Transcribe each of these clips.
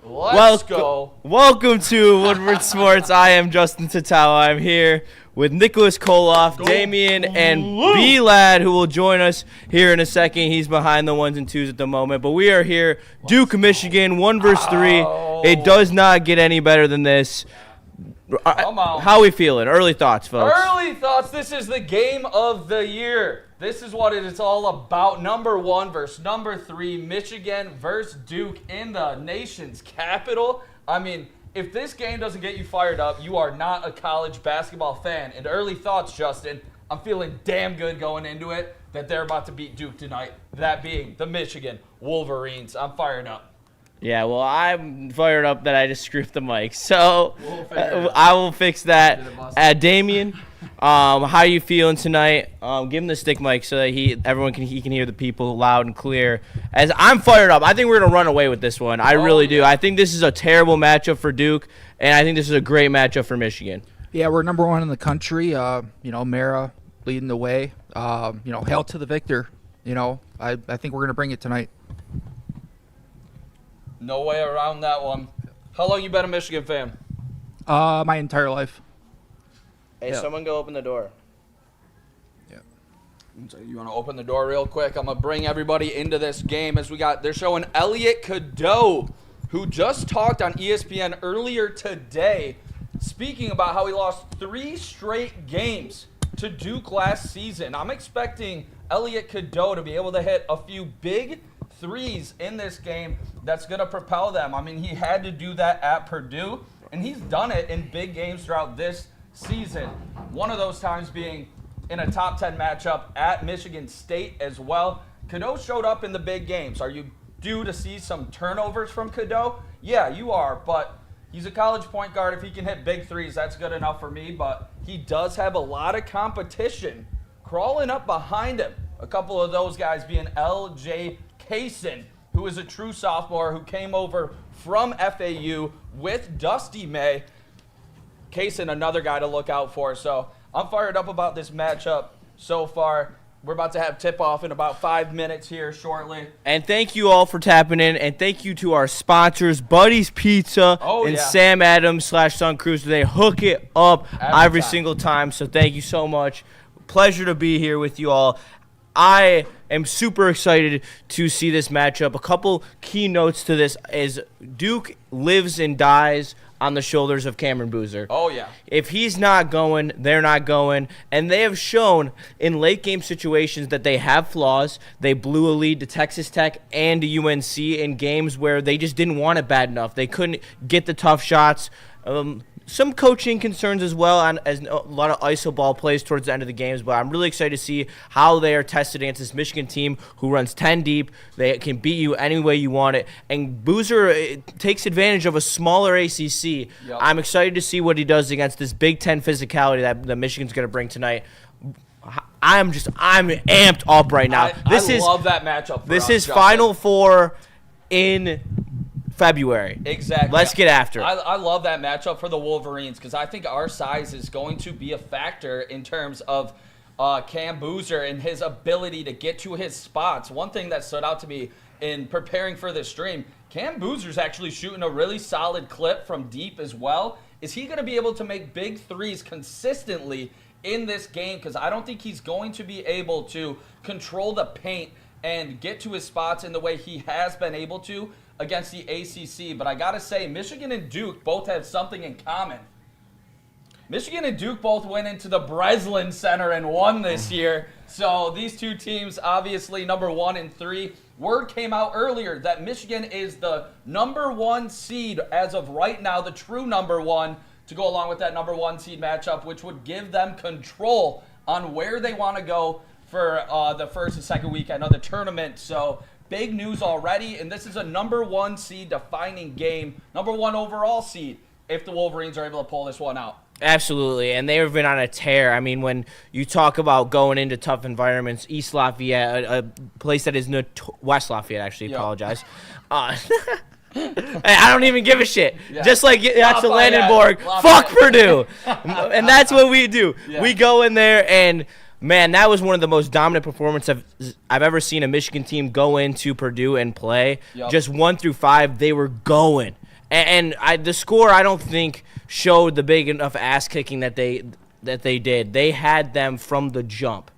Let's go. Welcome to Woodward Sports. I am Justin Satawa. I'm here with Nicholas Kohloff, Damian, and B-Lad, who will join us here in a second. He's behind the ones and twos at the moment. But we are here, Duke, Michigan, 1 versus 3. It does not get any better than this. Come on. How are we feeling? Early thoughts, folks. Early thoughts. This is the game of the year. This is what it is all about. Number 1 versus number 3. Michigan versus Duke in the nation's capital. I mean, if this game doesn't get you fired up, you are not a college basketball fan. And early thoughts, Justin, I'm feeling damn good going into it that they're about to beat Duke tonight. That being the Michigan Wolverines. I'm fired up. Yeah, well, I'm fired up that I just screwed the mic. So I will fix that. Damian, how are you feeling tonight? Give him the stick mic so that he can hear the people loud and clear. As I'm fired up, I think we're going to run away with this one. I really do. I think this is a terrible matchup for Duke, and I think this is a great matchup for Michigan. Yeah, we're number 1 in the country. Amon-Ra leading the way. Hail to the victor. I think we're going to bring it tonight. No way around that one. How long you been a Michigan fan? My entire life. Hey, someone go open the door. Yeah. So you want to open the door real quick? I'm going to bring everybody into this game as they're showing Elliot Cadeau, who just talked on ESPN earlier today, speaking about how he lost 3 straight games to Duke last season. I'm expecting Elliot Cadeau to be able to hit a few big threes in this game that's going to propel them. I mean, he had to do that at Purdue, and he's done it in big games throughout this season. One of those times being in a top 10 matchup at Michigan State as well. Cadeau showed up in the big games. Are you due to see some turnovers from Cadeau? Yeah, you are, but he's a college point guard. If he can hit big threes, that's good enough for me, but he does have a lot of competition crawling up behind him. A couple of those guys being L.J. Kaysen, who is a true sophomore who came over from FAU with Dusty May. Kaysen, another guy to look out for. So I'm fired up about this matchup so far. We're about to have tip-off in about 5 minutes here shortly. And thank you all for tapping in. And thank you to our sponsors, Buddy's Pizza and Sam Adams / Sun Cruiser. They hook it up every single time. So thank you so much. Pleasure to be here with you all. I am super excited to see this matchup. A couple key notes to this is Duke lives and dies on the shoulders of Cameron Boozer. Oh, yeah. If he's not going, they're not going. And they have shown in late-game situations that they have flaws. They blew a lead to Texas Tech and to UNC in games where they just didn't want it bad enough. They couldn't get the tough shots. Some coaching concerns as well, as a lot of iso ball plays towards the end of the games. But I'm really excited to see how they are tested against this Michigan team who runs 10 deep. They can beat you any way you want it. And Boozer takes advantage of a smaller ACC. Yep. I'm excited to see what he does against this Big Ten physicality that Michigan's going to bring tonight. I'm amped up right now. I love that matchup. This is Final Four in February. Exactly. Let's get after it. I love that matchup for the Wolverines because I think our size is going to be a factor in terms of Cam Boozer and his ability to get to his spots. One thing that stood out to me in preparing for this stream, Cam Boozer's actually shooting a really solid clip from deep as well. Is he going to be able to make big threes consistently in this game? Because I don't think he's going to be able to control the paint and get to his spots in the way he has been able to against the ACC. But I got to say, Michigan and Duke both have something in common. Michigan and Duke both went into the Breslin Center and won this year. So these two teams, obviously number 1 and 3. Word came out earlier that Michigan is the number 1 seed as of right now, the true number 1, to go along with that number 1 seed matchup, which would give them control on where they want to go for the first and second weekend of the tournament. So big news already, and this is a number 1 seed defining game, number 1 overall seed, if the Wolverines are able to pull this one out. Absolutely, and they've been on a tear. I mean, when you talk about going into tough environments, East Lafayette, a place that is West Lafayette, actually, apologize. I don't even give a shit. Yeah. Just like that's the Landenborg. Fuck Purdue. And that's what we do. Yeah. We go in there and man, that was one of the most dominant performances I've ever seen a Michigan team go into Purdue and play. Yep. Just 1 through 5, they were going. The score, I don't think, showed the big enough ass kicking that they did. They had them from the jump,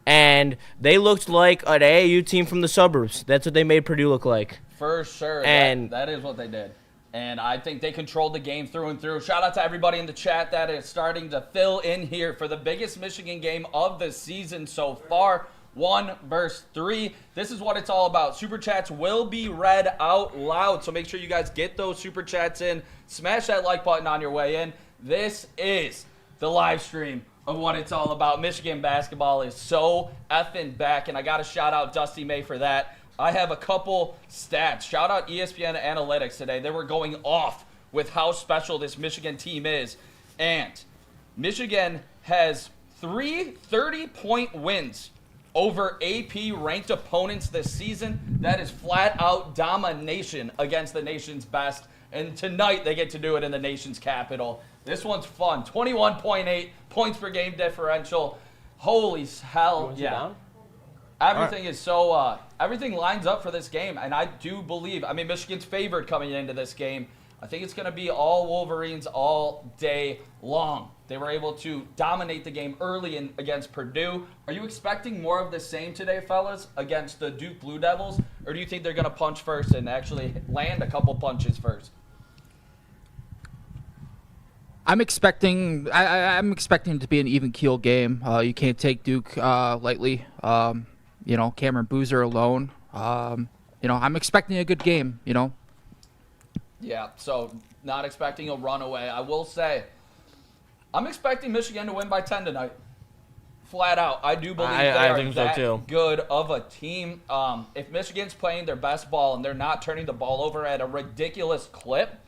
and they looked like an AAU team from the suburbs. That's what they made Purdue look like. For sure, And that is what they did. And I think they controlled the game through and through. Shout out to everybody in the chat that is starting to fill in here for the biggest Michigan game of the season so far. 1 versus 3. This is what it's all about. Super chats will be read out loud, so make sure you guys get those super chats in. Smash that like button on your way in. This is the live stream of what it's all about. Michigan basketball is so effing back, and I got to shout out Dusty May for that. I have a couple stats. Shout out ESPN Analytics today. They were going off with how special this Michigan team is. And Michigan has 3 30-point wins over AP-ranked opponents this season. That is flat-out domination against the nation's best. And tonight they get to do it in the nation's capital. This one's fun. 21.8 points per game differential. Holy hell, yeah. Everything is so, everything lines up for this game, and I do believe, I mean, Michigan's favored coming into this game. I think it's going to be all Wolverines all day long. They were able to dominate the game early against Purdue. Are you expecting more of the same today, fellas, against the Duke Blue Devils, or do you think they're going to punch first and actually land a couple punches first? I'm expecting it to be an even keel game. You can't take Duke lightly. Cameron Boozer alone. I'm expecting a good game. Yeah, so not expecting a runaway. I will say, I'm expecting Michigan to win by 10 tonight. Flat out. I do believe they are think that so too. good of a team. If Michigan's playing their best ball and they're not turning the ball over at a ridiculous clip,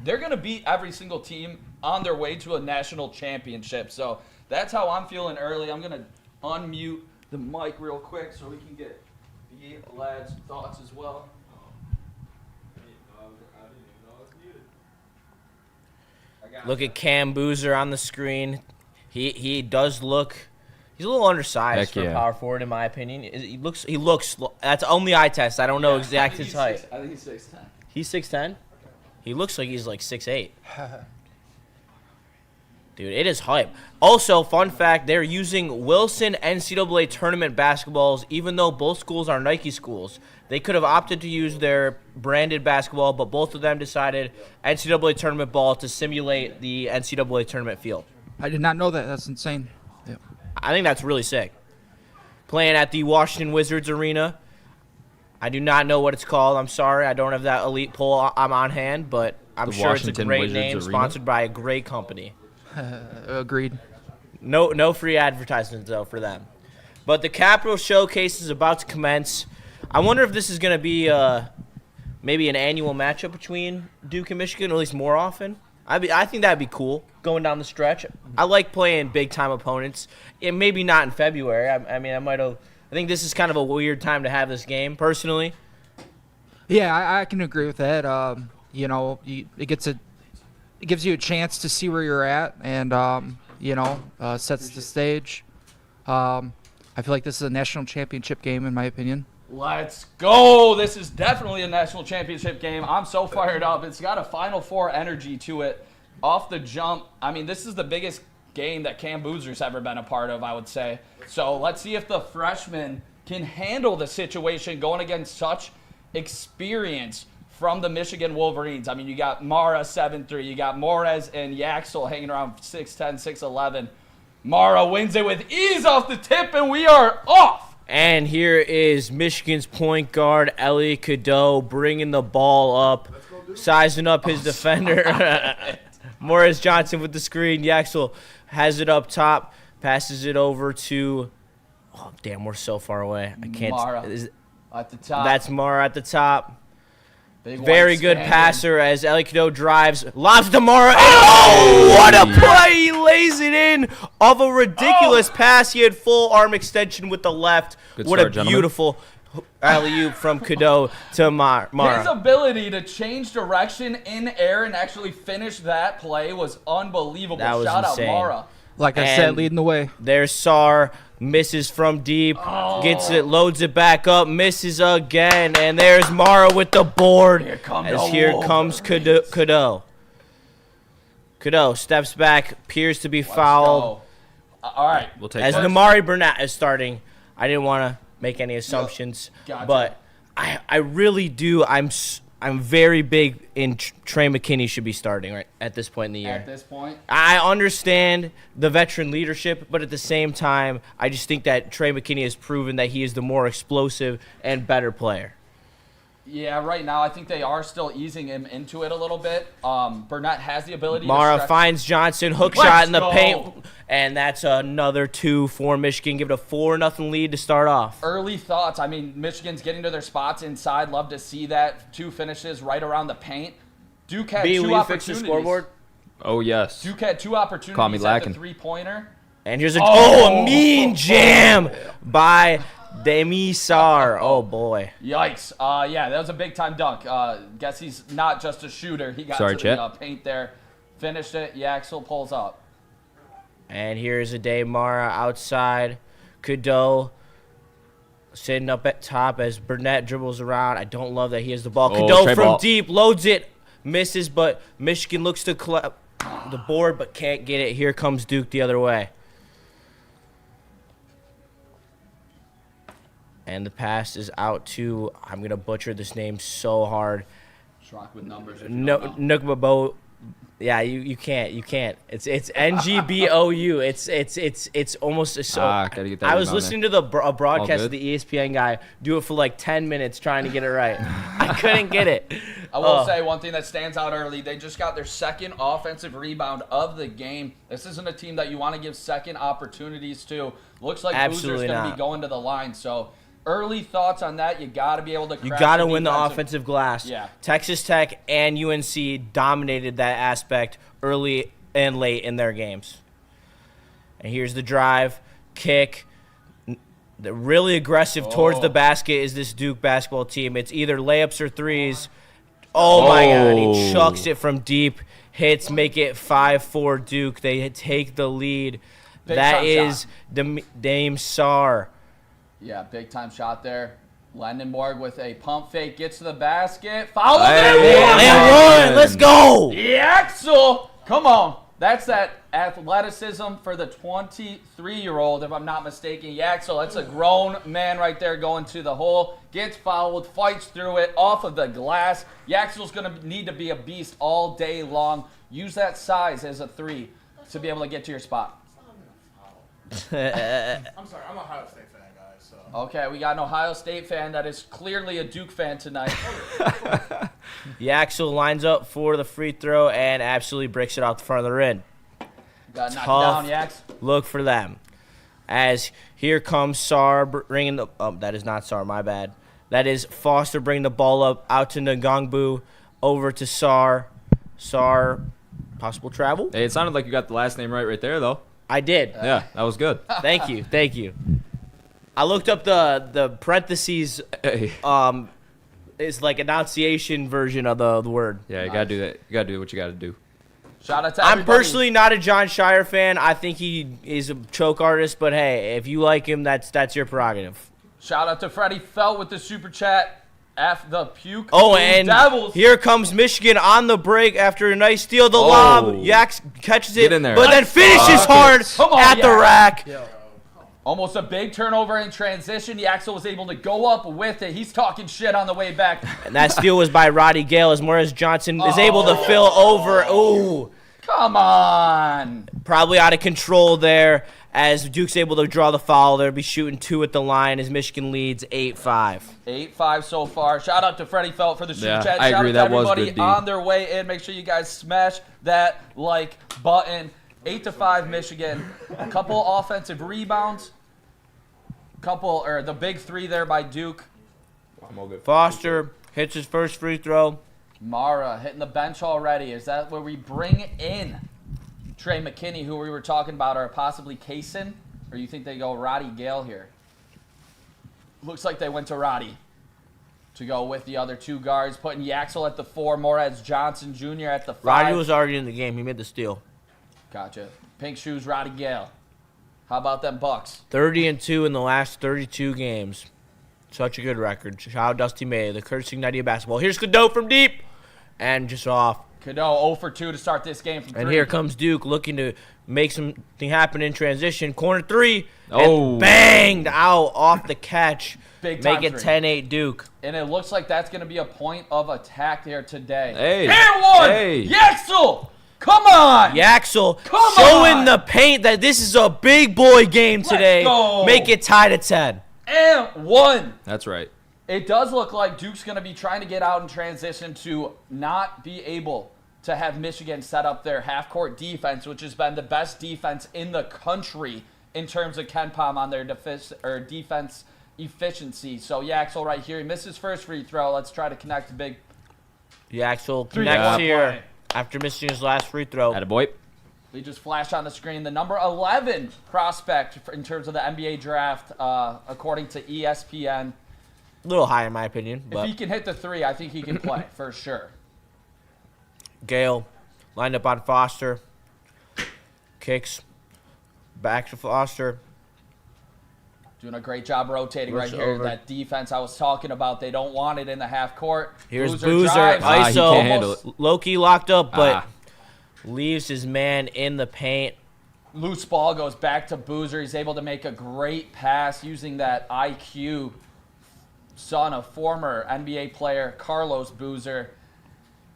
they're going to beat every single team on their way to a national championship. So that's how I'm feeling early. I'm going to unmute the mic real quick so we can get the lads' thoughts as well. Look at Cam Boozer on the screen. He does look. He's a little undersized for a power forward, in my opinion. He looks. That's only eye test. I don't know exact his height. I think he's 6'10". He's 6'10". He looks like he's like 6'8". Dude, it is hype. Also, fun fact, they're using Wilson NCAA tournament basketballs, even though both schools are Nike schools. They could have opted to use their branded basketball, but both of them decided NCAA tournament ball to simulate the NCAA tournament field. I did not know that. That's insane. Yeah. I think that's really sick. Playing at the Washington Wizards Arena. I do not know what it's called. I'm sorry. I don't have that elite poll I'm on hand, but I'm sure it's a great name, sponsored by a great company. Agreed. No free advertisements, though, for them. But the Capital Showcase is about to commence. I wonder if this is going to be maybe an annual matchup between Duke and Michigan, or at least more often. I think that would be cool, going down the stretch. I like playing big-time opponents. Maybe not in February. I think this is kind of a weird time to have this game, personally. Yeah, I can agree with that. It gives you a chance to see where you're at, and sets the stage. I feel like this is a national championship game, in my opinion. Let's go. This is definitely a national championship game. I'm so fired up. It's got a Final Four energy to it off the jump. I mean, this is the biggest game that Cam Boozer's ever been a part of, I would say. So let's see if the freshman can handle the situation going against such experience from the Michigan Wolverines. I mean, you got Amon-Ra 7'3", you got Morez and Yaxel hanging around 6'10", 6'11". Amon-Ra wins it with ease off the tip, and we are off. And here is Michigan's point guard, Elliot Cadeau, bringing the ball up, sizing up his defender. Morris Johnson with the screen. Yaxel has it up top, passes it over to – oh, damn, we're so far away. I can't – at the top. That's Mara at the top. Very good passer as Elliot Cadeau drives. Lobs to Mara. Oh, what a play. He lays it in off a ridiculous pass. He had full arm extension with the left. Good what start, a beautiful alley-oop from Cadeau to Mara. His ability to change direction in air and actually finish that play was unbelievable. That was Shout insane. out Mara. Like I said, leading the way. There's Sar, misses from deep, gets it, loads it back up, misses again, and there's Mara with the board. Here comes Cadeau. Cadeau steps back, appears to be fouled. All right. We'll take As that. Namari Burnett is starting, I didn't want to make any assumptions, Gotcha. but I really do. I'm very big in Trey McKinney should be starting right at this point in the year. At this point? I understand the veteran leadership, but at the same time, I just think that Trey McKinney has proven that he is the more explosive and better player. Yeah, right now I think they are still easing him into it a little bit. Burnett has the ability Mara to stretch. finds Johnson, hook Let's shot in the go. paint, and that's another 2 for Michigan. Give it a 4-0 lead to start off. Early thoughts. I mean, Michigan's getting to their spots inside. Love to see that. 2 finishes right around the paint. Duke had B, 2 will you opportunities. fix the scoreboard? Oh, yes. Duke had 2 opportunities Caught me at lacking. the three-pointer. And here's a mean jam by Demi Sar. Oh, boy. Yikes. Yeah, that was a big-time dunk. Guess he's not just a shooter. He got Sorry, to Chet. the paint there. Finished it. Yaxel pulls up. And here's a day Mara outside. Cadeau sitting up at top as Burnett dribbles around. I don't love that he has the ball. Oh, Cadeau Trey from ball. deep, loads it, misses, but Michigan looks to collect the board but can't get it. Here comes Duke the other way. And the pass is out to, I'm going to butcher this name so hard. Schrock with numbers. If you No, don't know. Nugmabo. Yeah, you can't. It's NGBOU. It's almost so. Gotta get that I was rebound listening to a broadcast All of the ESPN guy do it for like 10 minutes trying to get it right. I couldn't get it. I will say one thing that stands out early. They just got their second offensive rebound of the game. This isn't a team that you want to give second opportunities to. Looks like Absolutely Boozer's going to not. be going to the line. So early thoughts on that. You got to be able to You crack got to the win the defensive- offensive glass. Yeah. Texas Tech and UNC dominated that aspect early and late in their games. And here's the drive, kick. The really aggressive towards the basket is this Duke basketball team. It's either layups or threes. Oh, my God. He chucks it from deep. Hits, make it 5-4 Duke. They take the lead. Big That time is shot. Dame Sar. Yeah, big-time shot there. Lendenborg with a pump fake. Gets to the basket. Follows Hey. it. And run. Let's go. Yaxel. Come on. That's that athleticism for the 23-year-old, if I'm not mistaken. Yaxel, that's a grown man right there going to the hole. Gets fouled, fights through it, off of the glass. Yaxel's going to need to be a beast all day long. Use that size as a 3 to be able to get to your spot. I'm sorry, I'm a Ohio State fan, guys. So. Okay, we got an Ohio State fan that is clearly a Duke fan tonight. Yaxel lines up for the free throw and absolutely breaks it off the front of the rim. Got knocked Tough down, Yax. look for them. As here comes Sar bringing the that is not Sar, my bad. That is Foster bringing the ball up out to Ngongbu, over to Sar. Sar, possible travel? Hey, it sounded like you got the last name right there, though. I did. Yeah, that was good. Thank you. I looked up the parentheses. Hey. It's like enunciation version of the word. Yeah, you gotta do that. You gotta do what you gotta do. Shout out to I'm everybody. personally not a John Shire fan. I think he is a choke artist, but hey, if you like him, that's your prerogative. Shout out to Freddie Felt with the super chat. F the puke. Oh, Blue and Devils. here comes Michigan on the break after a nice steal. The lob. Yax catches it, Get in there. but then finishes hard Come on, at the Yax. rack. Almost a big turnover in transition. Yaxel was able to go up with it. He's talking shit on the way back. And that steal was by Roddy Gale as Morris Johnson is able to fill over. Ooh, Come on. probably out of control there as Duke's able to draw the foul. They'll be shooting 2 at the line as Michigan leads 8-5. 8-5 so far. Shout out to Freddie Felt for the super Yeah, chat. I Shout agree. out to That was everybody good, D. on their way in. Make sure you guys smash that like button. 8-5 Michigan. A couple offensive rebounds. The big 3 there by Duke. Foster hits his first free throw. Mara hitting the bench already. Is that where we bring in Trey McKinney, who we were talking about, or possibly Kaysen? Or you think they go Roddy Gale here? Looks like they went to Roddy to go with the other 2 guards, putting Yaxel at the 4, Moraz Johnson Jr. at the 5. Roddy was already in the game. He made the steal. Gotcha. Pink shoes, Roddy Gale. How about them Bucks? 30-2 in the last 32 games. Such a good record. Shout out Dusty May, the Curtis Ignited of basketball. Here's Cadeau from deep. And just off. Cadeau 0 for 2 to start this game from 3. And here comes Duke looking to make something happen in transition. Corner 3. Oh. And banged out off the catch. Big time Make it three. 10-8 Duke. And it looks like that's going to be a point of attack there today. Hey. And one! Hey. Yaxel! Come on! Yaxel Come showing on! the paint that this is a big boy game today. go. Make it tied at 10. And one! That's right. It does look like Duke's going to be trying to get out in transition to not be able to have Michigan set up their half-court defense, which has been the best defense in the country in terms of KenPom on their defense efficiency. So Yaxel right here, he missed his first free throw. Let's try to connect the big Yaxel three connects point here play. after missing his last free throw. Attaboy. We just flashed on the screen the number 11 prospect in terms of the NBA draft, according to ESPN. A little high in my opinion, If but he can hit the 3, I think he can play for sure. Gale lined up on Foster. Kicks back to Foster. Doing a great job rotating right Looks here. over. That defense I was talking about, they don't want it in the half court. Here's Boozer. drives. Ah, he ISO. can't handle it. Low-key locked up, but Ah. leaves his man in the paint. Loose ball goes back to Boozer. He's able to make a great pass using that IQ, son of former NBA player Carlos Boozer.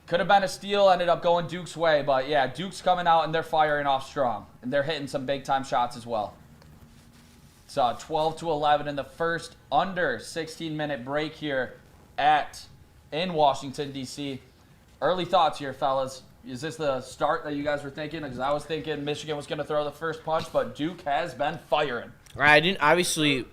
Could have been a steal, ended up going Duke's way, but yeah, Duke's coming out and they're firing off strong. And they're hitting some big-time shots as well. So 12-11 in the first under 16-minute break here in Washington, D.C. Early thoughts here, fellas. Is this the start that you guys were thinking? Because I was thinking Michigan was going to throw the first punch, but Duke has been firing. I didn't obviously.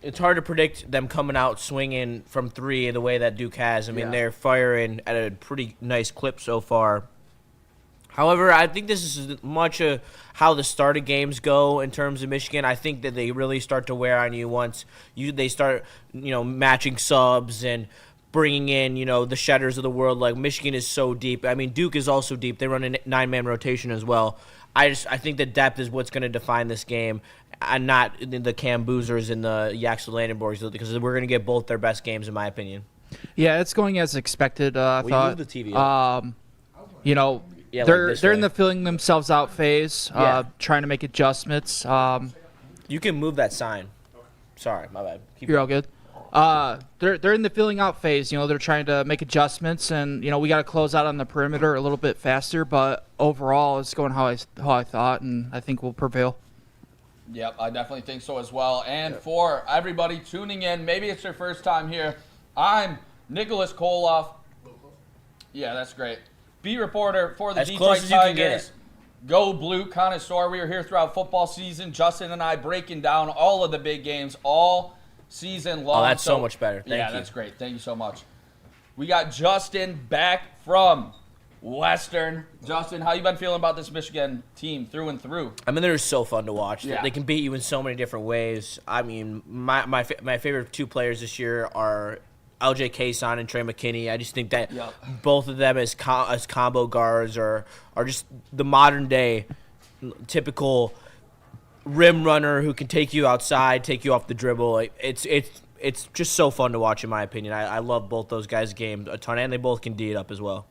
It's hard to predict them coming out swinging from 3 the way that Duke has. I mean, Yeah. they're firing at a pretty nice clip so far. However, I think this is as much how the start of games go in terms of Michigan. I think that they really start to wear on you once they start, matching subs and bringing in, the Shedders of the world. Like, Michigan is so deep. I mean, Duke is also deep. They run a 9-man rotation as well. I think the depth is what's going to define this game, and not the Cam Boozers and the Yaxel Landenborgs, because we're going to get both their best games, in my opinion. Yeah, it's going as expected. I Will you thought. move the TV up? Yeah, like they're this in way. the filling themselves out phase, Yeah. trying to make adjustments. You can move that sign. Sorry, my bad. Keep You're all good. They're in the filling out phase. They're trying to make adjustments, and we got to close out on the perimeter a little bit faster. But overall, it's going how I thought, and I think we'll prevail. Yep, I definitely think so as well. And for everybody tuning in, maybe it's your first time here, I'm Nicholas Kohloff. Yeah, that's great. Beat reporter for the As Detroit close as you can get Tigers. it. Go Blue connoisseur. We are here throughout football season. Justin and I breaking down all of the big games all season long. Oh, that's so much better. Thank you. That's great. Thank you so much. We got Justin back from Western. Justin, how you been feeling about this Michigan team through and through? I mean, they're so fun to watch. Yeah. They can beat you in so many different ways. I mean, my favorite 2 players this year are LJ Kayson and Trey McKinney. I just think that Yep. both of them as combo guards are just the modern day typical rim runner who can take you outside, take you off the dribble. Like, it's just so fun to watch, in my opinion. I love both those guys' game a ton, and they both can D it up as well.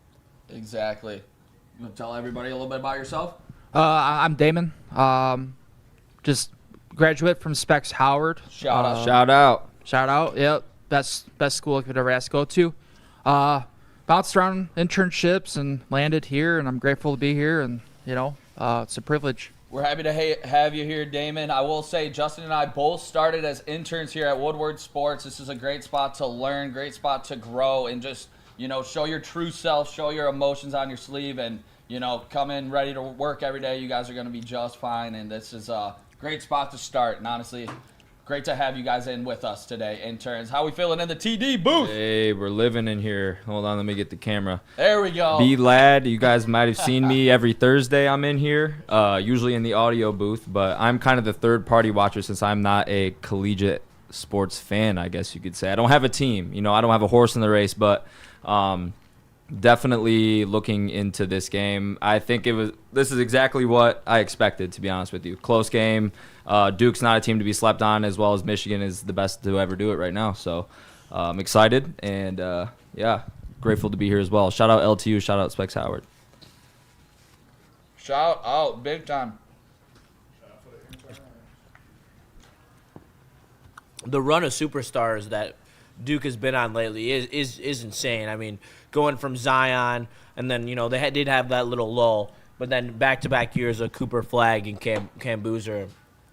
Exactly. You want to tell everybody a little bit about yourself? I'm Damon. Just graduate from Specs Howard. Shout out. Shout out. Shout out. Yep. Best school I could ever ask to go to. Bounced around internships and landed here, and I'm grateful to be here, and it's a privilege. We're happy to have you here, Damon. I will say Justin and I both started as interns here at Woodward Sports. This is a great spot to learn, great spot to grow, and just, show your true self, show your emotions on your sleeve, and, come in ready to work every day. You guys are going to be just fine, and this is a great spot to start. And honestly, great to have you guys in with us today, interns. How we feeling in the TD booth? Hey, we're living in here. Hold on, let me get the camera. There we go. B-Lad, you guys might have seen me every Thursday I'm in here, usually in the audio booth, but I'm kind of the third-party watcher since I'm not a collegiate sports fan, I guess you could say. I don't have a team. I don't have a horse in the race, but Definitely looking into this game. I think this is exactly what I expected, to be honest with you. Close game. Duke's not a team to be slept on, as well as Michigan is the best to ever do it right now. So I'm excited and, grateful to be here as well. Shout out LTU. Shout out Specs Howard. Shout out big time. The run of superstars that Duke has been on lately is insane. I mean, going from Zion, and then, they did have that little lull, but then back-to-back years of Cooper Flagg and Cam Boozer.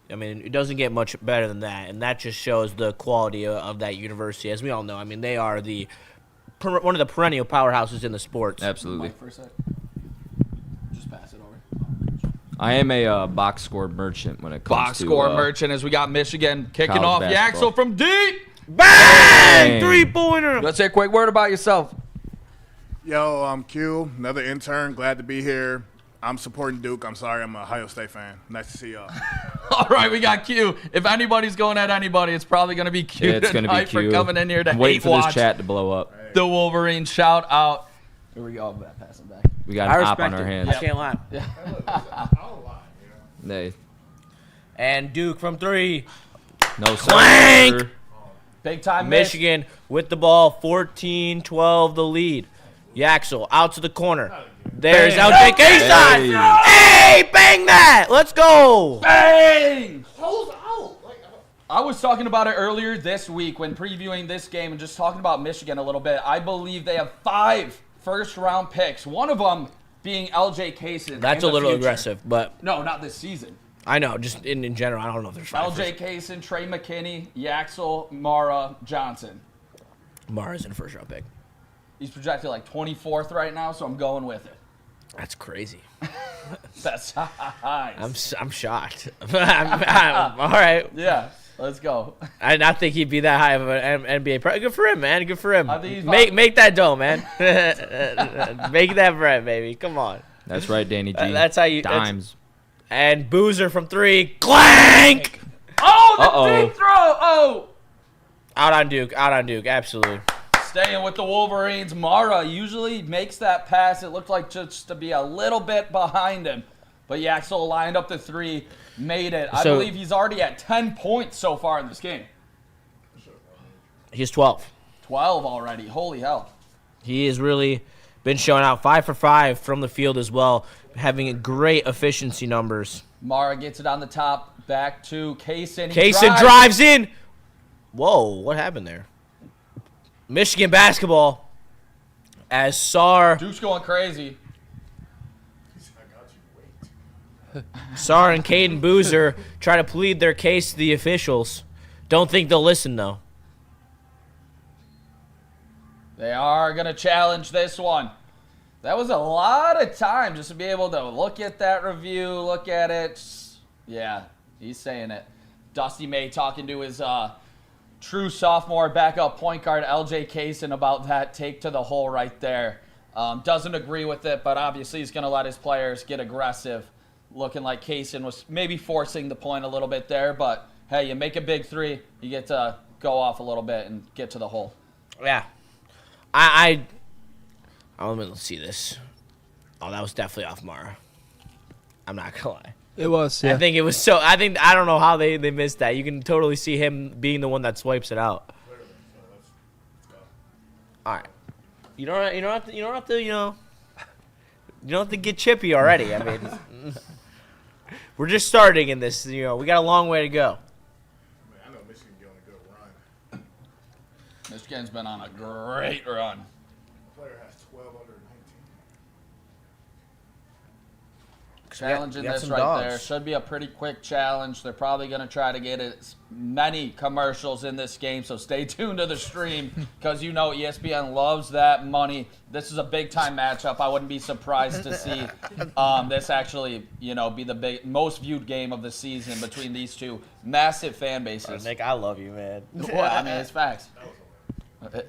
I mean, it doesn't get much better than that, and that just shows the quality of that university. As we all know, I mean, they are one of the perennial powerhouses in the sports. Absolutely. Mike for a sec. Just pass it over. I am a box score merchant when it comes Box to score merchant as we got Michigan kicking off. college basketball. Yaxel from deep. Bang! Three-pointer! Let's say a quick word about yourself. Yo, I'm Q, another intern. Glad to be here. I'm supporting Duke. I'm sorry, I'm a Ohio State fan. Nice to see y'all. All right, we got Q. If anybody's going at anybody, it's probably going to be Q It's going to be tonight Q. for coming in here to I'm waiting for this watch chat to blow up. the Wolverines. Shout out. Here we go. Pass it back. We got I an op respect on our it. hands. I can't lie. I'll lie, They, And Duke from three. no sir. Clank! Big time miss. Michigan with the ball, 14-12 the lead. Yaxel out to the corner. There's Bang. LJ Kason. Hey, bang that. Let's go. Bang! I was talking about it earlier this week when previewing this game and just talking about Michigan a little bit. I believe they have 5 first-round picks, one of them being LJ Kason. That's in a the little future. aggressive, but No, not this season. I know, just in general, I don't know if there's 5. LJ Kason, Trey McKinney, Yaxel, Mara, Johnson. Mara's in a first-round pick. He's projected like 24th right now, so I'm going with it. That's crazy. That's nice. I'm shocked. I'm all right. Yeah, let's go. I did not think he'd be that high of an NBA player. Good for him, man. Good for him. I think he's Make that dough, man. Make that bread, baby. Come on. That's right, Danny G. That's how you- that's- Dimes. And Boozer from 3. Clank! Oh, the Uh-oh. deep throw! Oh! Out on Duke. Absolutely. Staying with the Wolverines, Mara usually makes that pass. It looked like just to be a little bit behind him. But Yaxel lined up the 3, made it. I So- believe he's already at 10 points so far in this game. He's 12. 12 already. Holy hell. He has really been showing out 5 for 5 from the field as well, having great efficiency numbers. Mara gets it on the top, back to Kason. He Kason drives in. Whoa, what happened there? Michigan basketball as Sar Duke's going crazy. and Caden Boozer try to plead their case to the officials. Don't think they'll listen, though. They are going to challenge this one. That was a lot of time just to be able to look at that review, look at it. Yeah, he's saying it. Dusty May talking to his true sophomore backup point guard, LJ Kason, about that take to the hole right there. Doesn't agree with it, but obviously he's going to let his players get aggressive. Looking like Kason was maybe forcing the point a little bit there, but hey, you make a big 3, you get to go off a little bit and get to the hole. Yeah. Let me see this. Oh, that was definitely off Mara. I'm not gonna lie. It was, I think it was so. I don't know how they missed that. You can totally see him being the one that swipes it out. All right. You don't have to get chippy already. I mean, we're just starting in this. We got a long way to go. I know Michigan getting a good run. Michigan's been on a great run. The player has 12 under 19. Challenging We got this some right dogs. there. Should be a pretty quick challenge. They're probably going to try to get as many commercials in this game, so stay tuned to the stream because ESPN loves that money. This is a big-time matchup. I wouldn't be surprised to see this actually, be the most viewed game of the season between these two massive fan bases. Nick, I love you, man. Well, I mean, it's facts.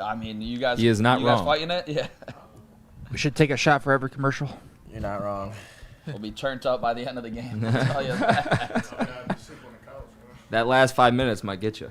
I mean, you guys. He is not you guys wrong. fighting it? Yeah. We should take a shot for every commercial. You're not wrong. We'll be turned up by the end of the game. I'll tell you that. Oh, yeah, just sleep on the couch. That last 5 minutes might get you.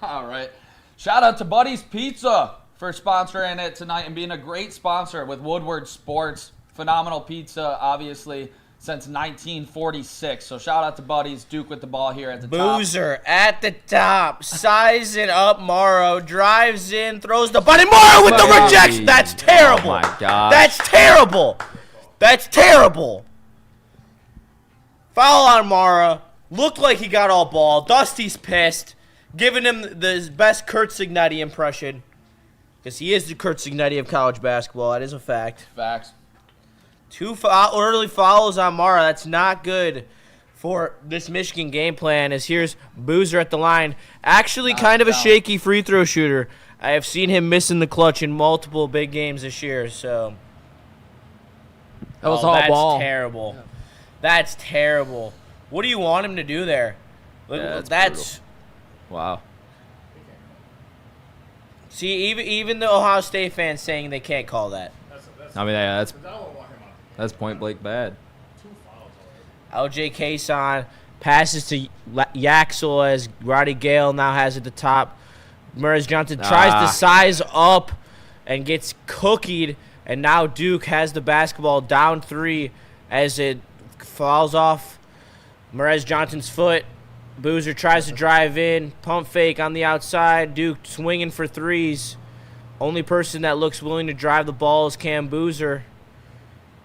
All right. Shout out to Buddy's Pizza for sponsoring it tonight and being a great sponsor with Woodward Sports. Phenomenal pizza, obviously, since 1946. So shout out to Buddies. Duke with the ball here at the top. Boozer at the top, sizing up Morrow, drives in, throws the body. Morrow with the rejection. That's terrible. Oh my God. That's terrible. That's terrible. Foul on Mara. Looked like he got all ball. Dusty's pissed, giving him the best Kurt Signetti impression, because he is the Kurt Signetti of college basketball. That is a fact. Facts. 2 early fouls on Mara. That's not good for this Michigan game plan, as here's Boozer at the line. Actually kind of a shaky free throw shooter. I have seen him missing the clutch in multiple big games this year, so. That was all ball. That's terrible. Yeah. That's terrible. What do you want him to do there? Yeah, that's wow. See, even the Ohio State fans saying they can't call that. I mean, yeah, that's point blank bad. LJ Kason passes to Yaxel as Roddy Gale now has at the top. Murray Johnson tries to size up and gets cookied, and now Duke has the basketball down 3 as it falls off Murray Johnson's foot. Boozer tries to drive in, pump fake on the outside. Duke swinging for threes. Only person that looks willing to drive the ball is Cam Boozer.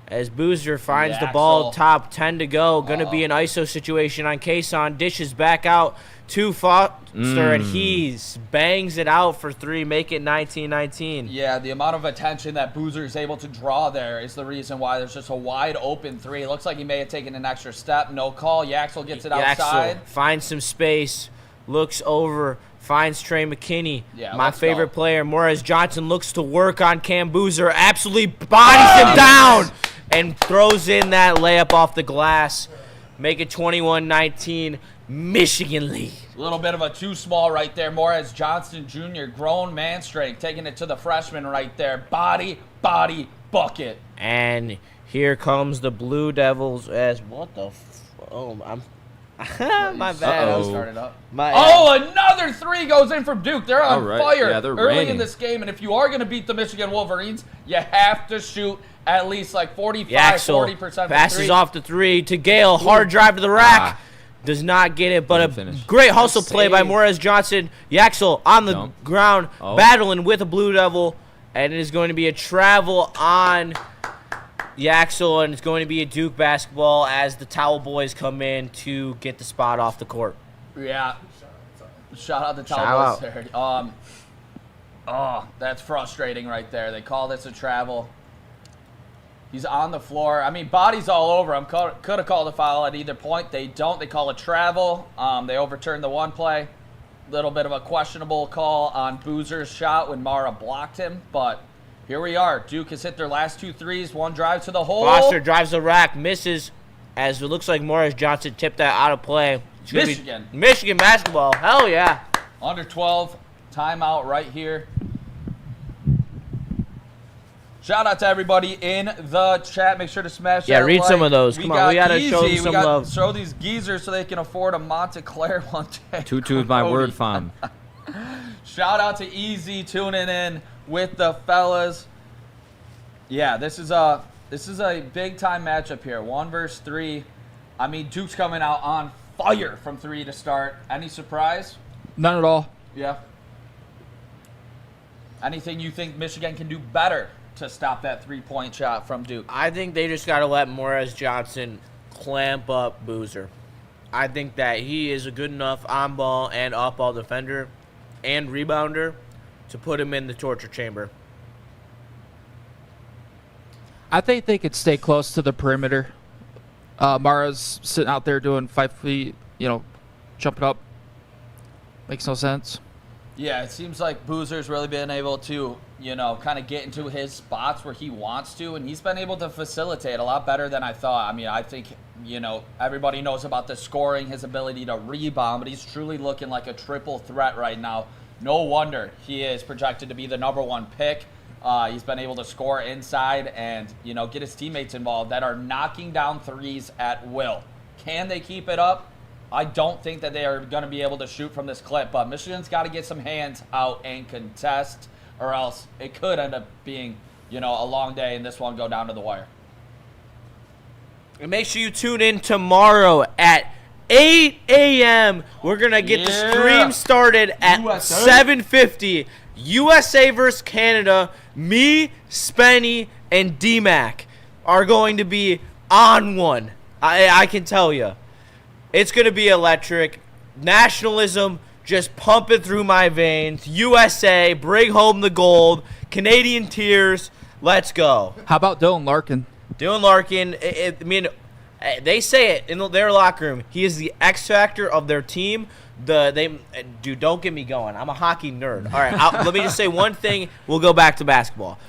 As Boozer finds the ball, top 10 to go. Going to be an ISO situation on Kason. Dishes back out to Foster, and he bangs it out for 3, make it 19-19. Yeah, the amount of attention that Boozer is able to draw there is the reason why there's just a wide open 3. It looks like he may have taken an extra step. No call. Yaxel gets it outside. Finds some space, looks over, finds Trey McKinney. Yeah, my favorite player. Morris Johnson looks to work on Cam Boozer, absolutely bodies him down, and throws in that layup off the glass. Make it 21-19, Michigan lead. A little bit of a too small right there. Morris Johnson Jr., grown man strength, taking it to the freshman right there. Body, bucket. And here comes the Blue Devils as, what the I'm my bad. Started up. Another 3 goes in from Duke. They're on fire they're early raining in this game. And if you are going to beat the Michigan Wolverines, you have to shoot at least like 40% from passes 3. off the 3 to Gale. Hard drive to the rack. Does not get it, but a great hustle play by Morris Johnson. Yaxel on the ground, battling with a Blue Devil. And it is going to be a travel on Yaxel, and it's going to be a Duke basketball as the Towel Boys come in to get the spot off the court. Yeah. Shout out to Towel Boys there. That's frustrating right there. They call this a travel. He's on the floor. I mean, bodies all over him. Could have called a foul at either point. They don't. They call a travel. They overturn the one play. Little bit of a questionable call on Boozer's shot when Mara blocked him, but here we are. Duke has hit their last 2 threes. One drive to the hole. Foster drives the rack, misses, as it looks like Morris Johnson tipped that out of play. Michigan basketball. Hell yeah. Under 12. Timeout right here. Shout out to everybody in the chat. Make sure to smash that read like. some of those. Come on, we got to show them some love. Show these geezers so they can afford a Montclair one day. 2 is my word fam. Shout out to Easy tuning in with the fellas. Yeah, this is a big time matchup here. 1 versus 3. I mean, Duke's coming out on fire from 3 to start. Any surprise? None at all. Yeah. Anything you think Michigan can do better to stop that 3-point shot from Duke? I think they just got to let Morris Johnson clamp up Boozer. I think that he is a good enough on-ball and off-ball defender and rebounder to put him in the torture chamber. I think they could stay close to the perimeter. Mara's sitting out there doing 5 feet, jumping up. Makes no sense. Yeah, it seems like Boozer's really been able to, kind of get into his spots where he wants to, and he's been able to facilitate a lot better than I thought. I mean, I think, everybody knows about the scoring, his ability to rebound, but he's truly looking like a triple threat right now. No wonder he is projected to be the #1 pick. He's been able to score inside and, get his teammates involved that are knocking down threes at will. Can they keep it up? I don't think that they are going to be able to shoot from this clip, but Michigan's got to get some hands out and contest. or else it could end up being, a long day and this one go down to the wire. And make sure you tune in tomorrow at 8 a.m. We're going to get the stream started at USA. 7:50. USA versus Canada. Me, Spenny, and D-Mac are going to be on one. I can tell you. It's going to be electric. Nationalism just pumping through my veins. USA, bring home the gold. Canadian tears. Let's go. How about Dylan Larkin? Dylan Larkin, they say it in their locker room. He is the X factor of their team. Dude, don't get me going. I'm a hockey nerd. All right, let me just say one thing. We'll go back to basketball.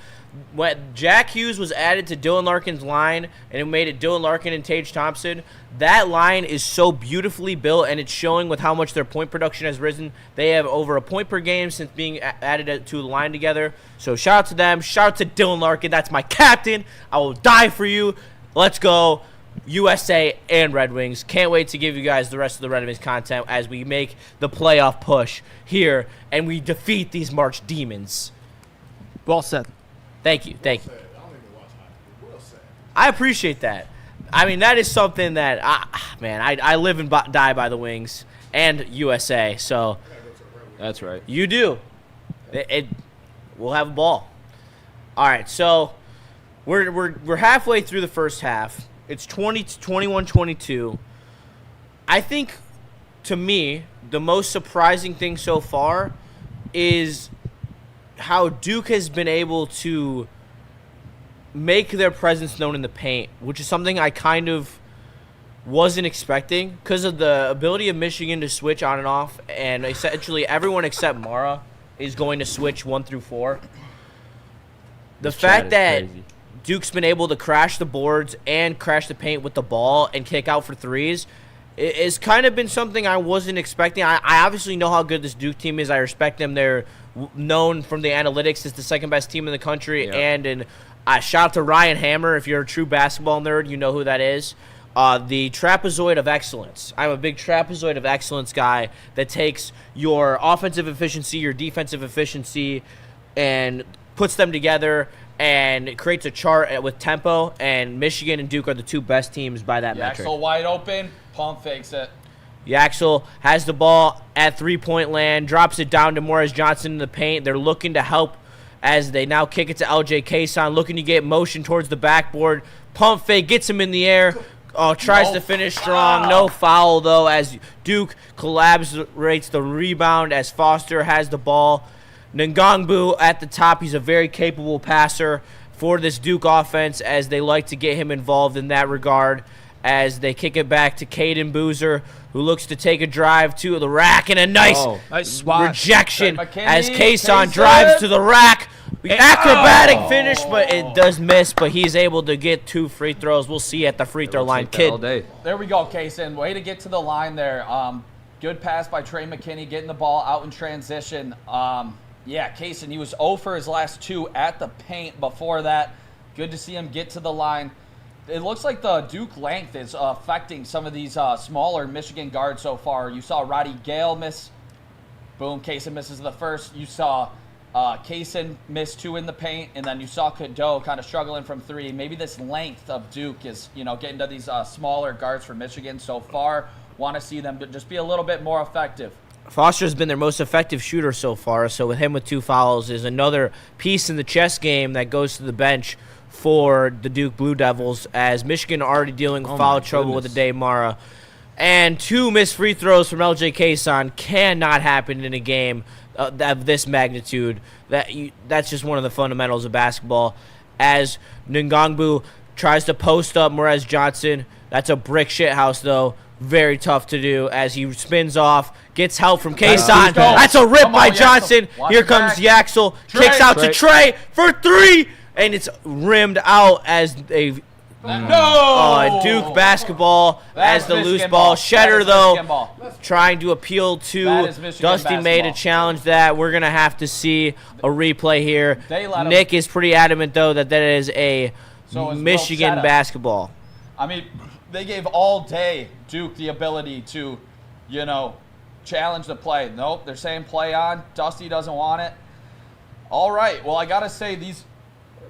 When Jack Hughes was added to Dylan Larkin's line, and it made it Dylan Larkin and Tage Thompson, that line is so beautifully built, and it's showing with how much their point production has risen. They have over a point per game since being added to the line together. So shout out to them. Shout out to Dylan Larkin. That's my captain. I will die for you. Let's go. USA and Red Wings. Can't wait to give you guys the rest of the Red Wings content as we make the playoff push here and we defeat these March Demons. Well said. Thank you. I appreciate that. I mean, that is something that, I live and die by the Wings and USA. So That's right. you do. We'll have a ball. All right, so we're halfway through the first half. It's 21-22. I think, to me, the most surprising thing so far is how Duke has been able to make their presence known in the paint, which is something I kind of wasn't expecting because of the ability of Michigan to switch on and off, and essentially everyone except Amon-Ra is going to switch 1 through 4. The fact that Duke's been able to crash the boards and crash the paint with the ball and kick out for threes is kind of been something I wasn't expecting. I obviously know how good this Duke team is. I respect them. They're known from the analytics as the second best team in the country. Yep. And shout out to Ryan Hammer. If you're a true basketball nerd, you know who that is. The trapezoid of excellence. I'm a big trapezoid of excellence guy that takes your offensive efficiency, your defensive efficiency, and puts them together and creates a chart with tempo. And Michigan and Duke are the two best teams by that metric. Yaxel wide open, pump fakes it. Yaxel has the ball at three-point land, drops it down to Morris Johnson in the paint. They're looking to help as they now kick it to LJ Kason, looking to get motion towards the backboard. Pump fake, gets him in the air. Tries to finish strong. No foul, though, as Duke collaborates the rebound as Foster has the ball. Ngongbu at the top. He's a very capable passer for this Duke offense as they like to get him involved in that regard as they kick it back to Caden Boozer, who looks to take a drive to the rack and a nice rejection as Kason drives to the rack. Acrobatic finish, but it does miss, but he's able to get 2 free throws. We'll see at the free throw line, kid. There we go, Kason. Way to get to the line there. Good pass by Trey McKinney, getting the ball out in transition. Kason, he was 0 for his last 2 at the paint before that. Good to see him get to the line. It looks like the Duke length is affecting some of these smaller Michigan guards so far. You saw Roddy Gale miss. Boom, Kason misses the first. You saw Kason miss 2 in the paint, and then you saw Cadeau kind of struggling from 3. Maybe this length of Duke is, getting to these smaller guards for Michigan so far. Want to see them just be a little bit more effective. Foster's been their most effective shooter so far, so with him with 2 fouls is another piece in the chess game that goes to the bench for the Duke Blue Devils, as Michigan already dealing with foul trouble with the Dave Mara. And 2 missed free throws from LJ Kason cannot happen in a game of this magnitude. That's just one of the fundamentals of basketball. As Ngongbu tries to post up Morez Johnson, that's a brick shit house though. Very tough to do as he spins off, gets help from Kason. That's a rip by Johnson. Here comes Yaxel, kicks out to Trey for 3, and it's rimmed out as a Duke basketball as the loose ball. Shedder, though, trying to appeal to Dusty May to challenge that. We're going to have to see a replay here. Nick is pretty adamant, though, that is a Michigan basketball. I mean, they gave all day Duke the ability to, challenge the play. Nope, they're saying play on. Dusty doesn't want it. All right. Well, I got to say these.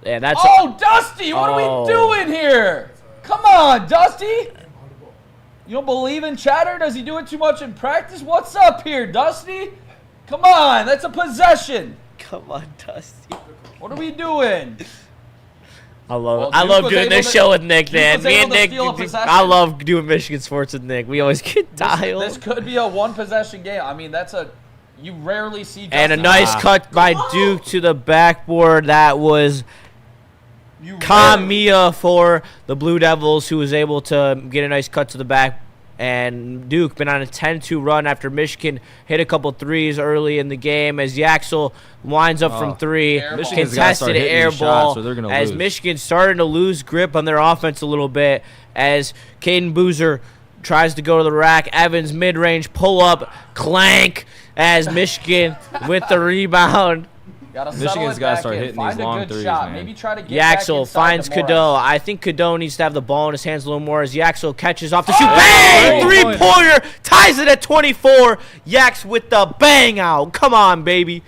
Yeah, that's. Oh, Dusty, what are Oh. we doing here? Come on, Dusty. You don't believe in chatter? Does he do it too much in practice? What's up here, Dusty? Come on, that's a possession. Come on, Dusty. What are we doing? I love Well, I Duke love was doing able this to- show with Nick, Duke man. was Me able and to Nick, steal a possession. I love doing Michigan sports with Nick. We always get dialed. This could be a one-possession game. I mean, that's a you rarely see. And a Dusty- nice cut by Duke to the backboard. That was You rarely- Kamiya for the Blue Devils, who was able to get a nice cut to the back. And Duke been on a 10-2 run after Michigan hit a couple threes early in the game as Yaxel winds up from three. Air ball. Michigan's gotta start Contested hitting air these ball shots or they're gonna as lose. Michigan starting to lose grip on their offense a little bit as Caden Boozer tries to go to the rack. Evans mid-range pull-up, clank as Michigan with the rebound. Gotta Michigan's got to start hitting Find these a long good threes, shot. man. Maybe try to get back Yaxel inside finds to Morris. Cadeau. I think Cadeau needs to have the ball in his hands a little more as Yaxel catches off the shoot. Bang! Oh! Three-pointer. Ties it at 24. Yax with the bang out. Come on, baby.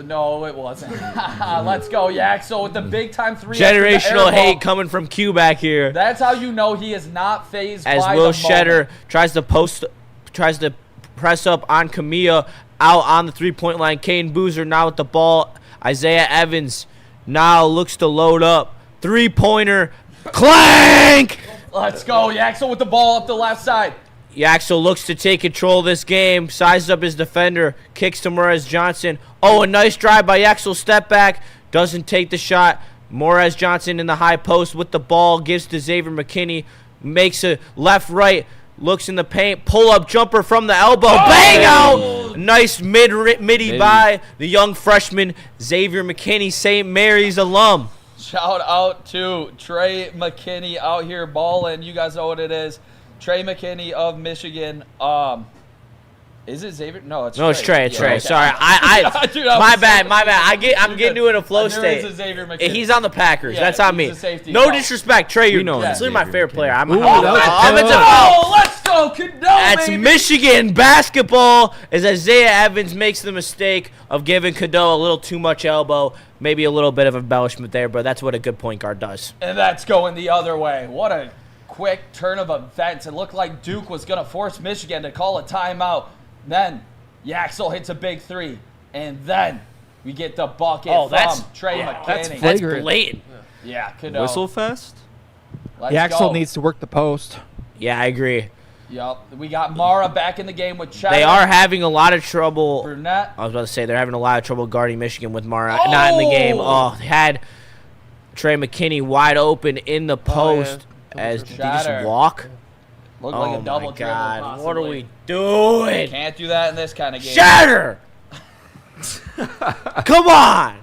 No, it wasn't. Let's go, Yaxel with the big-time three. after the air Generational ball. hate coming from Q back here. That's how you know he is not phased As by Will the Shedder moment. tries to press up on Kamiya out on the three-point line. Caden Boozer now with the ball. Isaiah Evans now looks to load up. Three-pointer. Clank! Let's go, Yaxel with the ball up the left side. Yaxel looks to take control of this game. Sizes up his defender. Kicks to Morez Johnson. Oh, a nice drive by Yaxel. Step back. Doesn't take the shot. Morez Johnson in the high post with the ball. Gives to Xavier McKinney. Makes a left-right. Looks in the paint. Pull-up jumper from the elbow. Bang out! Nice midi by the young freshman, Xavier McKinney, St. Mary's alum. Shout out to Trey McKinney out here balling. You guys know what it is. Trey McKinney of Michigan. Is it Xavier? No, it's Trey. No, it's Trey. It's Yeah, Trey. okay. Sorry, Dude, my bad. I'm getting you in a flow I knew it state. was a Xavier McKinney. He's on the Packers. Yeah, That's on me. he's a safety. No No. disrespect, Trey. You're know absolutely my Xavier favorite McKinney. player. I'm Ooh, I'm- that was offensive good. foul. Oh, let's go, Cadeau, That's baby. Michigan basketball as Isaiah Evans makes the mistake of giving Cadeau a little too much elbow. Maybe a little bit of embellishment there, but that's what a good point guard does. And that's going the other way. What a quick turn of events. It looked like Duke was going to force Michigan to call a timeout. Then Yaxel hits a big three. And then we get the bucket Oh, that's- from Trey yeah, McKinney. that's That's Flagrant. blatant. Yeah, Cadeau. Whistle fest? Let's Yaxel go. needs to work the post. Yeah, I agree. Yep. We got Mara back in the game with Chad. They are having a lot of trouble. Burnett. I was about to say they're having a lot of trouble guarding Michigan with Mara not in the game. Oh, they had Trey McKinney wide open in the post as did he just Shatter. walk. Looked Oh like a double my dribble. God! Possibly. What are we doing? Can't do that in this kind of game. Shatter! Come on!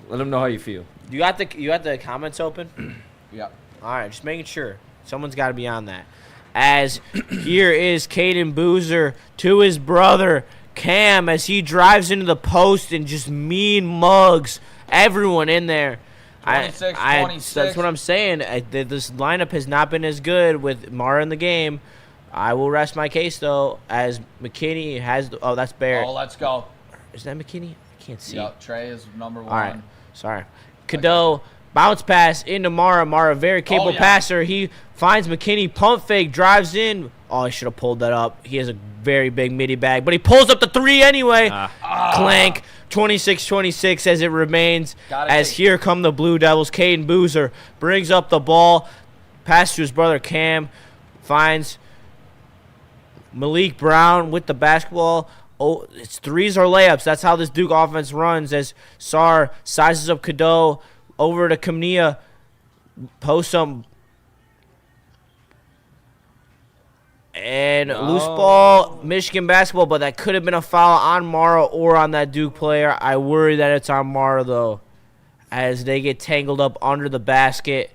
Let them know how you feel. You got the comments open? Yep. All right, just making sure. Someone's got to be on that. As here is Caden Boozer to his brother Cam as he drives into the post and just mean mugs everyone in there. 26, 26. That's what I'm saying. This lineup has not been as good with Mara in the game. I will rest my case though, as McKinney has. Oh, that's Barrett. Oh, let's go. Is that McKinney? I can't see. Yep. Trey is number one. All right, sorry. Cadeau bounce pass into Mara. Mara, very capable yeah. passer. He finds McKinney, pump fake, drives in. Oh, I should have pulled that up. He has a very big midi bag, but he pulls up the three anyway. Clank, 26-26 as it remains. Gotta As take- here come the Blue Devils. Caden Boozer brings up the ball, pass to his brother Cam, finds Malik Brown with the basketball. Oh, it's threes or layups. That's how this Duke offense runs as Sar sizes up Cadeau over to Kamnia. Post some. And loose ball, Michigan basketball, but that could have been a foul on Mara or on that Duke player. I worry that it's on Mara, though, as they get tangled up under the basket.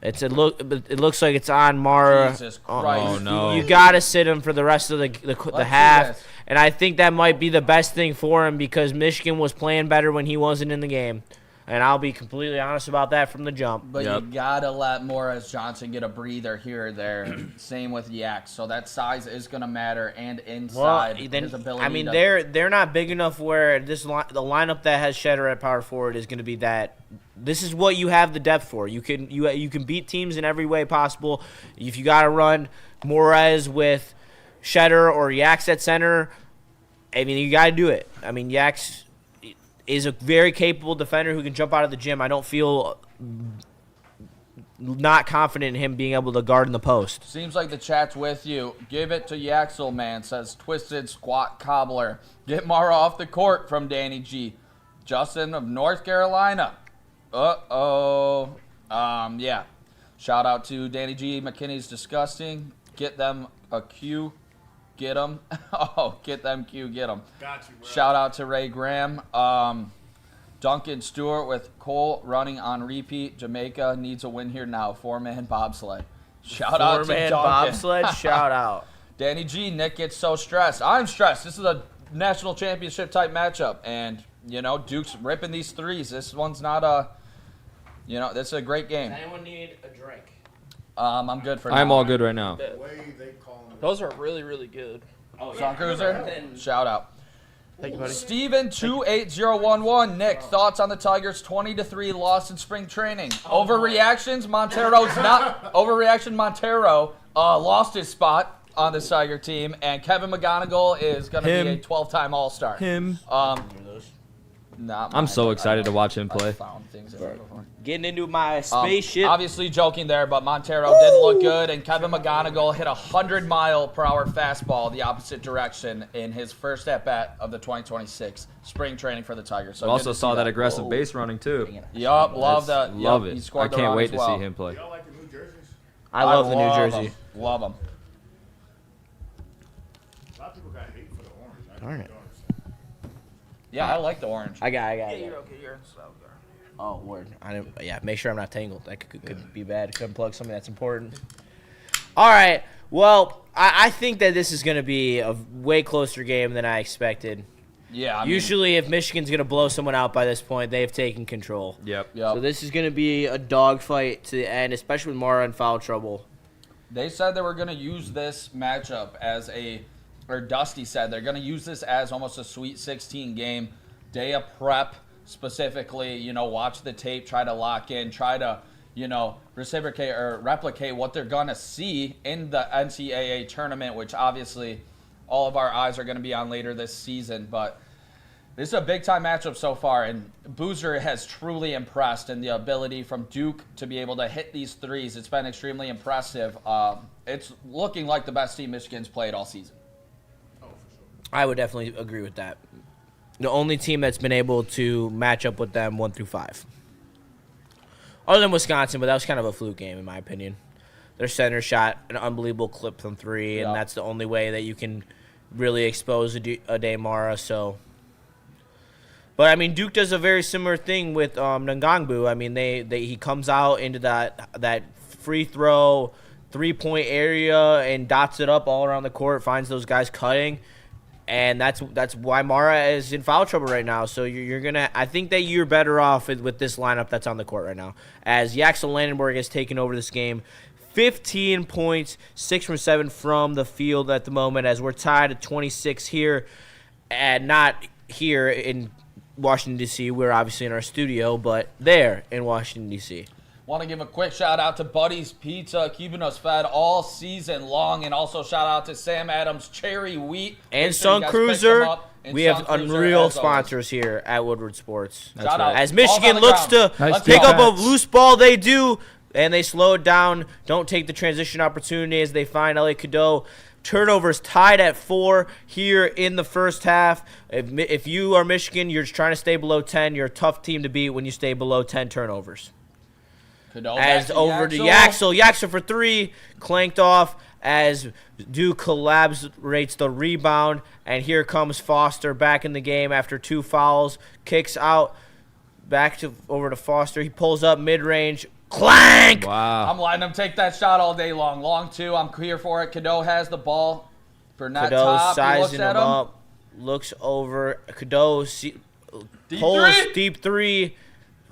It looks like it's on Mara. Jesus Christ. Oh, no. You got to sit him for the rest of the do half. this. And I think that might be the best thing for him because Michigan was playing better when he wasn't in the game. And I'll be completely honest about that from the jump. But you gotta let Morris Johnson get a breather here or there. Same with Yak. So that size is gonna matter, and inside his ability. They're not big enough where the lineup that has Shedder at power forward is going to be that. This is what you have the depth for. You can beat teams in every way possible. If you got to run Morez with Shedder or Yaks at center, I mean, you got to do it. I mean, Yaks is a very capable defender who can jump out of the gym. I don't feel not confident in him being able to guard in the post. Seems like the chat's with you. Give it to Yaxel, man, says Twisted Squat Cobbler. Get Mara off the court from Danny G. Justin of North Carolina. Yeah. Shout out to Danny G. McKinney's disgusting. Get them a Q. Get them. Get them Q. Get them. Got you, bro. Shout out to Ray Graham. Duncan Stewart with Cole running on repeat. Jamaica needs a win here now. 4-man bobsled. Shout out to Duncan. 4-man bobsled. Shout out. Danny G. Nick gets so stressed. I'm stressed. This is a national championship type matchup. And, Duke's ripping these threes. This one's not a, this is a great game. Does anyone need a drink? I'm good for now. I'm all good right now. Those are really, really good. Sun Cruiser, shout out. Thank you, buddy. Steven 28011, Nick, thoughts on the Tigers' 20-3 loss in spring training? Overreactions. Montero lost his spot on the Tiger team, and Kevin McGonigal is going to be a 12-time All-Star. I'm so excited to watch him play. Getting into my spaceship. Obviously joking there, but Montero didn't look good, and Kevin McGonigal hit a 100-mile-per-hour fastball the opposite direction in his first at-bat of the 2026 spring training for the Tigers. So we also saw that aggressive base running, too. Yup, love that. Love it. He scored I can't wait to see him play. Y'all like the New Jerseys? I love the New Jersey. Love them. A lot of people got hate for the orange. Darn it. Yeah, I like the orange. I got Yeah, it. you're okay. You're in slow. Oh, word. Make sure I'm not tangled. That could be bad. Could unplug something that's important. All right. Well, I think that this is going to be a way closer game than I expected. Yeah. Usually, if Michigan's going to blow someone out by this point, they've taken control. Yep. So this is going to be a dogfight to the end, especially with Mara in foul trouble. They said they were going to use this matchup as or Dusty said they're going to use this as almost a Sweet 16 game, day of prep. Specifically, watch the tape, try to lock in, try to, reciprocate or replicate what they're going to see in the NCAA tournament, which obviously all of our eyes are going to be on later this season. But this is a big-time matchup so far, and Boozer has truly impressed in the ability from Duke to be able to hit these threes. It's been extremely impressive. It's looking like the best team Michigan's played all season. I would definitely agree with that. The only team that's been able to match up with them 1 through 5. Other than Wisconsin, but that was kind of a fluke game in my opinion. Their center shot an unbelievable clip from 3, and that's the only way that you can really expose a Mara. So, but I mean, Duke does a very similar thing with Ngangbu. I mean, he comes out into that free throw 3-point area and dots it up all around the court, finds those guys cutting. And that's why Mara is in foul trouble right now. So I think that you're better off with this lineup that's on the court right now. As Yaxel Landenberg has taken over this game, 15 points, 6 from 7 from the field at the moment. As we're tied at 26 here, and not here in Washington D.C. We're obviously in our studio, but there in Washington D.C. Want to give a quick shout out to Buddy's Pizza, keeping us fed all season long, and also shout out to Sam Adams Cherry Wheat and Sun Cruiser. We have unreal sponsors here at Woodward Sports. Shout out. As Michigan looks to pick up a loose ball, they do, and they slow it down. Don't take the transition opportunity as they find Elliot Cadeau. Turnovers tied at 4 here in the first half. If you are Michigan, you're just trying to stay below 10. You're a tough team to beat when you stay below 10 turnovers. As over to Yaxel. Yaxel for 3, clanked off as Duke collaborates the rebound. And here comes Foster back in the game after 2 fouls. Kicks out over to Foster. He pulls up mid-range. Clank! Wow. I'm letting him take that shot all day long. Long 2. I'm here for it. Cadeau has the ball. Burnett top. He looks at him. Up. Looks over. Cadeau pulls deep 3.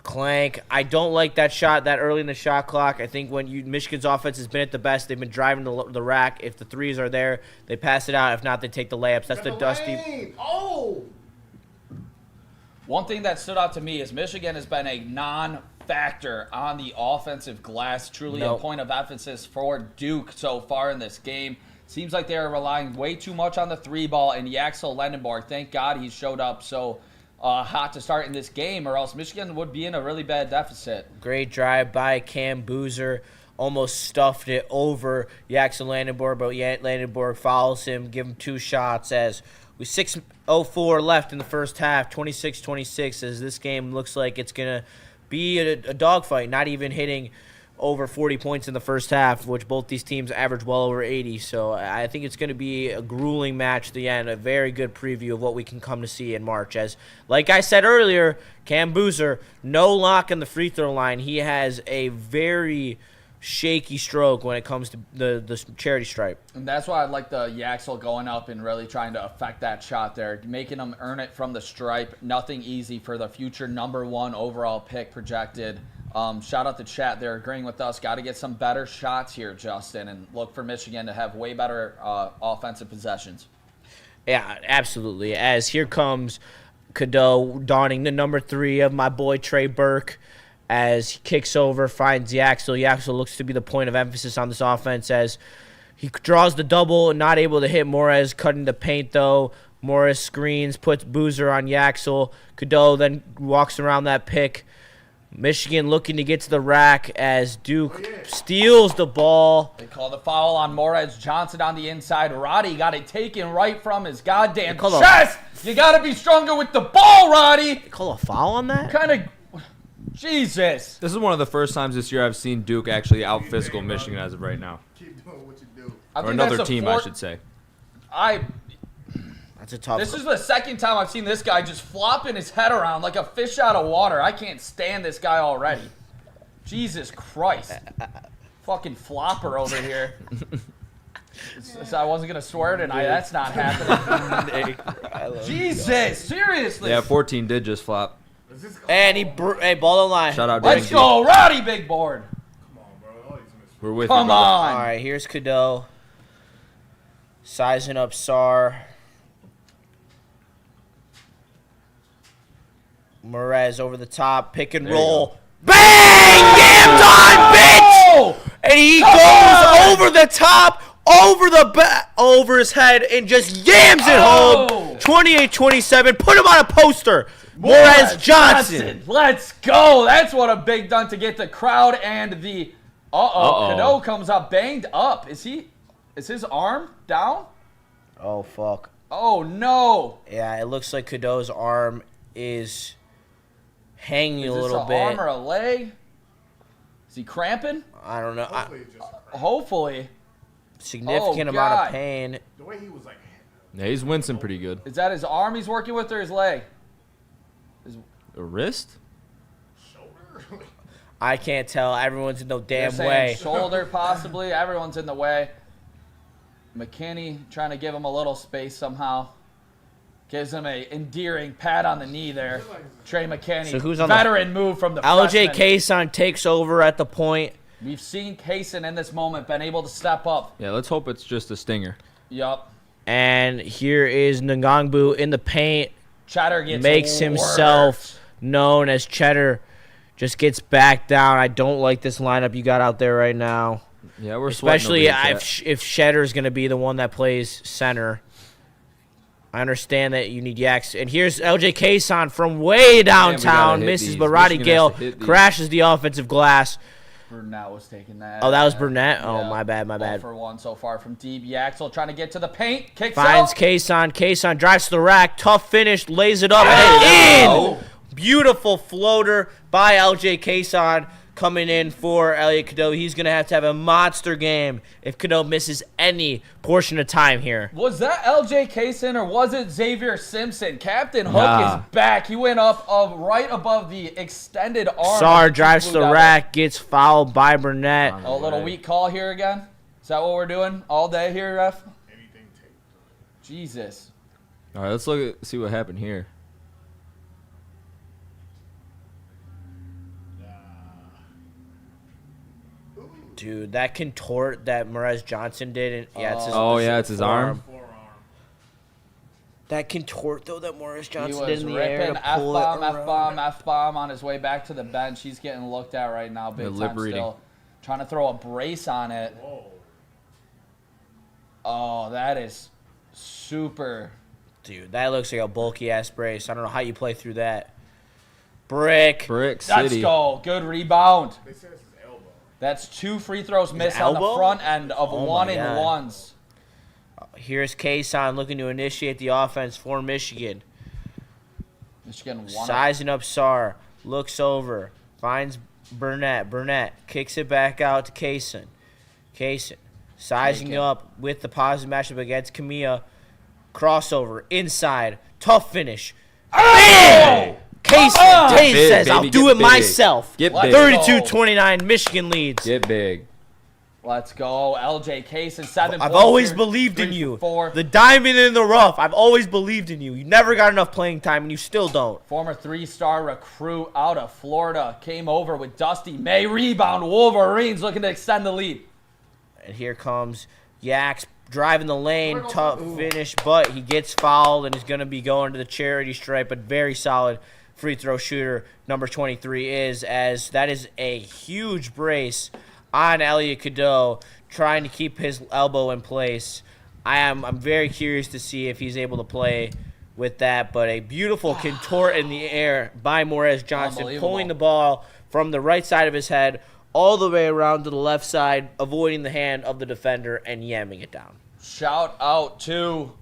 Clank. I don't like that shot that early in the shot clock. I think when Michigan's offense has been at the best, they've been driving the rack. If the threes are there, they pass it out. If not, they take the layups. That's the Dusty. Oh! One thing that stood out to me is Michigan has been a non-factor on the offensive glass. Truly a point of emphasis for Duke so far in this game. Seems like they are relying way too much on the three ball. And Yaxel Lendenborg, thank God he showed up so hot to start in this game, or else Michigan would be in a really bad deficit. Great drive by Cam Boozer. Almost stuffed it over Yaxel Lendenborg, but Lendenborg follows him, give him 2 shots as with 6:04 left in the first half, 26-26, as this game looks like it's going to be a dogfight, not even hitting over 40 points in the first half, which both these teams average well over 80. So I think it's going to be a grueling match at the end, a very good preview of what we can come to see in March. As, like I said earlier, Cam Boozer, no lock on the free throw line. He has a very shaky stroke when it comes to the charity stripe. And that's why I like the Yaxel going up and really trying to affect that shot there, making him earn it from the stripe. Nothing easy for the future #1 overall pick projected. Shout out to chat. They're agreeing with us. Got to get some better shots here, Justin, and look for Michigan to have way better offensive possessions. Yeah, absolutely. As here comes Cadeau donning the number 3 of my boy Trey Burke as he kicks over, finds Yaxel. Yaxel looks to be the point of emphasis on this offense as he draws the double, not able to hit Morez, cutting the paint though. Morris screens, puts Boozer on Yaxel. Cadeau then walks around that pick. Michigan looking to get to the rack as Duke steals the ball. They call the foul on Morez Johnson on the inside. Roddy got it taken right from his goddamn chest. You got to be stronger with the ball, Roddy. They call a foul on that? Kind of. Jesus. This is one of the first times this year I've seen Duke actually out-physical Michigan as of right now. Keep doing what you do. Or another team, I should say. That's a tough This is the second time I've seen this guy just flopping his head around like a fish out of water. I can't stand this guy already. Jesus Christ. Fucking flopper over here. So I wasn't going to swear tonight. That's not happening. Jesus, seriously. Yeah, 14 did just flop. And hey, ball on line. Shout out Let's Danzy. go, Roddy Big Board. Come on, bro. We're with Come you, brother. on. All right, here's Cadeau. Sizing up Sar. Morez over the top, pick and There you roll. go. Bang! Damn time, bitch! And he goes over the top, over his head, and just yams it home. 28-27. Put him on a poster. Morez Johnson. Let's go. That's what a big dunk to get the crowd and the Cadeau comes up banged up. Is his arm down? Oh, fuck. Oh, no. Yeah, it looks like Cadeau's arm is hanging a Is this little an bit. arm or a leg? Is he cramping? I don't know. Hopefully. Significant Oh, amount God. of pain. The way he was like, Yeah, he's wincing pretty good. Is that his arm he's working with or his leg? A wrist? shoulder. I can't tell. Everyone's in no They're damn saying way. shoulder, possibly. Everyone's in the way. McKinney trying to give him a little space somehow. Gives him a endearing pat on the knee there. Trey McKinney, So who's on the- veteran move from the LJ freshman. Kayson takes over at the point. We've seen Kaysen in this moment been able to step up. Yeah, let's hope it's just a stinger. Yup. And here is Ngongbu in the paint. Cheddar gets Makes himself known as Cheddar. Just gets back down. I don't like this lineup you got out there right now. Yeah, we're Especially sweating over if Cheddar's going to be the one that plays center. I understand that you need Yaks. And here's LJ Kayson from way downtown. hit Misses, these. but Roddy Michigan Gale has to hit these. crashes the offensive glass. Burnett was taking that. Oh, that was Burnett? Oh, Yeah. my bad. 0 for 1 so far from deep. Yaxel trying to get to the paint. Kicks Finds out. Kayson. Kayson drives to the rack. Tough finish. Lays it up Hey, and in. Beautiful floater by LJ Kayson coming in for Elliot Cadeau. He's going to have a monster game if Cadeau misses any portion of time here. Was that LJ Kaysen or was it Xavier Simpson? Captain Hook Nah. is back. He went up right above the extended arm. Sar of drives to Blue the Devil. rack. Gets fouled by Burnett. A little weak call here again. Is that what we're doing all day here, ref? Anything taped. Jesus. All right, let's see what happened here. Dude, that contort that Morez Johnson did. And, it's his, it's his arm. That contort, though, that Morez He Johnson did was in the air. ripping to pull it F-bomb, around. F-bomb, F-bomb on his way back to the bench. He's getting looked at right now big They're time lip reading. still. Trying to throw a brace on it. Oh, that is super. Dude, that looks like a bulky-ass brace. I don't know how you play through that. Brick. Brick Let's City. go. Good rebound. They said it's his elbow. That's 2 free throws missed on the elbow? front end of Oh my one and God. ones. Here's Kason looking to initiate the offense for Michigan. Michigan won. Sizing up Sarr. Looks over. Finds Burnett. Burnett kicks it back out to Kason. Kason sizing Take it. up with the positive matchup against Camilla. Crossover. Inside. Tough finish. Bam! Kason Tay Big, says, I'll baby, do get it big. myself. Get Let's big. go. 32-29, Michigan leads. Get big. Let's go. LJ Kaysen, 7 I've points always here, believed 3 in for you. 4. The diamond in the rough. I've always believed in you. You never got enough playing time, and you still don't. Former 3-star recruit out of Florida came over with Dusty May. Rebound. Wolverines looking to extend the lead. And here comes Yaks driving the lane. Tough finish, but he gets fouled and is going to be going to the charity stripe. But very solid free throw shooter, number 23 is, as that is a huge brace on Elliot Cadeau, trying to keep his elbow in place. I'm very curious to see if he's able to play with that, but a beautiful contort in the air by Morez Johnson, Unbelievable. pulling the ball from the right side of his head all the way around to the left side, avoiding the hand of the defender and yamming it down. Shout out to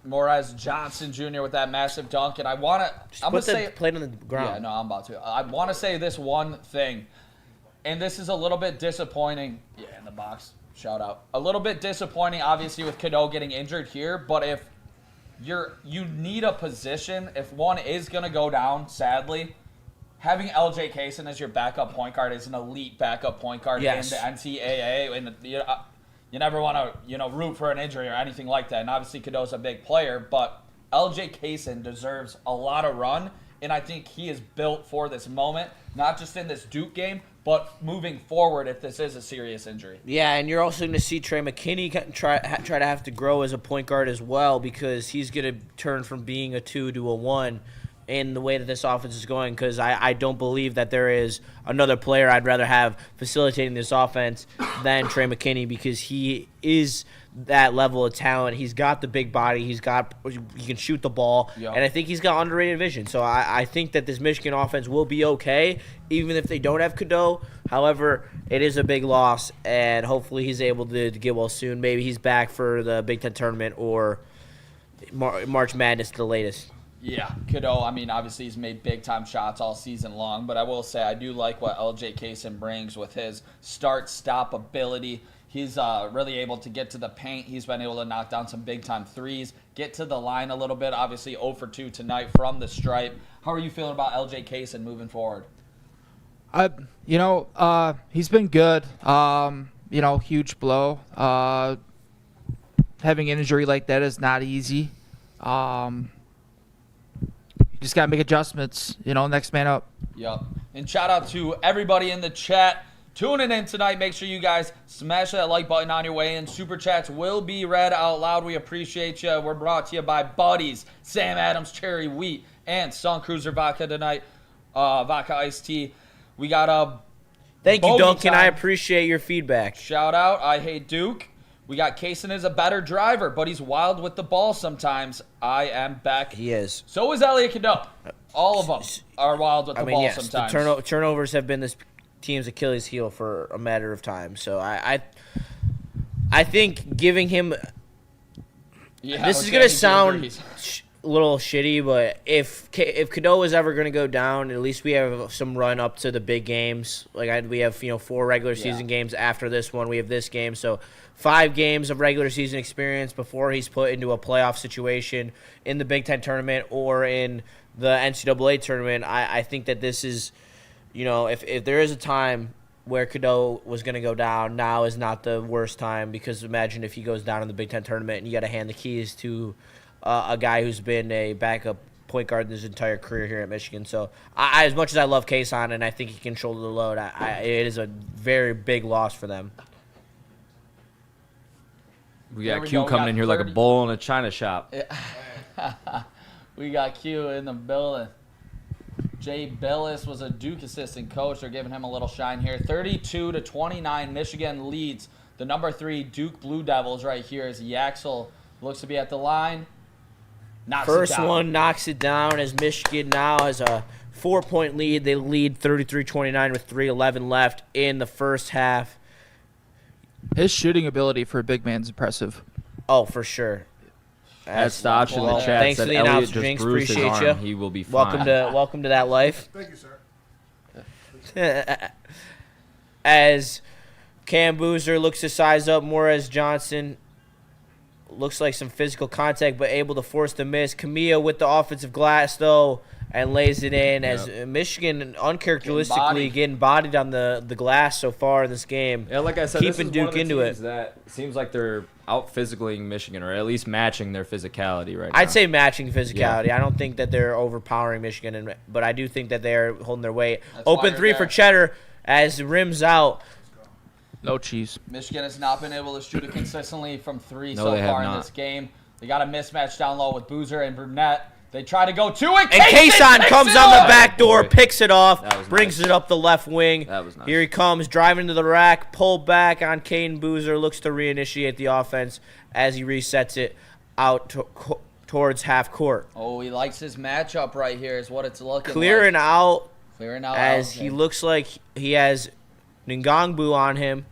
Morez Johnson Jr. with that massive dunk. And I'm going to Put the say, plate on the ground. yeah, no, I'm about to. I want to say this one thing, and this is a little bit disappointing. Yeah, in the box. Shout out. A little bit disappointing, obviously, with Cadeau getting injured here. But if you need a position, if one is going to go down, sadly, having LJ Kaysen as your backup point guard is an elite backup point guard Yes. in the NCAA. And you never want to, root for an injury or anything like that. And obviously, Cadeau's a big player, but LJ Kaysen deserves a lot of run, and I think he is built for this moment, not just in this Duke game, but moving forward if this is a serious injury. Yeah, and you're also going to see Trey McKinney try to have to grow as a point guard as well, because he's going to turn from being a 2 to a 1 in the way that this offense is going, because I don't believe that there is another player I'd rather have facilitating this offense than Trey McKinney, because he is that level of talent. He's got the big body. He can shoot the ball, Yep. and I think he's got underrated vision. So I think that this Michigan offense will be okay, even if they don't have Cadeau. However, it is a big loss, and hopefully he's able to get well soon. Maybe he's back for the Big Ten tournament or March Madness at the latest. Yeah, Cadeau, obviously he's made big-time shots all season long, but I will say I do like what LJ Kaysen brings with his start-stop ability. He's really able to get to the paint. He's been able to knock down some big-time threes, get to the line a little bit. Obviously 0 for 2 tonight from the stripe. How are you feeling about LJ Kaysen moving forward? He's been good. Huge blow. Having an injury like that is not easy. You just got to make adjustments, next man up. Yep. And shout out to everybody in the chat tuning in tonight. Make sure you guys smash that like button on your way in. Super chats will be read out loud. We appreciate you. We're brought to you by Buddies, Sam Adams Cherry Wheat, and Sun Cruiser Vodka tonight. Vodka iced tea. We got a Thank you, Bogey Duncan. I time. appreciate your feedback. shout out. I hate Duke. We got Kaysen is a better driver, but he's wild with the ball sometimes. I am back. He is. So is Elliot Cadeau. All of them are wild with the ball Yes, sometimes. the turnovers have been this team's Achilles heel for a matter of time. So I think giving him Yeah, this is okay, gonna I think he sound agrees. a little shitty, but if Cadeau is ever gonna go down, at least we have some run up to the big games. We have 4 regular season games after this one. We have this game, so 5 games of regular season experience before he's put into a playoff situation in the Big Ten tournament or in the NCAA tournament. I think that this is, if there is a time where Cadeau was going to go down, now is not the worst time, because imagine if he goes down in the Big Ten tournament and you got to hand the keys to a guy who's been a backup point guard in his entire career here at Michigan. So, I as much as I love Kason and I think he can shoulder the load, it is a very big loss for them. We There got we Q go. We coming got in here like a 30. bull in a china shop. We got Q in the building. Jay Billis was a Duke assistant coach. They're giving him a little shine here. 32-29, Michigan leads the number 3 Duke Blue Devils right here as Yaxel looks to be at the line. Knocks it First down. one knocks it down as Michigan now has a 4-point lead. They lead 33-29 with 3:11 left in the first half. His shooting ability for a big man is impressive. Oh, for sure. As Stoch in the Well, chat thanks said, to the Elliott announcer, just Jinx. bruised his Appreciate arm. ya. He will be fine. Welcome to that life. Thank you, sir. As Cam Boozer looks to size up more as Johnson. Looks like some physical contact, but able to force the miss. Camilla with the offensive glass, though, and lays it in as Michigan uncharacteristically getting bodied on the glass so far in this game. Yeah, like I said, Keeping this is one Duke of the into teams it. that seems like they're out physicaling Michigan, or at least matching their physicality right now. I'd say matching physicality. I don't think that they're overpowering Michigan, but I do think that they're holding their weight. That's why Open you're three there. for Cheddar as rims out. No cheese. Michigan has not been able to shoot it consistently from 3 No, so they have far in not. this game. They got a mismatch down low with Boozer and Burnett. They try to go to it. And Kason picks comes it on the off! back door, Boy. picks it off, That was brings nice. it up the left wing. That was nice. Here he comes, driving to the rack, pulled back on Caden Boozer, looks to reinitiate the offense as he resets it out towards half court. Oh, he likes his matchup right here is what it's looking Clearing like. out Clearing out. as Elgin. he looks like he has Ngongbu on him.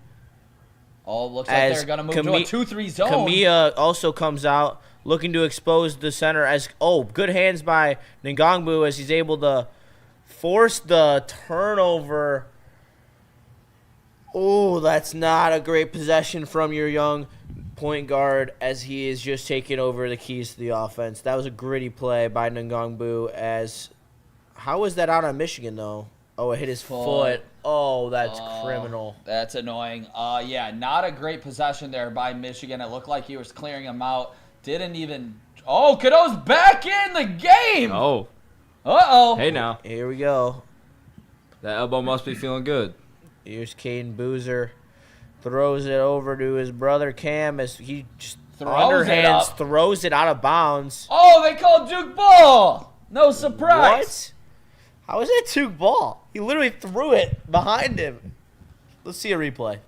Oh, looks like as they're going to move to a 2-3 zone. Camilla also comes out looking to expose the center as good hands by Ngongbu as he's able to force the turnover. Oh, that's not a great possession from your young point guard as he is just taking over the keys to the offense. That was a gritty play by Ngongbu as how was that out on Michigan though? Oh, it hit his foot. Oh, that's criminal. That's annoying. Yeah, not a great possession there by Michigan. It looked like he was clearing him out. Didn't even. Oh, Cadeau's back in the game. Oh, Uh-oh. hey now. Here we go. That elbow must be feeling good. Here's Caden Boozer. Throws it over to his brother Cam as he just Throws it underhands up. throws it out of bounds. Oh, they called Duke ball. No surprise. What? How is that Duke ball? He literally threw it behind him. Let's see a replay.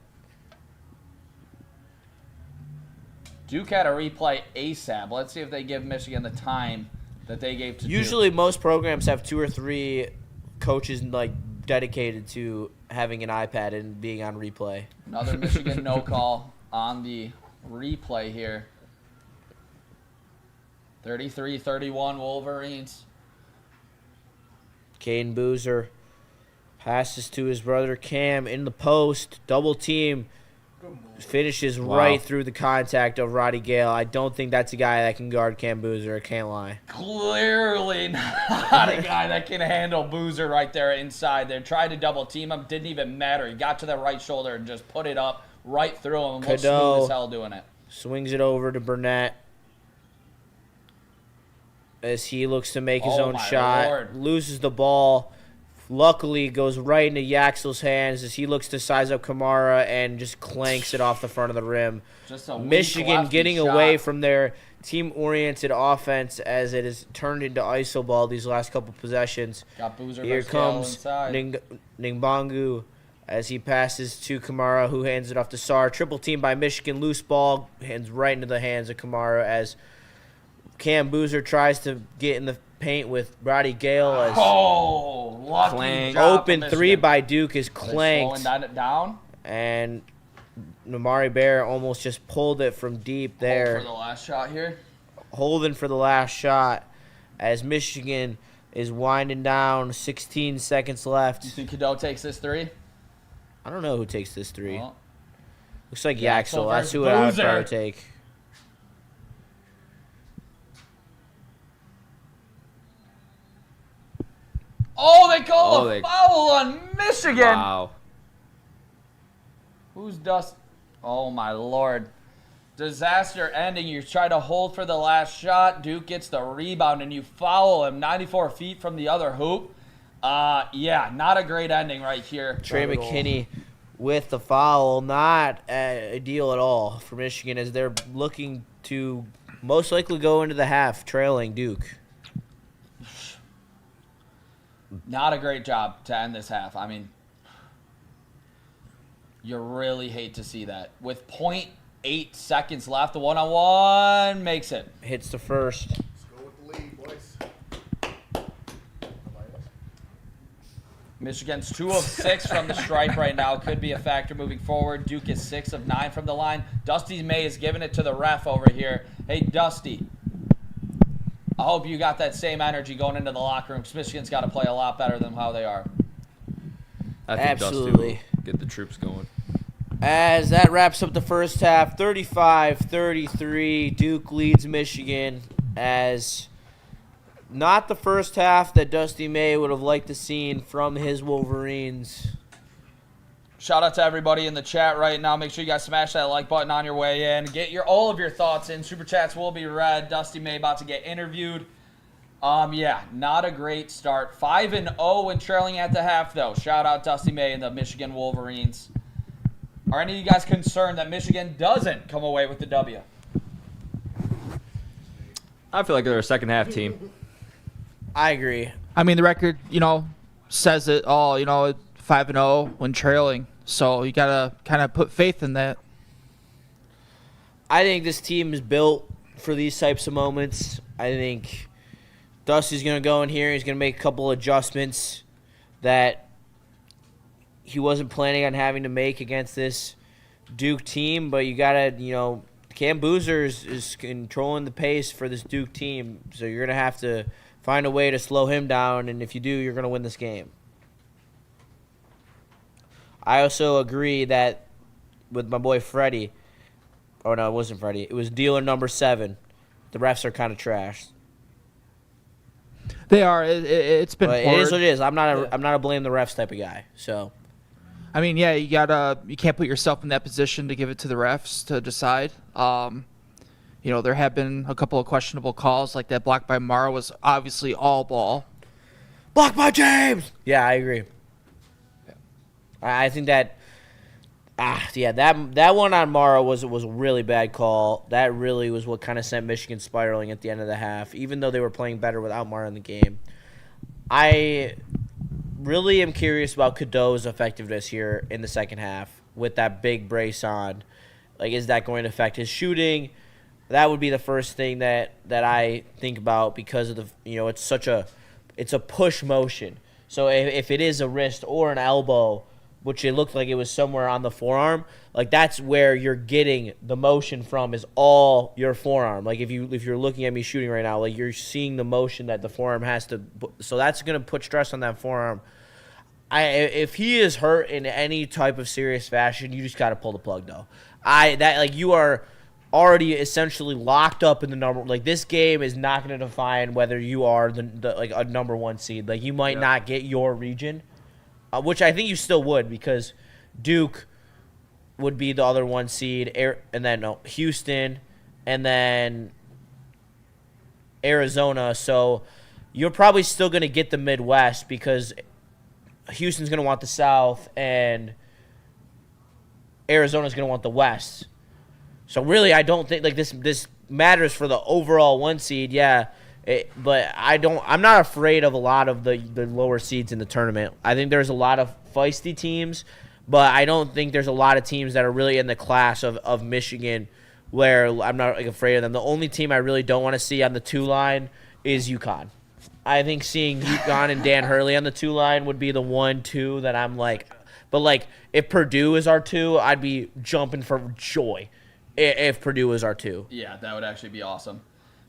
Duke had a replay ASAP. Let's see if they give Michigan the time that they gave to Usually Duke. most programs have 2 or 3 coaches like dedicated to having an iPad and being on replay. Another Michigan no call on the replay here. 33-31 Wolverines. Caden Boozer passes to his brother Cam in the post. Double team. Finishes right through the contact of Roddy Gale. I don't think that's a guy that can guard Cam Boozer. I can't lie. Clearly not a guy that can handle Boozer right there inside. They tried to double team him. Didn't even matter. He got to the right shoulder and just put it up right through him. And was Cadeau smooth as hell doing it. swings it over to Burnett as he looks to make his Oh own my shot. Lord. Loses the ball. Luckily, goes right into Yaxel's hands as he looks to size up Kamara and just clanks it off the front of the rim. Just a weak Michigan lefty getting shot. away from their team-oriented offense as it has turned into iso ball these last couple possessions. Got Boozer Here versus Gale comes inside. Ningbangu as he passes to Kamara, who hands it off to Sar. Triple team by Michigan. Loose ball hands right into the hands of Kamara as Cam Boozer tries to get in the paint with Roddy Gale as Oh, lucky Clang. job open for three Michigan. by Duke is Are they clanked. slowing that down And Namari Bear almost just pulled it from deep there. for the last shot here. Holding for the last shot as Michigan is winding down. 16 seconds left. You think Cadeau takes this three? I don't know who takes this three. Well, Looks like Yaxel Yaxel. That's versus who I would Boozer. probably take. oh, they call Oh, a they- foul on Michigan. Wow. Who's Dust? Oh my Lord! Disaster ending. You try to hold for the last shot. Duke gets the rebound, and you foul him 94 feet from the other hoop. Yeah, not a great ending right here. Trey McKinney with the foul, not ideal at all for Michigan as they're looking to most likely go into the half trailing Duke. Not a great job to end this half. I mean, you really hate to see that. With 0.8 seconds left, the one-on-one makes it. Hits the first. Let's go with the lead, boys. Michigan's 2 of 6 from the stripe right now. Could be a factor moving forward. Duke is 6 of 9 from the line. Dusty May is giving it to the ref over here. Hey, Dusty, I hope you got that same energy going into the locker room because Michigan's got to play a lot better than how they are. I think Absolutely. Dusty will get the troops going. As that wraps up the first half, 35-33, Duke leads Michigan as not the first half that Dusty May would have liked to seen from his Wolverines. Shout out to everybody in the chat right now. Make sure you guys smash that like button on your way in. Get all of your thoughts in. Super chats will be read. Dusty May about to get interviewed. Yeah, not a great start. 5-0 when trailing at the half, though. Shout out Dusty May and the Michigan Wolverines. Are any of you guys concerned that Michigan doesn't come away with the W? I feel like they're a second half team. I agree. I mean, the record, says it all. 5-0 when trailing. So you gotta kind of put faith in that. I think this team is built for these types of moments. I think Dusty's going to go in here. He's going to make a couple adjustments that he wasn't planning on having to make against this Duke team. But you got to, Cam Boozer is controlling the pace for this Duke team. So you're going to have to find a way to slow him down. And if you do, you're going to win this game. I also agree that with my boy Freddie. Oh, no, it wasn't Freddie. It was dealer number 7. The refs are kind of trash. They are. It's been. But it hard. is what it is. I'm not a blame the refs type of guy. So, I mean, yeah, you can't put yourself in that position to give it to the refs to decide. There have been a couple of questionable calls, like that block by Mara was obviously all ball. blocked by James. Yeah, I agree. I think that. That one on Mara was a really bad call. That really was what kind of sent Michigan spiraling at the end of the half, even though they were playing better without Mara in the game. I really am curious about Cadeau's effectiveness here in the second half with that big brace on. Like, is that going to affect his shooting? That would be the first thing that I think about because of the it's a push motion. So if it is a wrist or an elbow, which it looked like it was somewhere on the forearm, like that's where you're getting the motion from is all your forearm. Like if you're looking at me shooting right now, like you're seeing the motion that the forearm has to. So that's going to put stress on that forearm. If he is hurt in any type of serious fashion, you just got to pull the plug though. You are already essentially locked up in the number. Like this game is not going to define whether you are the a number one seed. Like you might not get your region. Which I think you still would because Duke would be the other one seed, and then Houston, and then Arizona. So you're probably still going to get the Midwest because Houston's going to want the South, and Arizona's going to want the West. So really, I don't think this matters for the overall one seed. Yeah. But I'm not afraid of a lot of the lower seeds in the tournament. I think there's a lot of feisty teams, but I don't think there's a lot of teams that are really in the class of Michigan where I'm not afraid of them. The only team I really don't want to see on the 2 line is UConn. I think seeing UConn and Dan Hurley on the 2 line would be the 1-2 that I'm like. But like if Purdue is our 2, I'd be jumping for joy if Purdue is our 2. Yeah, that would actually be awesome.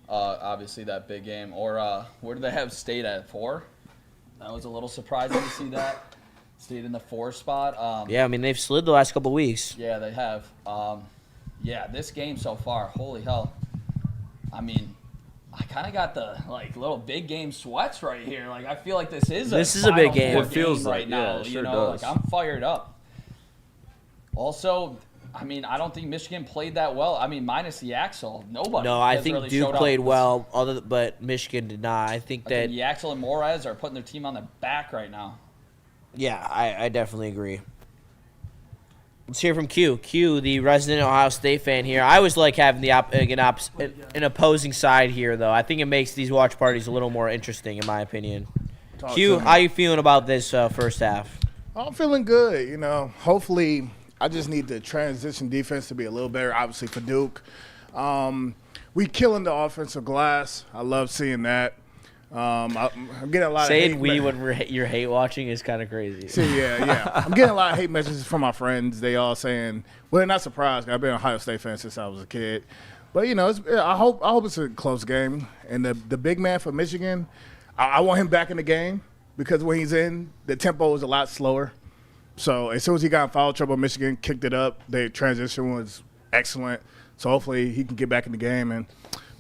Obviously that big game. Or where do they have State at 4? That was a little surprising to see that. State in the 4 spot. Yeah, I mean, they've slid the last couple weeks. Yeah, they have. This game so far, holy hell. I mean, I kind of got the little big game sweats right here. Like I feel like this is a big game. Four It feels right like, now. yeah, it sure like does. I'm fired up. Also, I mean, I don't think Michigan played that well. I mean, minus the Axel, nobody. No, I has think really Duke showed up. played well, but Michigan did not. I think I that, think the Axel and Morez are putting their team on their back right now. yeah, I definitely agree. Let's hear from Q. Q, the resident Ohio State fan here. I always like having an opposing side here, though. I think it makes these watch parties a little more interesting, in my opinion. Q, how you feeling about this first half? I'm feeling good. You know, hopefully, I just need the transition defense to be a little better. Obviously for Duke, we killing the offensive glass. I love seeing that. I'm getting a lot Saying of hate we when you're hate watching is kind of crazy. See, yeah. I'm getting a lot of hate messages from my friends. They all saying, well, they're not surprised. I've been an Ohio State fan since I was a kid. But, you know, I hope it's a close game. And the big man for Michigan, I want him back in the game because when he's in, the tempo is a lot slower. So as soon as he got in foul trouble, Michigan kicked it up. Their transition was excellent. So hopefully he can get back in the game and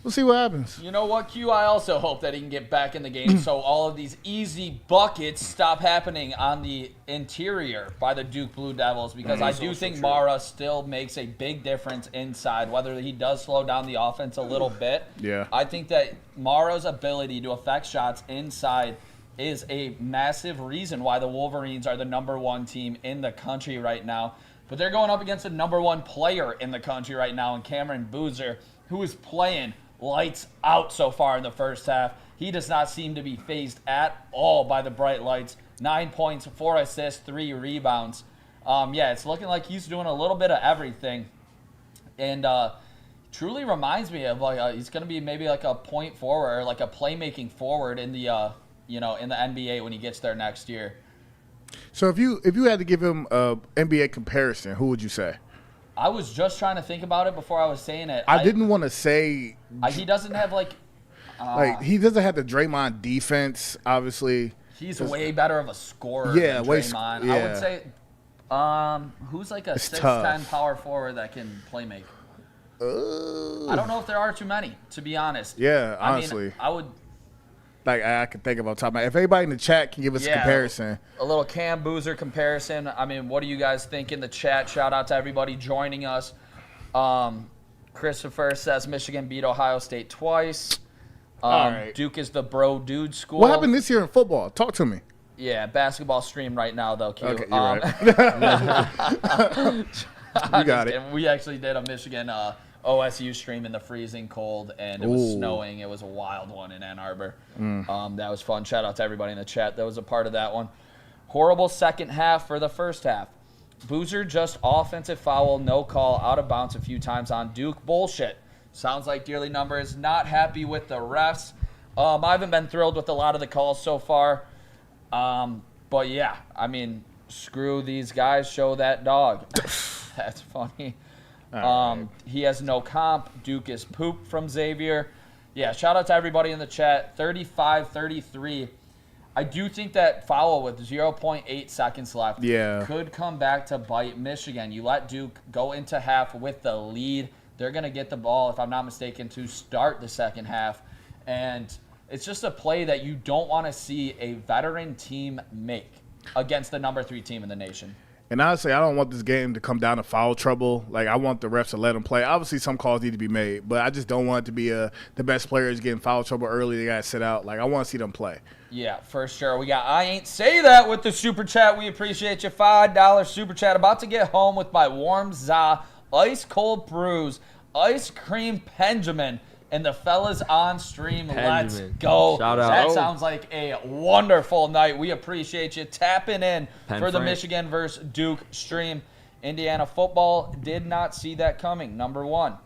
we'll see what happens. You know what, Q? I also hope that he can get back in the game so all of these easy buckets stop happening on the interior by the Duke Blue Devils because I do think Amon-Ra still makes a big difference inside, whether he does slow down the offense a little bit. Yeah. I think that Amon-Ra's ability to affect shots inside is a massive reason why the Wolverines are the #1 team in the country right now. But they're going up against the #1 player in the country right now in Cameron Boozer, who is playing lights out so far in the first half. He does not seem to be fazed at all by the bright lights. 9 points, 4 assists, 3 rebounds. It's looking like he's doing a little bit of everything. And truly reminds me of he's going to be maybe like a point forward or like a playmaking forward in the in the NBA when he gets there next year. So if you had to give him a NBA comparison, who would you say? I was just trying to think about it before I was saying it. I didn't want to say he doesn't have he doesn't have the Draymond defense, obviously. He's way better of a scorer than Draymond. I would say who's like a 6'10" power forward that can play make. I don't know if there are too many, to be honest. Yeah, honestly. I would I could think about top of my. If anybody in the chat can give us a comparison. A little Cam Boozer comparison. I mean, what do you guys think in the chat? Shout out to everybody joining us. Christopher says Michigan beat Ohio State twice. All right. Duke is the bro dude school. What happened this year in football? Talk to me. Yeah, basketball stream right now though, Q. Okay, you're right. You got it. We actually did a Michigan OSU stream in the freezing cold, and it was snowing. It was a wild one in Ann Arbor. That was fun. Shout out to everybody in the chat that was a part of that one. Horrible second half for the first half. Boozer just offensive foul, no call, out of bounds a few times on Duke. Bullshit. Sounds like Dearly Number is not happy with the refs. I haven't been thrilled with a lot of the calls so far. But yeah, I mean, screw these guys, show that dog. That's funny. Right. He has no comp. Duke is poop from Xavier. Yeah, shout out to everybody in the chat. 35-33. I do think that foul with 0.8 seconds left could come back to bite Michigan. You let Duke go into half with the lead. They're going to get the ball, if I'm not mistaken, to start the second half. And it's just a play that you don't want to see a veteran team make against the #3 team in the nation. And honestly, I don't want this game to come down to foul trouble. Like, I want the refs to let them play. Obviously, some calls need to be made, but I just don't want it to be the best players getting foul trouble early. They got to sit out. Like, I want to see them play. Yeah, for sure. We got I Ain't Say That with the Super Chat. We appreciate you. $5 Super Chat. About to get home with my warm za, ice cold brews, ice cream Benjamin, and the fellas on stream. Let's go. Shout out. That sounds like a wonderful night. We appreciate you tapping in for the Michigan versus Duke stream. Indiana football did not see that coming. #1.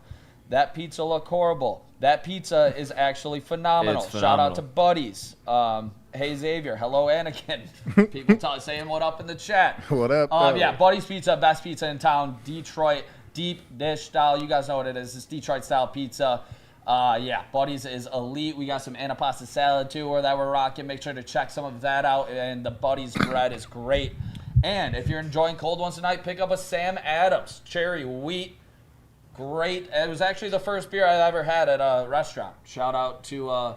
That pizza looked horrible. That pizza is actually phenomenal. Shout out to Buddies. Hey, Xavier. Hello, Anakin. People saying what up in the chat. What up? Yeah, Buddies Pizza, best pizza in town. Detroit, deep dish style. You guys know what it is. It's Detroit style pizza. Buddies is elite. We got some antipasta salad too that we're rocking. Make sure to check some of that out. And the Buddies bread is great. And if you're enjoying cold ones tonight, pick up a Sam Adams cherry wheat. Great. It was actually the first beer I ever had at a restaurant. Shout out to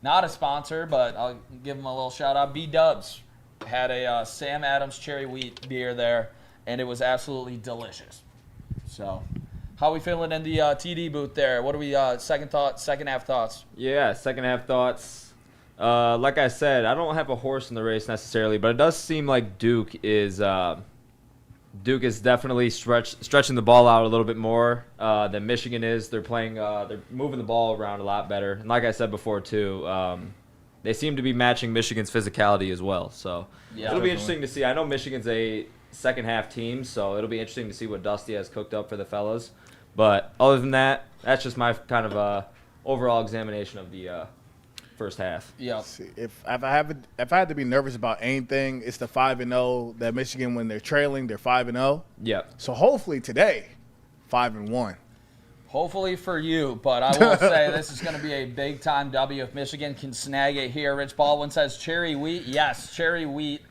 not a sponsor, but I'll give them a little shout out. B-Dubs had a Sam Adams cherry wheat beer there, and it was absolutely delicious. So, how we feeling in the TD booth there? What are we second half thoughts? Yeah, second half thoughts. Like I said, I don't have a horse in the race necessarily, but it does seem like Duke is definitely stretching the ball out a little bit more than Michigan is. They're moving the ball around a lot better. And like I said before too, they seem to be matching Michigan's physicality as well. So it'll be interesting to see. I know Michigan's a second half team, so it'll be interesting to see what Dusty has cooked up for the fellas. But other than that, that's just my kind of overall examination of the first half. Yeah. See, if I had to be nervous about anything, it's the 5-0 that Michigan, when they're trailing, they're 5-0. Yep. So hopefully today, 5-1. Hopefully for you, but I will say this is going to be a big-time W if Michigan can snag it here. Rich Baldwin says cherry wheat. Yes, cherry wheat.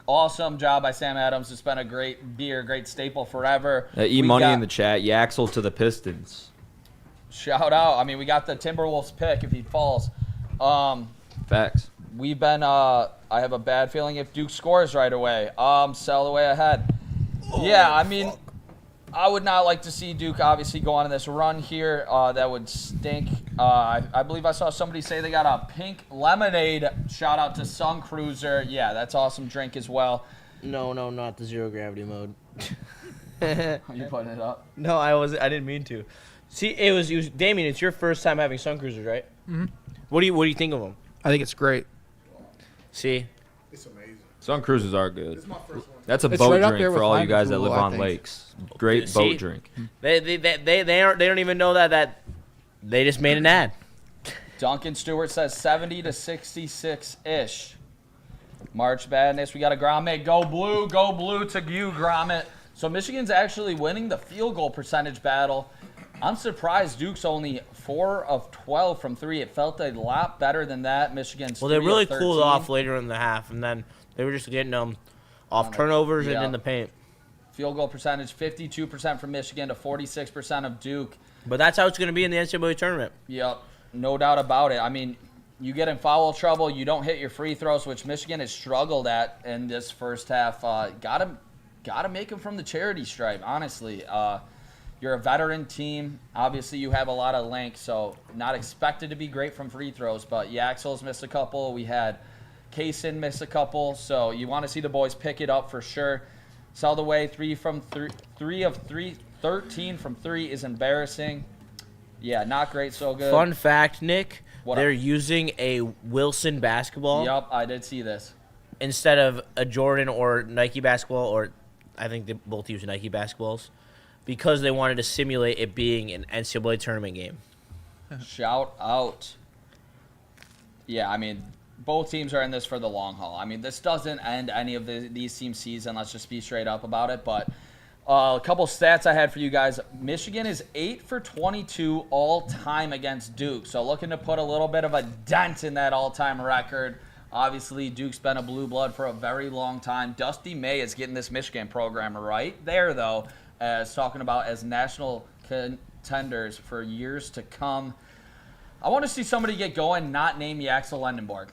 Awesome job by Sam Adams. It's been a great beer, great staple forever. E-Money in the chat. Yaxel to the Pistons. Shout out. I mean, we got the Timberwolves pick if he falls. Facts. We've been I have a bad feeling if Duke scores right away. Sell the way ahead. Yeah, I mean, I would not like to see Duke obviously go on this run here. That would stink. I believe I saw somebody say they got a pink lemonade. Shout out to Sun Cruiser. Yeah, that's awesome drink as well. No, not the zero gravity mode. Are you putting it up? No, I didn't mean to. See, it was Damien. It's your first time having Sun Cruisers, right? Mm-hmm. What do you think of them? I think it's great. See, It's amazing. Sun cruisers are good. It's my first one. That's a It's boat right up drink there for with all you Lyman guys that Pool, live I on think. lakes. Great See? boat drink. they don't even know that they just made an ad. Duncan Stewart says 70 to 66-ish. March Madness. We got a Gromit. Go blue to you, Gromit. So Michigan's actually winning the field goal percentage battle. I'm surprised Duke's only 4 of 12 from 3. It felt a lot better than that. Michigan's Well, they 3 of really 13. cooled off later in the half, and then they were just getting them off turnovers and in the paint. Field goal percentage, 52% from Michigan to 46% of Duke. But that's how it's going to be in the NCAA tournament. Yep, no doubt about it. I mean, you get in foul trouble, you don't hit your free throws, which Michigan has struggled at in this first half. Gotta make them from the charity stripe, honestly. You're a veteran team. Obviously, you have a lot of length, so not expected to be great from free throws. But Yaxel's missed a couple. We had Kaysen miss a couple. So you want to see the boys pick it up for sure. Sell the way 3 of 13 from 3 is embarrassing. Yeah, not great, so good. Fun fact, Nick, What they're up? using a Wilson basketball Yup, I did see this. instead of a Jordan or Nike basketball, or I think they both use Nike basketballs, because they wanted to simulate it being an NCAA tournament game. Shout out. Yeah, I mean, both teams are in this for the long haul. I mean, this doesn't end any of these teams' season. Let's just be straight up about it. But a couple stats I had for you guys. Michigan is 8 for 22 all-time against Duke. So looking to put a little bit of a dent in that all-time record. Obviously, Duke's been a blue blood for a very long time. Dusty May is getting this Michigan program right there, though, as talking about as national contenders for years to come. I want to see somebody get going, not name Yaxel Lendenborg.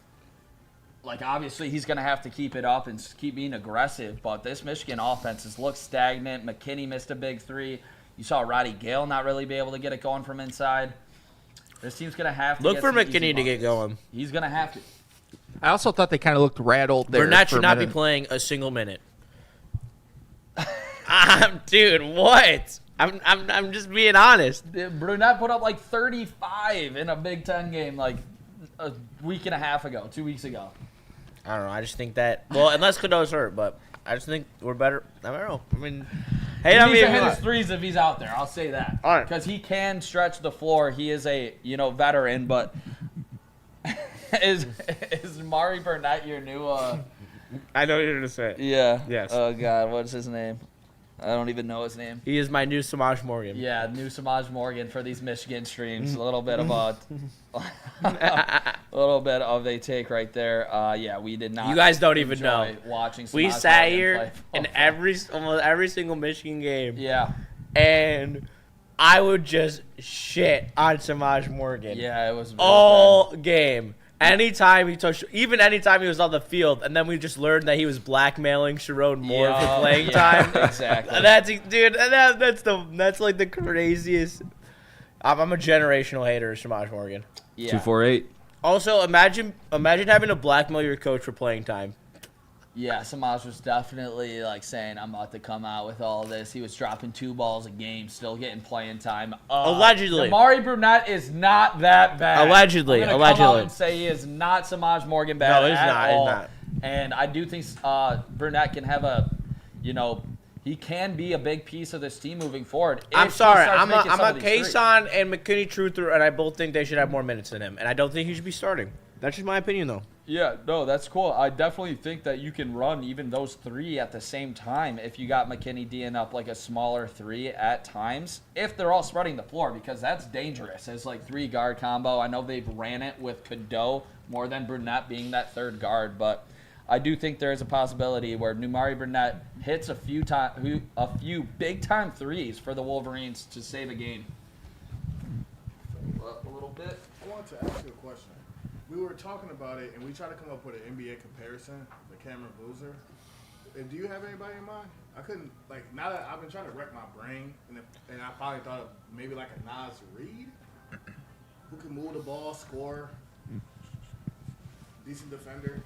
Like, obviously, he's going to have to keep it up and keep being aggressive, but this Michigan offense has looked stagnant. McKinney missed a big 3. You saw Roddy Gale not really be able to get it going from inside. This team's going to have to Look get for some easy McKinney to get buckets. going. He's going to have to. I also thought they kind of looked rattled there. Burnett for should a not be minute. playing a single minute. Dude, what? I'm just being honest. Brunette put up like 35 in a Big Ten game like a week and a half ago, 2 weeks ago. I don't know. I just think that, well, unless Cadeau's hurt, but I just think we're better. I don't know. I mean, hey, He I needs to mean, hit his threes if he's out there. I'll say that. All right. Because he can stretch the floor. He is a veteran, but is Mari Burnett your new? I know what you're gonna say. Yeah. Yes. Oh God, what's his name? I don't even know his name. He is my new Samaj Morgan. Yeah, new Samaj Morgan for these Michigan streams. A little bit of a little bit of a take right there. Yeah, we did not. You guys don't even enjoy know. watching. We Samaj sat Morgan here play in football. almost every single Michigan game, Yeah, and I would just shit on Samaj Morgan yeah, it was really all game. anytime he touched, even anytime he was on the field, and then we just learned that he was blackmailing Sharon Moore for playing time. Exactly. That's like the craziest. I'm a generational hater of Shamaj Morgan. Yeah. 248. Also, imagine having to blackmail your coach for playing time. Yeah, Samaj was definitely like saying, I'm about to come out with all this. He was dropping 2 balls a game, still getting playing time. Allegedly. Amari Burnett is not that bad. Allegedly. I'm gonna come out and say he is not Samaj Morgan bad No, he's at not, he's all. not. And I do think Burnett can have he can be a big piece of this team moving forward. I'm if he sorry. starts I'm making some a of these threes. Kason and McKinney Truther, and I both think they should have more minutes than him. And I don't think he should be starting. That's just my opinion, though. Yeah, no, that's cool. I definitely think that you can run even those 3 at the same time if you got McKinney D'ing up like a smaller 3 at times, if they're all spreading the floor, because that's dangerous as like 3 guard combo. I know they've ran it with Cadeau more than Burnett being that 3rd guard, but I do think there is a possibility where Numari Burnett hits a few big time threes for the Wolverines to save a game. Up a little bit. I wanted to ask you a question. We were talking about it, and we tried to come up with an NBA comparison, the Cameron Boozer. Do you have anybody in mind? I couldn't, now that I've been trying to wreck my brain, and I finally thought of maybe like a Nas Reed, who can move the ball, score, decent defender.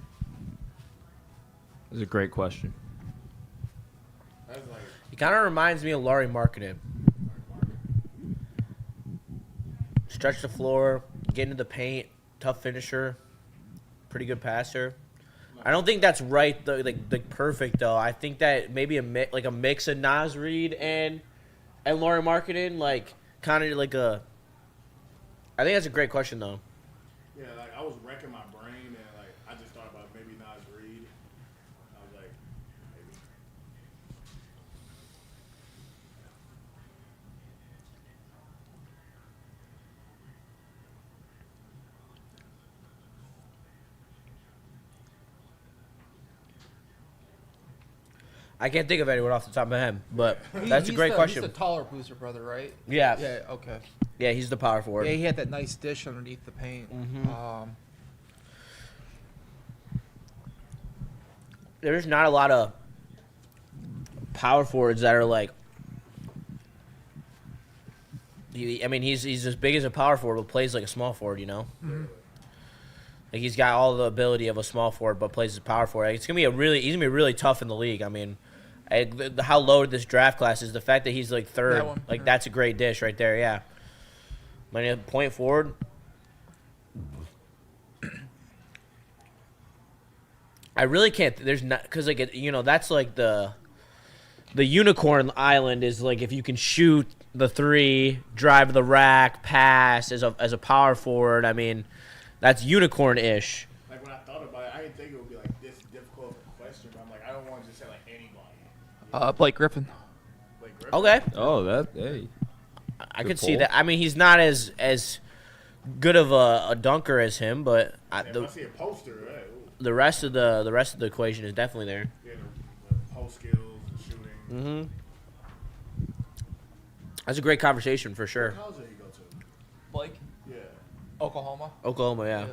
That's a great question. That's like, He kind of reminds me of Laurie Markkinen. Stretch the floor, get into the paint, tough finisher, pretty good passer. I don't think that's right, though, like perfect though. I think that maybe a mix of Nas Reed and Laurie Markkinen, kind of like a. I think that's a great question though. yeah, I was wrecking my brain, and I just thought about maybe Nas Reed. I was like, maybe. I can't think of anyone off the top of my head, but that's a great question. He's the taller Boozer brother, right? Yeah. Yeah. Okay. Yeah, he's the power forward. Yeah, he had that nice dish underneath the paint. There's not a lot of power forwards that are like. He's as big as a power forward, but plays like a small forward. You know. Mm-hmm. Like he's got all the ability of a small forward, but plays as a power forward. He's gonna be really tough in the league. I mean, how loaded this draft class is. The fact that he's like 3rd, that's a great dish right there. Yeah. Point forward. I really can't. There's not because that's like the unicorn island is like if you can shoot the 3, drive the rack, pass as a power forward. I mean, that's unicorn-ish. Like when I thought about it, I didn't think it would be like this difficult of a question. But I'm like, I don't want to just say like anybody. Blake Griffin. Like Griffin. Okay, Oh, hey. I Good could see pull. that. I mean, he's not as good of a dunker as him, but If I see a poster, right? Ooh. the rest of the equation is definitely there. Yeah, the post skills, and shooting. Mm-hmm. That's a great conversation for sure. What college did he go to? Blake. Yeah. Oklahoma. Oklahoma, yeah. I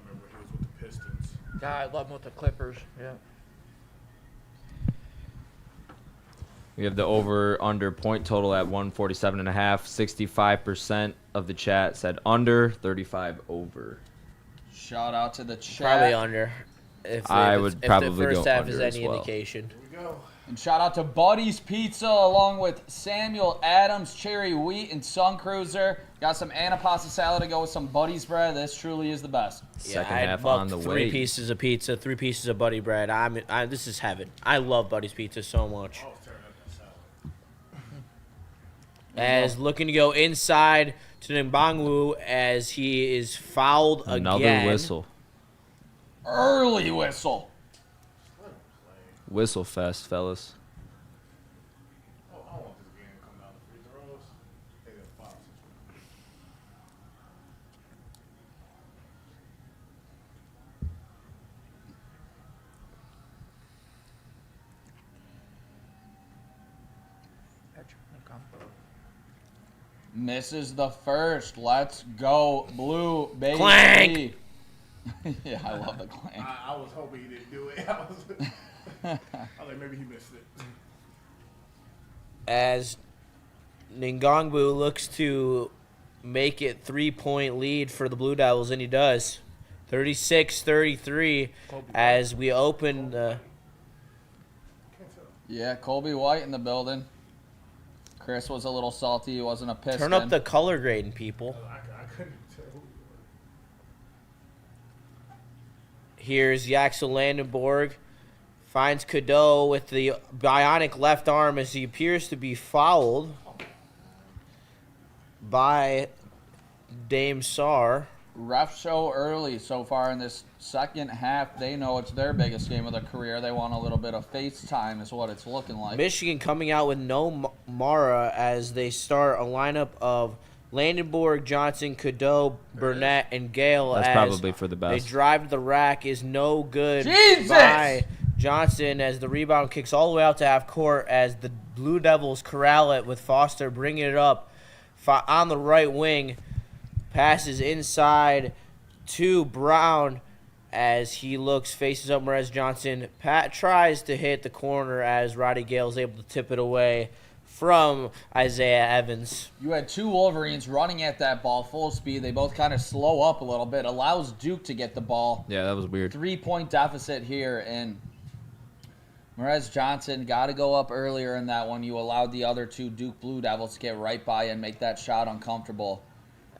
remember he was with the Pistons. God, I love him with the Clippers. Yeah. We have the over-under point total at 147.5. 65% of the chat said under, 35 over. Shout out to the chat. Probably under. I would probably if the first go half under is as any well. indication. Here we go. And shout out to Buddy's Pizza along with Samuel Adams, Cherry Wheat, and Sun Cruiser. Got some anapasta salad to go with some Buddy's bread. This truly is the best. Second I half love on the 3 way. pieces of pizza, 3 pieces of Buddy bread. This is heaven. I love Buddy's Pizza so much. I was tearing up that salad. As looking to go inside to Mbangwu as he is fouled Another again. whistle. Early whistle. Whistle fest, fellas. Oh, I want this game to come down to free throws. They got fouls. Misses the first. Let's go, blue, baby. Clank. Yeah, I love the clank. I was hoping he didn't do it. I was like, maybe he missed it. As Ngongbu looks to make it 3-point lead for the Blue Devils, and he does. 36-33 as we open the... Yeah, Colby White in the building. Chris was a little salty. He wasn't a Piston. Turn up the color grading, people. I couldn't tell. Here's Yaxel Landenborg. Finds Cadeau with the bionic left arm as he appears to be fouled by Dame Sar. Ref show early so far in this second half. They know it's their biggest game of their career. They want a little bit of face time is what it's looking like. Michigan coming out with no Mara as they start a lineup of Landenborg, Johnson, Cadeau, Burnett, and Gale. That's as probably for the they best. drive to the rack is no good Jesus! by Johnson as the rebound kicks all the way out to half court as the Blue Devils corral it with Foster bringing it up on the right wing. Passes inside to Brown as he faces up Merez Johnson. Pat tries to hit the corner as Roddy Gale is able to tip it away from Isaiah Evans. You had two Wolverines running at that ball full speed. They both kind of slow up a little bit. Allows Duke to get the ball. Yeah, that was weird. 3-point deficit here, and Merez Johnson got to go up earlier in that one. You allowed the other two Duke Blue Devils to get right by and make that shot uncomfortable.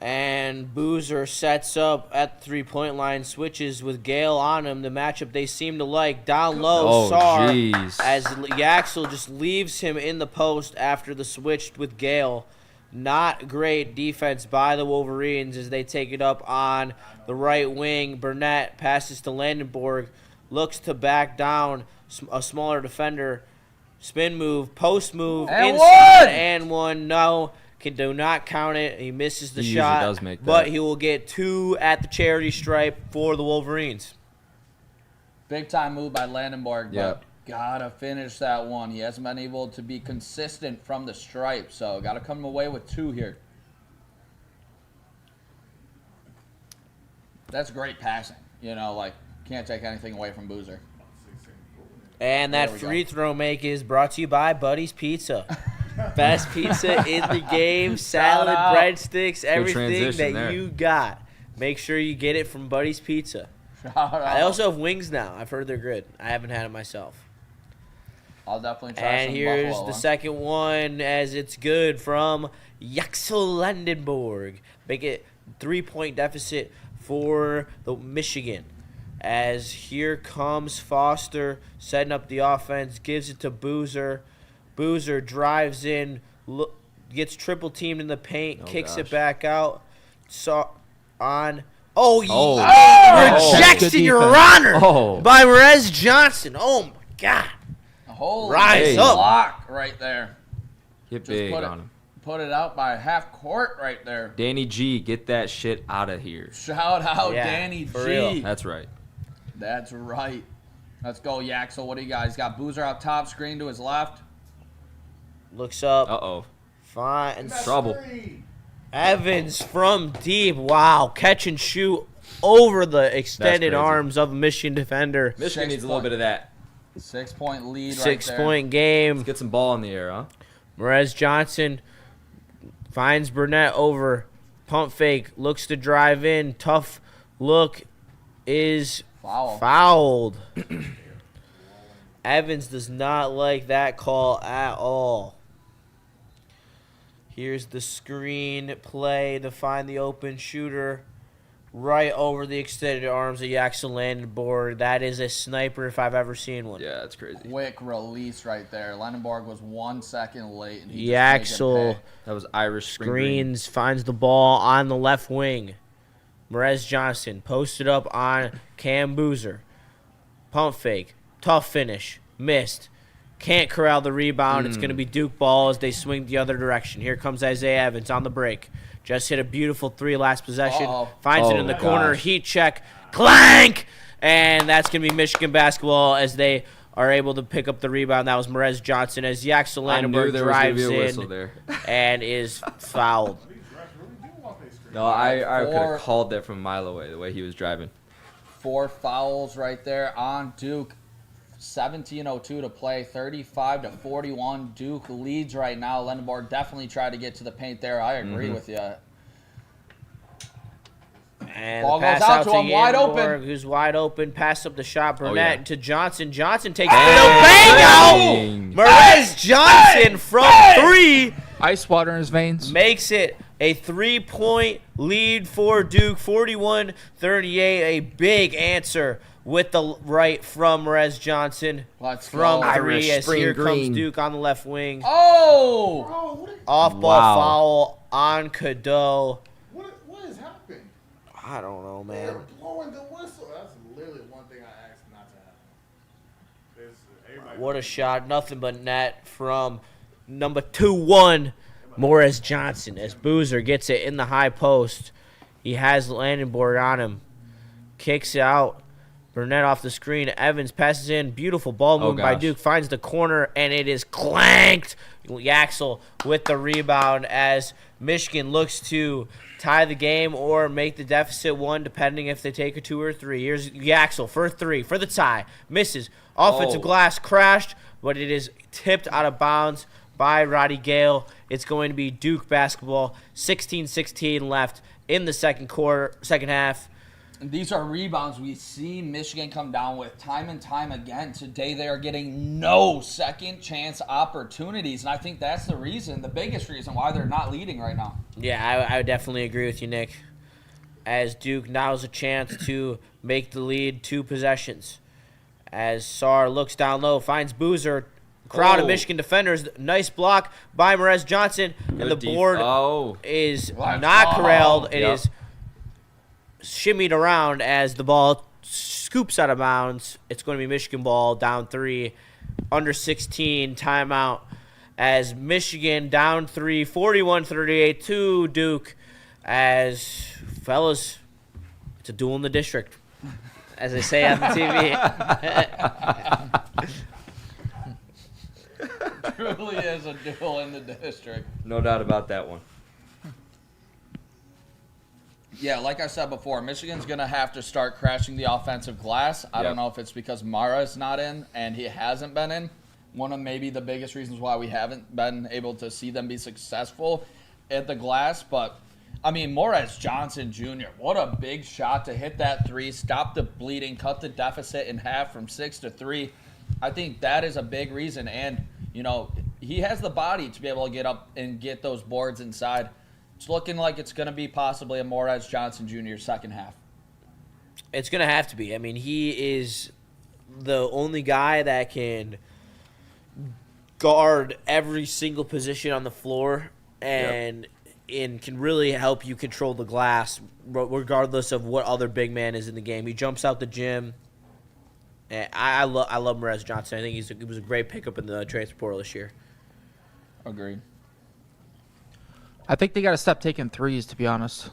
And Boozer sets up at the 3-point line, switches with Gale on him. The matchup they seem to like. Down low, Oh, Sar, jeez. as Yaxel just leaves him in the post after the switch with Gale. Not great defense by the Wolverines as they take it up on the right wing. Burnett passes to Landenborg, looks to back down a smaller defender. Spin move, post move, And inside, one! and one. No. Do not count it. He misses the He usually shot, does make that. but he will get 2 at the charity stripe for the Wolverines. Big time move by Landenborg, Yeah. but gotta finish that one. He hasn't been able to be consistent from the stripe, so gotta come away with 2 here. That's great passing. Can't take anything away from Boozer. And that There we go. free throw make is brought to you by Buddy's Pizza. Best pizza in the game, salad, out. breadsticks, everything transition that there. you got. Make sure you get it from Buddy's Pizza. Shout out. I also have wings now. I've heard they're good. I haven't had it myself. I'll definitely try And some here's Buffalo the one. second one as it's good from Yaxel Landenborg. Make it 3-point deficit for the Michigan. As here comes Foster setting up the offense, gives it to Boozer. Boozer drives in, gets triple teamed in the paint, Oh, kicks it gosh. back out. Oh. Rejection, Good Your defense. Honor, Oh. by Merez Johnson. Oh, my God. Holy Rise up. block right there. Get Just big put on it, him. put it out by half court right there. Danny G, get that shit out of here. Shout out Yeah, Danny for G. real. That's right. That's right. Let's go, Yaxel. What do you guys got? Boozer out top, screen to his left. Looks up, Uh-oh. finds Trouble. Evans from deep. Wow, catch and shoot over the extended crazy. arms of a Michigan defender. Michigan needs a little bit of that. 6-point lead right there. 6-point game. Let's get some ball in the air, huh? Merez Johnson finds Burnett over. Pump fake. Looks to drive in. Tough look is Foul. fouled. Evans does not like that call at all. Here's the screen play to find the open shooter. Right over the extended arms of Yaxel Landenborg. That is a sniper if I've ever seen one. Yeah, that's crazy. Quick release right there. Landenborg was 1 second late. And he just made Yaxel him pay. That was Irish spring green. screens, finds the ball on the left wing. Merez Johnson posted up on Cam Boozer. Pump fake. Tough finish. Missed. Can't corral the rebound. It's going to be Duke ball as they swing the other direction. Here comes Isaiah Evans on the break. Just hit a beautiful 3 last possession. Uh-oh. Finds it Oh, in the gosh. corner. Heat check. Clank! And that's going to be Michigan basketball as they are able to pick up the rebound. That was Merez Johnson as Yaxel I knew Landenberg there was going to drives be a whistle in there. and is fouled. No, I could Four- have called that from a mile away the way he was driving. 4 fouls right there on Duke. 17:02 to play, 35-41. Duke leads right now. Lendenborg definitely tried to get to the paint there. I agree with you. And Ball the pass goes out out to him, wide open. Yandenborg, who's wide open. Pass up the shot. Burnett yeah. to Johnson. Johnson takes the bang out. Dang. Merez Johnson from 3 Ice water in his veins. makes it a 3-point lead for Duke, 41-38. A big answer with the right from Merez Johnson. Let's From go. 3 as spring here green. comes Duke on the left wing. Oh! Off-ball Wow. foul on Cadeau. What has happened? I don't know, man. They're blowing the whistle. That's literally one thing I asked not to happen. Everybody What a shot. Nothing but net from number 2-1, Morris Johnson, as Boozer gets it in the high post. He has Landenborg on him. Kicks it out. Burnett off the screen. Evans passes in. Beautiful ball movement by gosh. Duke. Finds the corner, and it is clanked. Yaxel with the rebound as Michigan looks to tie the game or make the deficit 1, depending if they take a 2 or 3. Here's Yaxel for 3 for the tie. Misses. Offensive Oh. glass crashed, but it is tipped out of bounds by Roddy Gale. It's going to be Duke basketball. 16-16 left in the second half. And these are rebounds we see Michigan come down with time and time again. Today they are getting no second chance opportunities, and I think that's the reason, the biggest reason why they're not leading right now. Yeah, I would definitely agree with you, Nick. As Duke now has a chance to make the lead 2 possessions. As Sarr looks down low, finds Boozer. Crowd of Oh. Michigan defenders. Nice block by Merez Johnson. And the board is Let's not go. corralled. It Yep. is shimmied around as the ball scoops out of bounds. It's going to be Michigan ball, down 3, under 16, timeout. As Michigan down 3, 41-38 to Duke. As, fellas, it's a duel in the district, as they say on the TV. Truly is a duel in the district. No doubt about that one. Yeah, like I said before, Michigan's going to have to start crashing the offensive glass. I don't know if it's because Mara's not in and he hasn't been in. One of maybe the biggest reasons why we haven't been able to see them be successful at the glass. But, I mean, Morris Johnson Jr., what a big shot to hit that 3, stop the bleeding, cut the deficit in half from 6 to 3. I think that is a big reason. And, you know, he has the body to be able to get up and get those boards inside. It's looking like it's going to be possibly a Morris Johnson Jr. second half. It's going to have to be. I mean, he is the only guy that can guard every single position on the floor and can really help you control the glass regardless of what other big man is in the game. He jumps out the gym. And I love Morris Johnson. I think he was a great pickup in the transfer portal this year. Agreed. I think they got to stop taking threes, to be honest.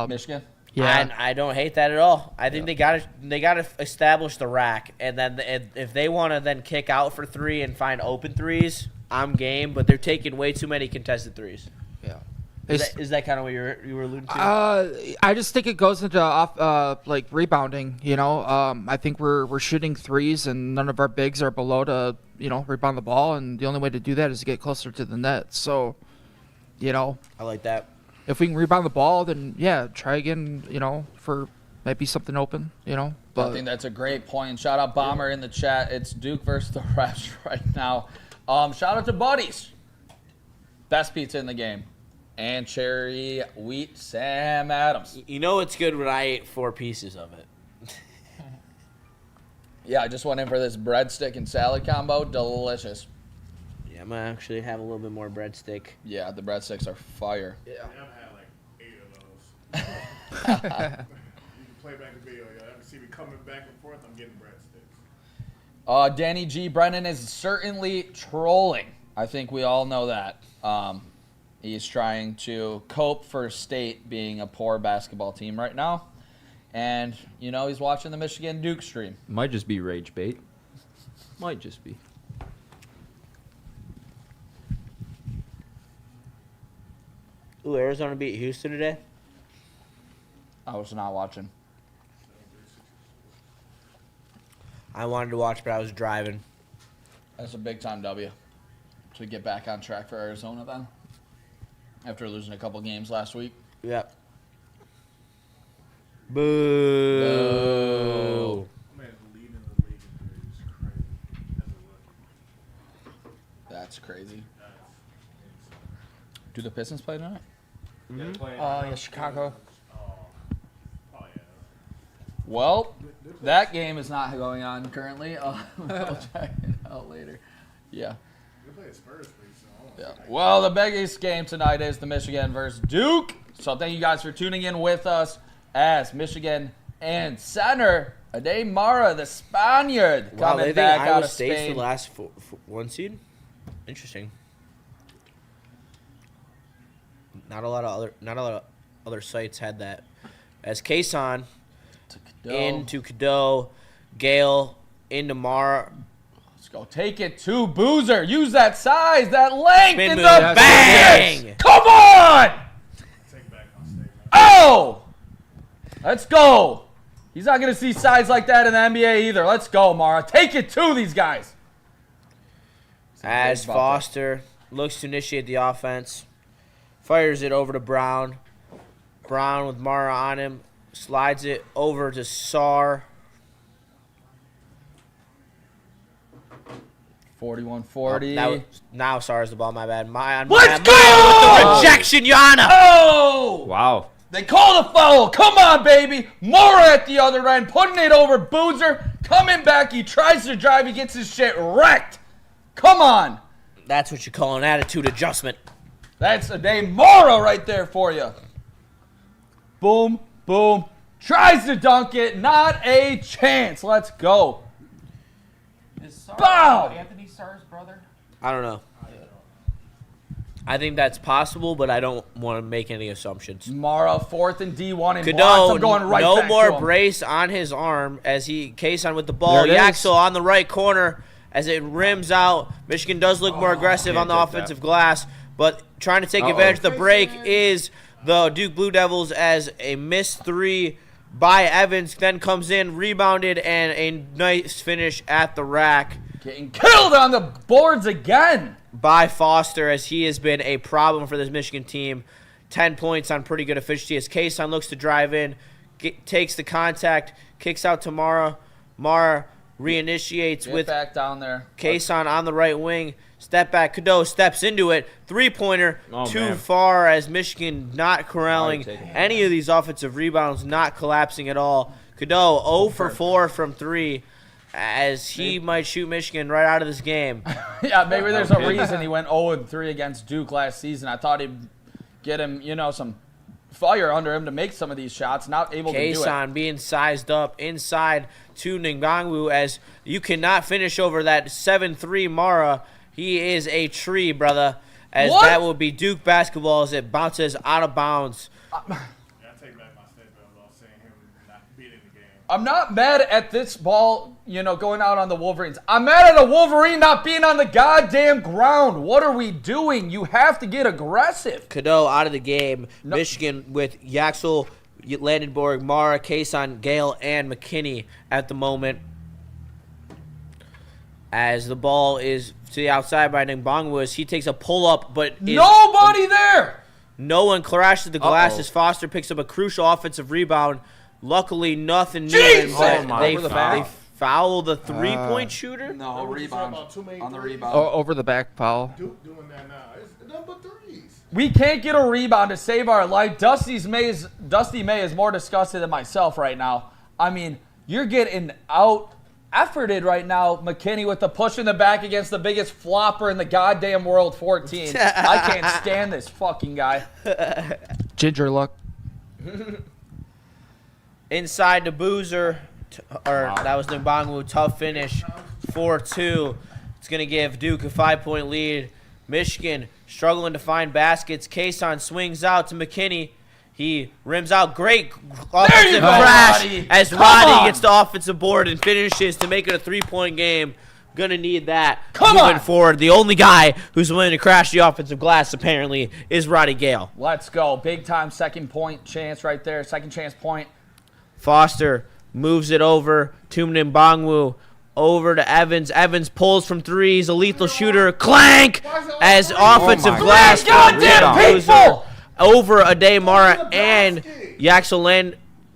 Michigan? Yeah. I don't hate that at all. I think they got to establish the rack, and then if they want to then kick out for 3 and find open threes, I'm game. But they're taking way too many contested threes. Yeah. Is that kind of what you were alluding to? I just think it goes into like rebounding. You know, I think we're shooting threes, and none of our bigs are below to rebound the ball, and the only way to do that is to get closer to the net. So, I like that. if we can rebound the ball, then yeah, try again. For maybe something open. But I think that's a great point. Shout out Bomber in the chat. It's Duke versus the refs right now. Shout out to Buddies. Best pizza in the game. And cherry wheat Sam Adams. You know it's good when I ate 4 pieces of it. Yeah, I just went in for this breadstick and salad combo. Delicious. Yeah, I'm gonna actually have a little bit more breadstick. Yeah, the breadsticks are fire. I've had like 8 of those. You can play back the video. Y'all ever see me coming back and forth? I'm getting breadsticks. Danny G. Brennan is certainly trolling. I think we all know that. He's trying to cope for State being a poor basketball team right now. And, he's watching the Michigan Duke stream. Might just be rage bait. Might just be. Ooh, Arizona beat Houston today. I was not watching. I wanted to watch, but I was driving. That's a big time W. To get back on track for Arizona then. After losing a couple games last week. Yep. Boo. That's crazy. Do the Pistons play tonight? Yeah, Chicago. Well, that game is not going on currently. We'll check it out later. Yeah. Yeah. Well, the biggest game tonight is the Michigan versus Duke. So thank you guys for tuning in with us as Michigan and center Amon-Ra, the Spaniard, Wow, coming they back think out Iowa of State's Spain. the last one seed. Interesting. Not a lot of other sites had that. As Kason into Cadeau, Gale into Mara. Let's go. Take it to Boozer. Use that size, that length Spin in move. the Bang! business. Come on! Oh! Let's go. He's not going to see size like that in the NBA either. Let's go, Mara. Take it to these guys. As Foster looks to initiate the offense, fires it over to Brown. Brown with Mara on him, slides it over to Sar. 41-40. Now Sar's the ball, my bad. Let's go! With the rejection, Yana. Oh! Wow. They called a foul. Come on, baby. Mora at the other end, putting it over Boozer. Coming back. He tries to drive. He gets his shit wrecked. Come on. That's what you call an attitude adjustment. That's a Dame Mora right there for you. Boom, boom. Tries to dunk it. Not a chance. Let's go. Is Sarr Bow! Anthony Sarr's brother? I don't know. I think that's possible, but I don't want to make any assumptions. Mara, 4th and D1 and blocks. Cadeau, I'm going right no back more to him. brace on his arm as he Kason with the ball. There it is. Yaxel on the right corner as it rims out. Michigan does look more aggressive on the can't take offensive glass, but trying to take Uh-oh. advantage of the break is the Duke Blue Devils as a missed three by Evans then comes in, rebounded, and a nice finish at the rack Getting killed on the boards again. by Foster as he has been a problem for this Michigan team. 10 points on pretty good efficiency as Kason looks to drive in, takes the contact, kicks out to Mara. Mara reinitiates Get with back down there. Kason on the right wing. Step back. Cadeau steps into it. Three-pointer Oh, too man. far as Michigan not corralling Alright, take it. any of these offensive rebounds, not collapsing at all. Cadeau 0 for 4 from 3 as he might shoot Michigan right out of this game. Yeah, maybe there's a Okay. reason he went 0-3 against Duke last season. I thought he'd get him, some fire under him to make some of these shots. Not able to do it. Kason being sized up inside to Ngbangwu as you cannot finish over that 7-3 Mara. He is a tree, brother, as What? that will be Duke basketball as it bounces out of bounds. Yeah, I take back my statement about saying him not beating the game. I'm not mad at this ball, going out on the Wolverines. I'm mad at a Wolverine not being on the goddamn ground. What are we doing? You have to get aggressive. Cadeau out of the game. No. Michigan with Yaxel, Landenborg, Mara, Kason, Gale, and McKinney at the moment. As the ball is to the outside by Ngbangwu as he takes a pull-up, but Nobody there. no one crashes the glass Uh-oh. as Foster picks up a crucial offensive rebound. Luckily, nothing new. Jesus! But Oh, they, over the back. they foul the three-point shooter. No, rebound about too many on the threes. rebound. Over the back foul. Duke doing that now. It's number threes. We can't get a rebound to save our life. Dusty May is more disgusted than myself right now. I mean, you're getting out-efforted right now, McKinney, with the push in the back against the biggest flopper in the goddamn world, 14. I can't stand this fucking guy. Ginger luck. Inside to Boozer, that was Ngbangwu, tough finish, 4-2. It's going to give Duke a 5-point lead. Michigan struggling to find baskets. Kason swings out to McKinney. He rims out. Great offensive go, crash Roddy. as Come Roddy on. gets the offensive board and finishes to make it a 3-point game. Gonna need that Come moving on. forward. The only guy who's willing to crash the offensive glass, apparently, is Roddy Gale. Let's go. Big time second point chance right there. Second chance point. Foster moves it over. Tumnin Bangwu over to Evans. Evans pulls from three. He's a lethal shooter. Clank! As offensive my glass. goddamn Boozer people! over Ademara and Yaxel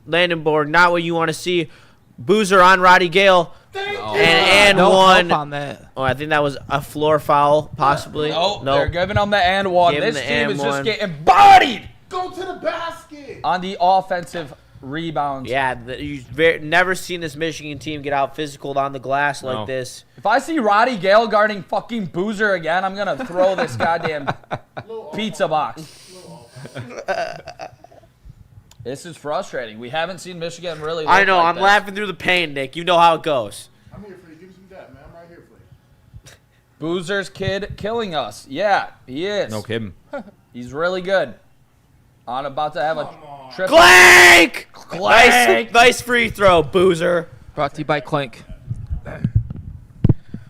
Landenborg. Not what you want to see. Boozer on Roddy Gale. And no one. help on that. Oh, I think that was a floor foul, possibly. No, they're giving them the and one. Give 'em This the team and is one. just getting bodied Go to the basket. on the offensive rebounds. Yeah, you've never seen this Michigan team get out physical on the glass like No. this. If I see Roddy Gale guarding fucking Boozer again, I'm going to throw this goddamn pizza box. This is frustrating. We haven't seen Michigan really look I know, like I'm this. laughing through the pain, Nick. You know how it goes. I'm here for you. Give me some that, man. I'm right here for you. Boozer's kid killing us. Yeah, he is. No kidding. He's really good. I'm about to have a triple. Clank! Clank! Nice free throw, Boozer. Brought to you by Clink.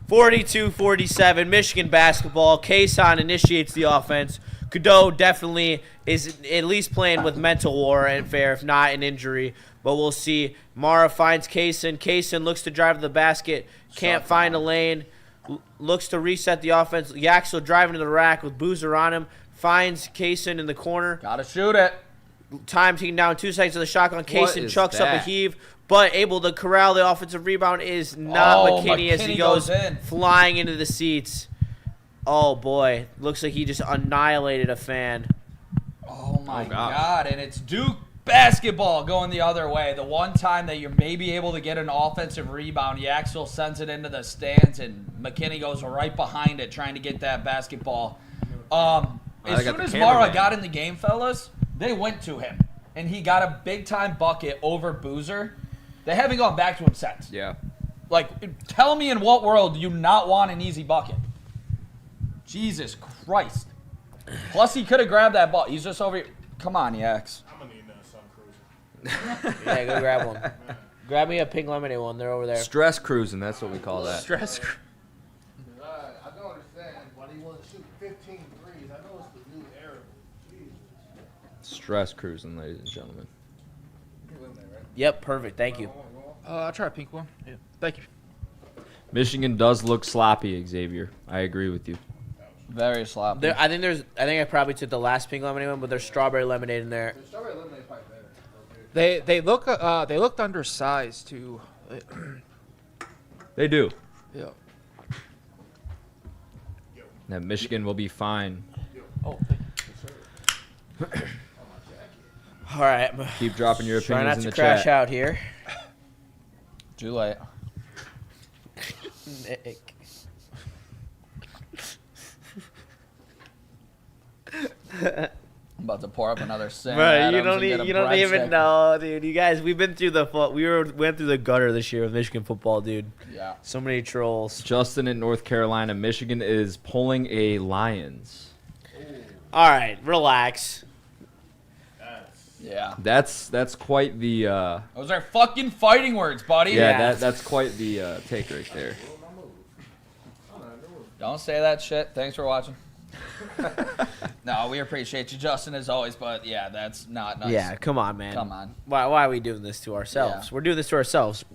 42-47, Michigan basketball. Kason initiates the offense. Cadeau definitely is at least playing with mental war and fair, if not an injury. But we'll see. Mara finds Kason. Kason looks to drive to the basket. Can't find a lane. Looks to reset the offense. Yaxel driving to the rack with Boozer on him. Finds Kason in the corner. Gotta shoot it. Time taking down 2 seconds of the shot on Kason. is Chucks up a that? heave. But able to corral the offensive rebound is not Oh, McKinney as he McKinney goes goes in. flying into the seats. Oh, boy. Looks like he just annihilated a fan. Oh my Oh, gosh. God. And it's Duke basketball going the other way. The one time that you're maybe able to get an offensive rebound, Yaxel sends it into the stands, and McKinney goes right behind it trying to get that basketball. As got soon the as cameraman. Mara got in the game, fellas, they went to him. And he got a big-time bucket over Boozer. They haven't gone back to him since. Yeah. Like, tell me in what world do you not want an easy bucket? Jesus Christ. Plus, he could have grabbed that ball. He's just over here. Come on, Yax. I'm gonna need another sun cruiser. Yeah, go grab one. Grab me a pink lemonade one. They're over there. Stress cruising, that's what we call that. Stress. I don't understand why do you want to shoot 15 threes. I know it's the new era. Jesus. Stress cruising, ladies and gentlemen. Yep, perfect. Thank you. I'll try a pink one. Yeah. Thank you. Michigan does look sloppy, Xavier. I agree with you. Very sloppy. I think I probably took the last pink lemonade one, but there's strawberry lemonade in there. The strawberry lemonade is probably better. They looked undersized too. They do. Yeah. That Michigan will be fine. Oh, thank you. All right. Keep dropping your Try opinions not in to the crash chat. out here. Too late. Nick. I'm about to pour up another Sam Bro, Adams you don't, and get a you don't even breadstick. know, dude. You guys, we've been through went through the gutter this year with Michigan football, dude. Yeah. So many trolls. Justin in North Carolina. Michigan is pulling a Lions. All right, relax. Yeah. That's quite the Those are fucking fighting words, buddy. Yeah. that's quite the take right there. Don't say that shit. Thanks for watching. No, we appreciate you, Justin, as always, but yeah, that's not nice. Yeah, come on, man. Come on. Why are we doing this to ourselves? Yeah. We're doing this to ourselves.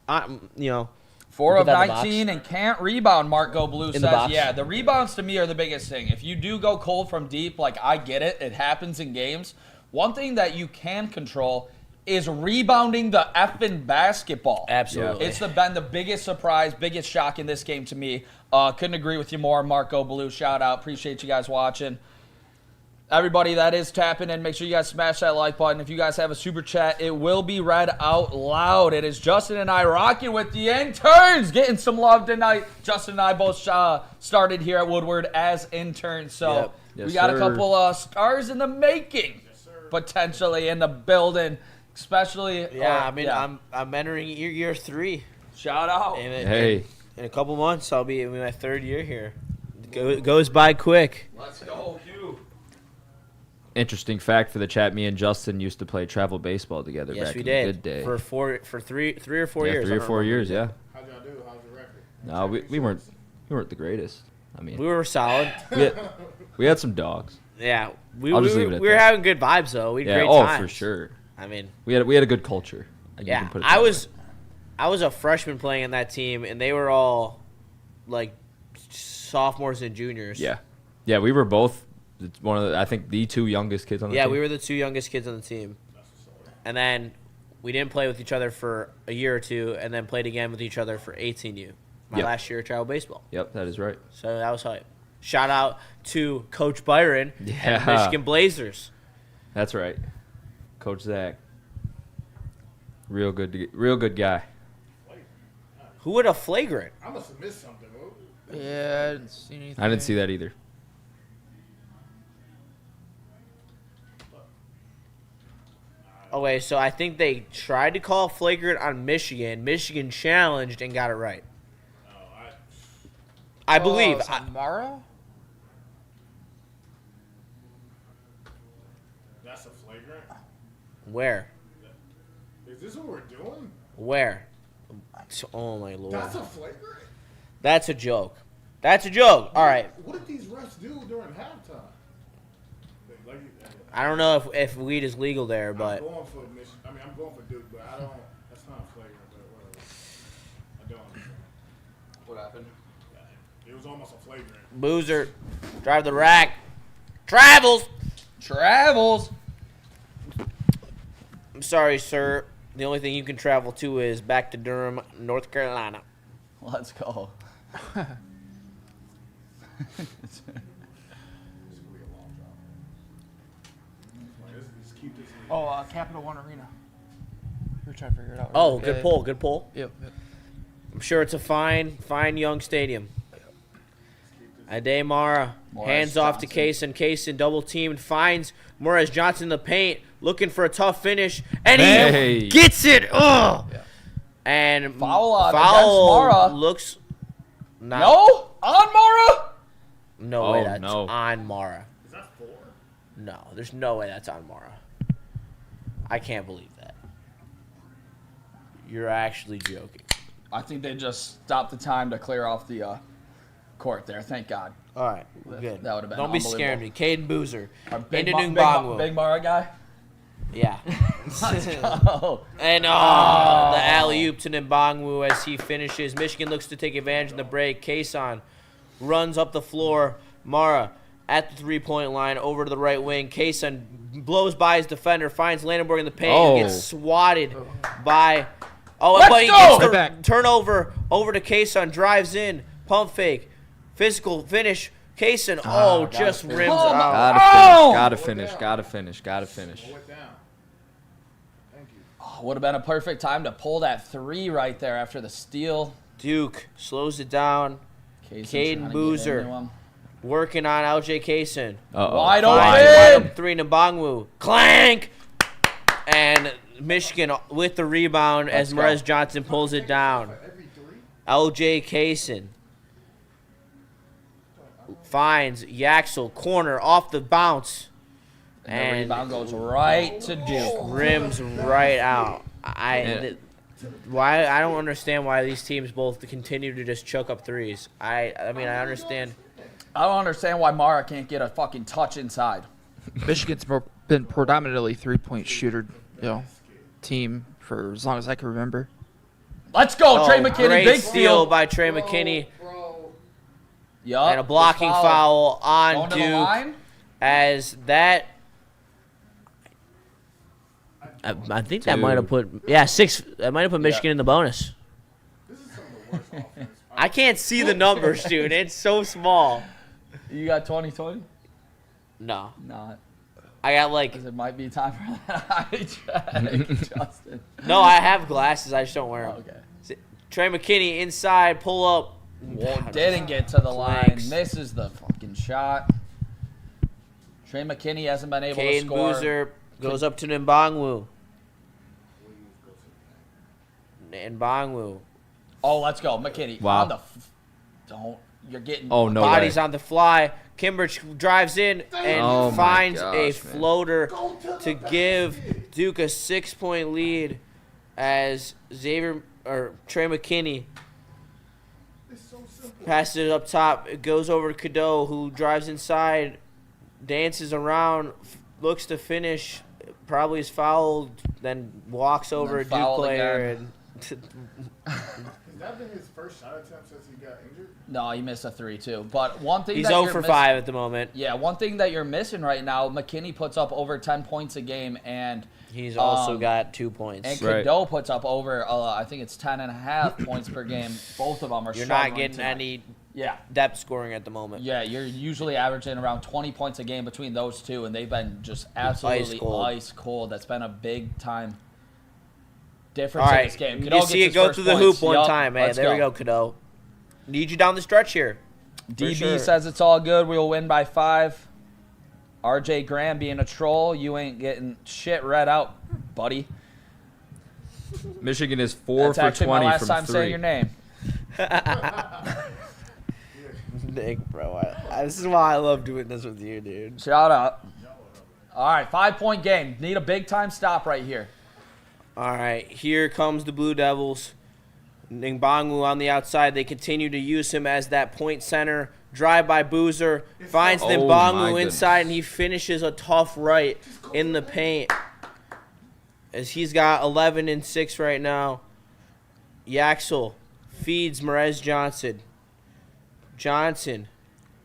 4 Put of that in the box. 19 and can't rebound, Marco Blue the says. box. Yeah, the rebounds to me are the biggest thing. If you do go cold from deep, like I get it, it happens in games. One thing that you can control is rebounding the effing basketball. Absolutely. It's been the biggest surprise, biggest shock in this game to me. Couldn't agree with you more, Marco Blue. Shout out. Appreciate you guys watching. Everybody that is tapping in, make sure you guys smash that like button. If you guys have a super chat, it will be read out loud. It is Justin and I rocking with the interns, getting some love tonight. Justin and I both started here at Woodward as interns, so Yep. we Yes, got sir. a couple stars in the making, potentially in the building, especially. Yeah, I'm entering year 3. Shout out. Hey, In a couple months, I'll be in my 3rd year here. It goes by quick. Let's go, Hugh. Interesting fact for the chat, me and Justin used to play travel baseball together Yes, back we in did. the good day. For 3 or 4 yeah, years. 3 I or don't 4 remember. years, yeah. How'd y'all do? How's the record? No, we weren't the greatest. I mean, We were solid. we had some dogs. Yeah. We I'll just leave it at we were that. having good vibes, though. We had Yeah, great oh, times. for sure. I mean, We had a good culture. You yeah. can put it I that way. was a freshman playing in that team, and they were all, like, sophomores and juniors. Yeah. Yeah, we were both one of the, I think the 2 youngest kids on the Yeah, team. we were the 2 youngest kids on the team. And then we didn't play with each other for a year or 2, and then played again with each other for 18U. My Yep. last year of travel baseball. Yep, that is right. So that was hype. Shout out to Coach Byron and Yeah. the Michigan Blazers. That's right. Coach Zach. Real good guy. Who would have flagrant? I must have missed something. Yeah, I didn't see anything. I didn't see that either. Okay, so I think they tried to call flagrant on Michigan. Michigan challenged and got it right. I believe. Amon-Ra? That's a flagrant. Where? Is this what we're doing? Where? Oh, my Lord. That's a flagrant. That's a joke. That's a joke. All right. What did these refs do during halftime? Like, I don't know if weed is legal there, but I'm going for Michigan. I mean, I'm going for Duke, but I don't. That's not a flagrant, but whatever. I don't understand. What happened? It was almost a flagrant. Boozer, drive the rack. Travels. I'm sorry, sir. The only thing you can travel to is back to Durham, North Carolina. Let's go. This could be a long drive. Let's keep this. Oh, Capital One Arena. We were trying to figure it out. Oh, Yeah, good yeah. pull. Good pull. Yep. I'm sure it's a fine young stadium. Amon-Ra hands off to Johnson. Kaysen double teamed, finds Morris Johnson in the paint, looking for a tough finish, and Hey. he gets it. Ugh. Yeah. And Foul on against Mara. looks. Not, No? On Mara? No way Oh, that's no. on Mara. Is that 4? No, there's no way that's on Mara. I can't believe that. You're actually joking. I think they just stopped the time to clear off the court there. Thank God. All right, we're good. That would've been Don't be scaring me. Caden Boozer. Our Into big Ngbangwu. Big Mara guy? Yeah. Oh. And the alley-oop to Ngbangwu as he finishes. Michigan looks to take advantage in the break. Kaysen runs up the floor. Mara at the three-point line over to the right wing. Kaysen blows by his defender, finds Landenberg in the paint, and gets swatted by... Oh, Let's but he go! gets the Back. turnover over to Kaysen, drives in, pump fake, physical finish. Kaysen, just rims it out. Gotta finish. Gotta finish. Slow it down. Thank you. Would have been a perfect time to pull that 3 right there after the steal. Duke slows it down, Kaysen Caden trying to get Boozer. into him. working on LJ Kaysen. Wide Wide open. open 3 to Bangwu. Clank! And Michigan with the rebound as go. Morez Johnson pulls it down. LJ Kaysen finds Yaxel, corner off the bounce. And the And rebound goes right to Duke. rims right out. Yeah. Why I don't understand why these teams both continue to just choke up threes. I mean I understand. I don't understand why Mara can't get a fucking touch inside. Michigan's been predominantly 3-point shooter, team for as long as I can remember. Let's go, Trey Oh, McKinney. great Big steal steal. by Trey McKinney Yup. and a blocking foul on Going to the Duke line. as that. I think that might have put 6. That might have put Michigan in the bonus. This is some of the worst offense. I can't see the numbers, dude. It's so small. You got 2020? No, Not. I got like Because it might be time for that eye check, Justin. no. I have glasses. I just don't wear them. Okay. Trey McKinney inside, pull up. Didn't get to the line. Clanks. Misses the fucking shot. Trey McKinney hasn't been able to Caden score. Boozer goes up to Ngbangwu. Ngbangwu. Oh, let's go. McKinney. Wow. On the don't you're getting. Oh, no Bodies way. on the fly. Kimbridge drives in and Oh my finds gosh, a man. floater to give Duke a 6-point lead as Trey McKinney passes it up top. It goes over to Cadeau, who drives inside, dances around, looks to finish, probably is fouled, then walks over a Duke fouled player. again. Has that been his first shot attempt since he got injured? No, he missed a 3 too. But one thing He's that 0 you're for missing- 5 at the moment. Yeah, one thing that you're missing right now, McKinney puts up over 10 points a game, and He's also got 2 points. and Right. Cadeau puts up over, I think it's 10.5 points per game. Both of them are You're struggling not getting tonight. any Yeah. depth scoring at the moment. Yeah, you're usually averaging around 20 points a game between those two, and they've been just absolutely ice cold. That's been a big time difference All in right, this game. you Cadeau see gets it go his through first the hoop points. one Yup, time, man. let's There we go, Cadeau. Need you down the stretch here. DB sure. says it's all good. We'll win by 5. RJ Graham being a troll. You ain't getting shit read out, buddy. Michigan is 4 That's for actually 20 my last from time 3. saying your name. Nick, bro, this is why I love doing this with you, dude. Shout out. All right, 5-point game. Need a big time stop right here. All right, here comes the Blue Devils. Ngbangu on the outside. They continue to use him as that point center. Drive by Boozer. Finds Oh, my Ngbangu goodness. inside, and he finishes a tough right in the paint. As he's got 11 and 6 right now. Yaxel feeds Merez Johnson. Johnson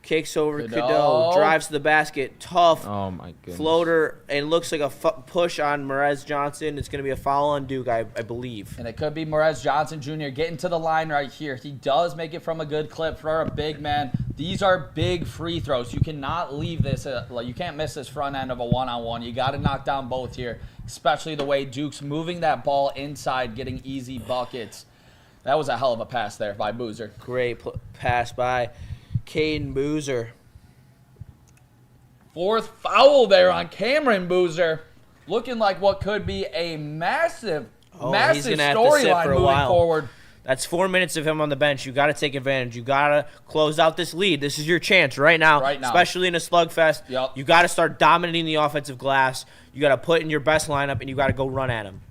kicks over Cadeau. Cadeau. Drives to the basket. Tough. Oh, my goodness. Floater, and looks like a push on Merez Johnson. It's going to be a foul on Duke, I believe. And it could be Merez Johnson Jr. getting to the line right here. He does make it from a good clip for a big man. These are big free throws. You cannot leave this. You can't miss this front end of a one-on-one. You got to knock down both here, especially the way Duke's moving that ball inside, getting easy buckets. That was a hell of a pass there by Boozer. Great pass by Caden Boozer. 4th foul there on Cameron Boozer. Looking like what could be a massive he's gonna have to sit storyline for a moving while. forward. That's 4 minutes of him on the bench. You got to take advantage. You got to close out this lead. This is your chance right now, Right now. especially in a slugfest. Yep. You got to start dominating the offensive glass. You got to put in your best lineup, and you got to go run at him.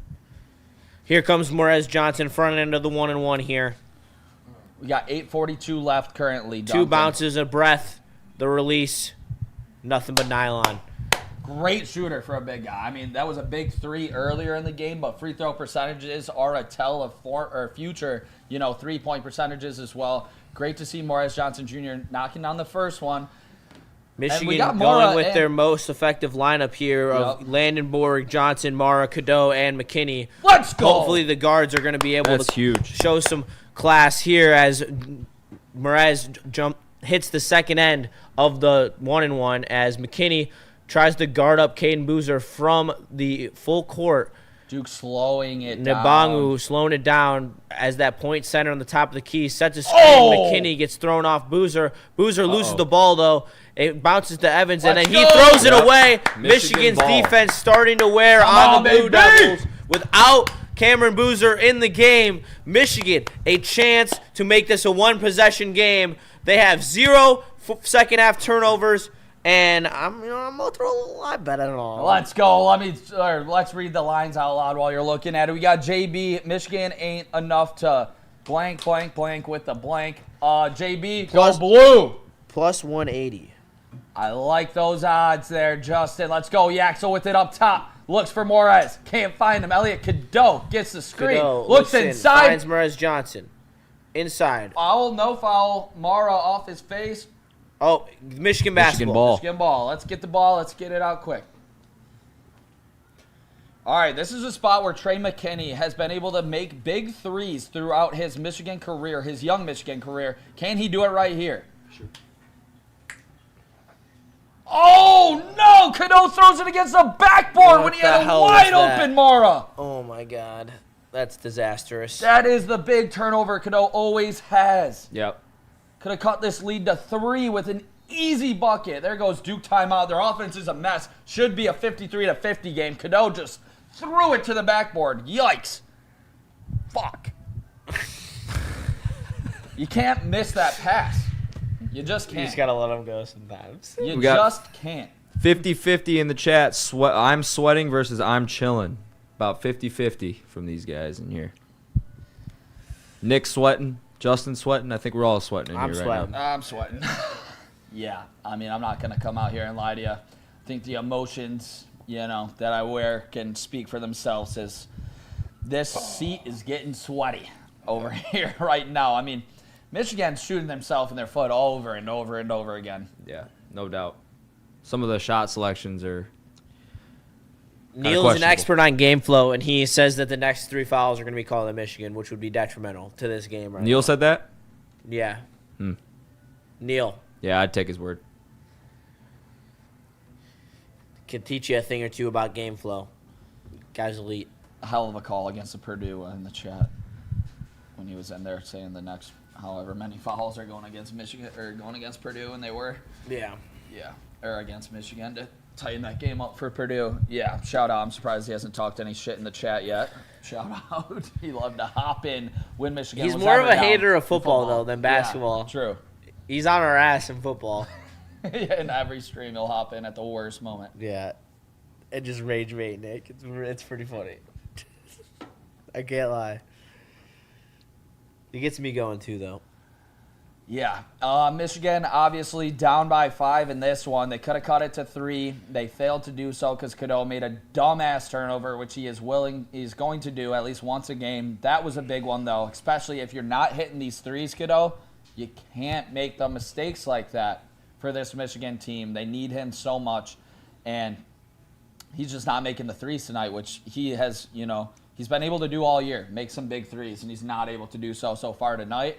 Here comes Merez Johnson, front end of the 1-and-1 here. We got 8:42 left currently. 2 Duncan. bounces, a breath, the release, nothing but nylon. Great shooter for a big guy. I mean, that was a big 3 earlier in the game, but free throw percentages are a tell of future, 3-point percentages as well. Great to see Morris Johnson Jr. knocking down the first one. Michigan got going Mara with and- their most effective lineup here of Yep. Landenborg, Johnson, Mara, Cadeau, and McKinney. Let's go. Hopefully the guards are going to be able That's to huge. show some class here as Merez hits the second end of the 1-and-1 as McKinney tries to guard up Caden Boozer from the full court. Duke slowing it down. Ngbangu slowing it down as that point center on the top of the key. Sets a screen. Oh! McKinney gets thrown off Boozer. Boozer loses the ball, though. It bounces to Evans, and Let's then he go! throws it Yep. away. Michigan Michigan's ball. defense starting to wear Come on on, the Blue baby! Devils. Without Cameron Boozer in the game, Michigan, a chance to make this a one-possession game. They have 0 second-half turnovers. And I'm gonna throw a little. I bet I don't know. Let's go. Let's read the lines out loud while you're looking at it. We got JB. Michigan ain't enough to blank with the blank. JB, Plus- go blue. Plus 180. I like those odds there, Justin. Let's go. Yaxel with it up top. Looks for Morez. Can't find him. Elliot Cadeau gets the screen. Cadeau Looks in, inside. Finds Merez Johnson. Inside. Foul, no foul. Mara off his face. Oh, Michigan basketball. ball. Michigan ball. Let's get the ball. Let's get it out quick. All right, this is a spot where Trey McKinney has been able to make big threes throughout his Michigan career, his young Michigan career. Can he do it right here? Sure. Oh, no! Cadeau throws it against the backboard What when he the had a hell was wide that? open Mara. Oh my God, that's disastrous. That is the big turnover Cadeau always has. Yep. Could have cut this lead to 3 with an easy bucket. There goes Duke timeout. Their offense is a mess. Should be a 53-50 game. Cadeau just threw it to the backboard. Yikes. Fuck. You can't miss that pass. You just You can't. just gotta let them go sometimes. You We got- just can't. 50-50 in the chat. I'm sweating versus I'm chilling. About 50-50 from these guys in here. Nick sweating. Justin sweating. I think we're all sweating in I'm here sweating. right now. I'm sweating. Yeah, I mean, I'm not going to come out here and lie to you. I think the emotions, that I wear can speak for themselves as this seat is getting sweaty over here right now. I mean, Michigan's shooting themselves in their foot over and over and over again. Yeah, no doubt. Some of the shot selections are Neil's an questionable. expert on game flow, and he says that the next 3 fouls are going to be called at Michigan, which would be detrimental to this game. Right Neil now. said that? Yeah. Neil Yeah, I'd take his word. can teach you a thing or two about game flow. Guy's elite. A hell of a call against the Purdue in the chat when he was in there saying the next however many fouls are going against Michigan or going against Purdue, and they were. Yeah. Yeah, or against Michigan to tighten that game up for Purdue. Yeah, shout out. I'm surprised he hasn't talked any shit in the chat yet. Shout out. He loved to hop in when Michigan He's was more of ever a down hater in of football, though, than basketball. Yeah, true. He's on our ass in football. In every stream, he'll hop in at the worst moment. Yeah. And just rage bait, Nick. It's pretty funny. I can't lie. It gets me going, too, though. Yeah, Michigan obviously down by 5 in this one. They could have cut it to 3. They failed to do so because Cadeau made a dumbass turnover, which he's going to do at least once a game. That was a big one, though, especially if you're not hitting these threes, Cadeau. You can't make the mistakes like that for this Michigan team. They need him so much, and he's just not making the threes tonight, which he has, he's been able to do all year, make some big threes, and he's not able to do so far tonight.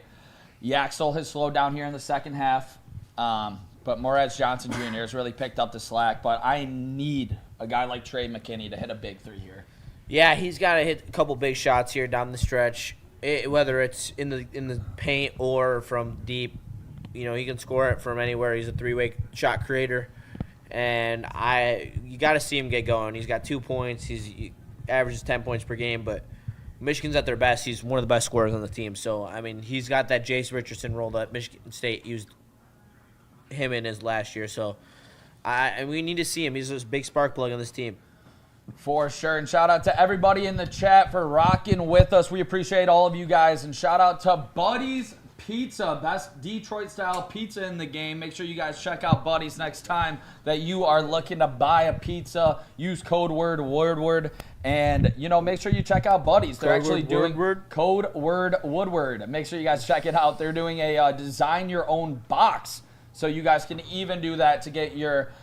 Yaxel has slowed down here in the second half, but Moritz Johnson Jr. has really picked up the slack. But I need a guy like Trey McKinney to hit a big 3 here. Yeah, he's got to hit a couple big shots here down the stretch, whether it's in the paint or from deep. He can score it from anywhere. He's a 3-way shot creator, and you got to see him get going. He's got 2 points. He averages 10 points per game, but Michigan's at their best. He's one of the best scorers on the team. So, I mean, he's got that Jace Richardson role that Michigan State used him in his last year. So, and we need to see him. He's this big spark plug on this team. For sure. And shout out to everybody in the chat for rocking with us. We appreciate all of you guys. And shout out to Buddy's Pizza, best Detroit-style pizza in the game. Make sure you guys check out Buddy's next time that you are looking to buy a pizza. Use code word Woodward. And, make sure you check out Buddy's. They're actually doing code word Woodward. Make sure you guys check it out. They're doing a design your own box. So you guys can even do that to get your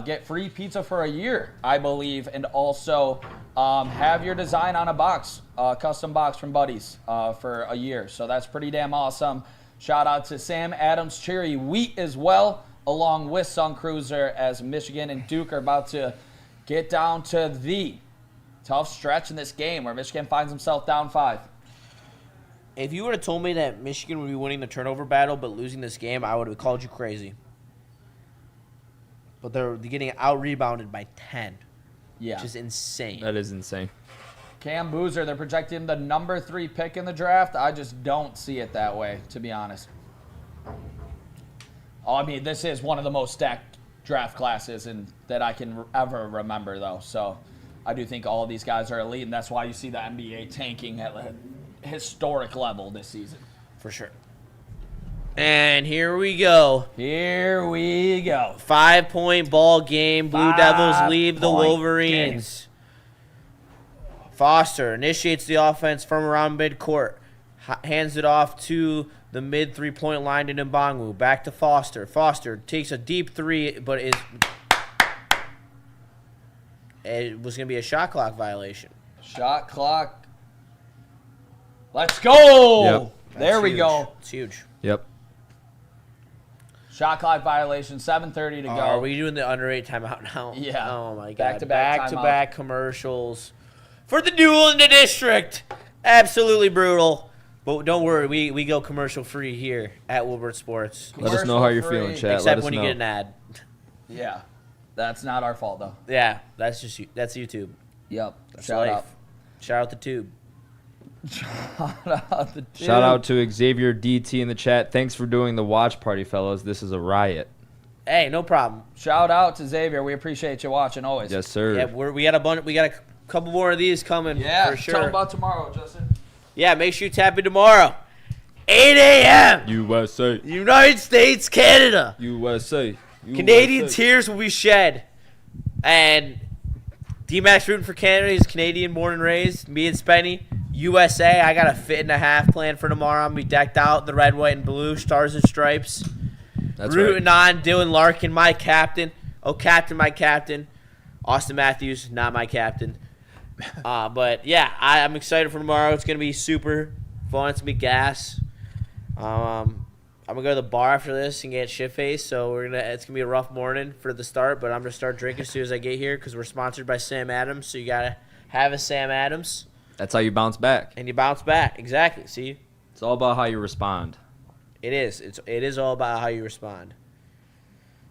get free pizza for a year, I believe. And also have your design on a box, custom box from Buddy's for a year. So that's pretty damn awesome. Shout out to Sam Adams Cherry Wheat as well, along with Sun Cruiser, as Michigan and Duke are about to get down to the tough stretch in this game where Michigan finds himself down 5. If you would have told me that Michigan would be winning the turnover battle but losing this game, I would have called you crazy. But they're getting out-rebounded by 10, Yeah. which is insane. That is insane. Cam Boozer, they're projecting the number 3 pick in the draft. I just don't see it that way, to be honest. I mean, this is one of the most stacked draft classes that I can ever remember, though. So I do think all of these guys are elite, and that's why you see the NBA tanking at a historic level this season. For sure. And here we go. Here we go. 5-point ball game. Blue Devils leave the 5-point Wolverines. Foster initiates the offense from around midcourt. Hands it off to the mid 3-point line to Mbangwu. Back to Foster. Foster takes a deep 3, but it was going to be a shot clock violation. Shot clock. Let's go. Yep. There we huge. go. It's huge. Yep. Shot clock violation, 7:30 to go. Are we doing the under 8 timeout now? Yeah. Oh, my God. Back-to-back Back-to-back commercials for the duel in the district. Absolutely brutal. But don't worry, we go commercial free here at Woodward Sports. Let us know how you're Commercial feeling, free. chat. Let Except us when you know. get an ad. Yeah. That's not our fault, though. Yeah, that's YouTube. Yep. That's Shout life. out. Shout out to Tube. Shout out to Xavier DT in the chat. Thanks for doing the watch party, fellas. This is a riot. Hey, no problem. Shout out to Xavier. We appreciate you watching always. Yes, sir. Yeah, we got a bunch. We got a couple more of these coming. Yeah, for sure. tell them about tomorrow, Justin. Yeah, make sure you tap in tomorrow. 8 a.m. USA. United States, Canada. USA. Canadian tears will be shed. And D-Max rooting for Canada. He's Canadian, born and raised. Me and Spenny, USA. I got a fit and a half planned for tomorrow. I'm going to be decked out, the red, white, and blue, stars and stripes. That's Rooting right. on Dylan Larkin, my captain. Oh, captain, my captain. Austin Matthews, not my captain. But, yeah, I'm excited for tomorrow. It's going to be super fun. It's going to be gas. I'm going to go to the bar after this and get shit-faced. So it's going to be a rough morning for the start. But I'm going to start drinking as soon as I get here because we're sponsored by Sam Adams. So you got to have a Sam Adams. That's how you bounce back. And you bounce back. Exactly. See? It's all about how you respond. It is. It is all about how you respond.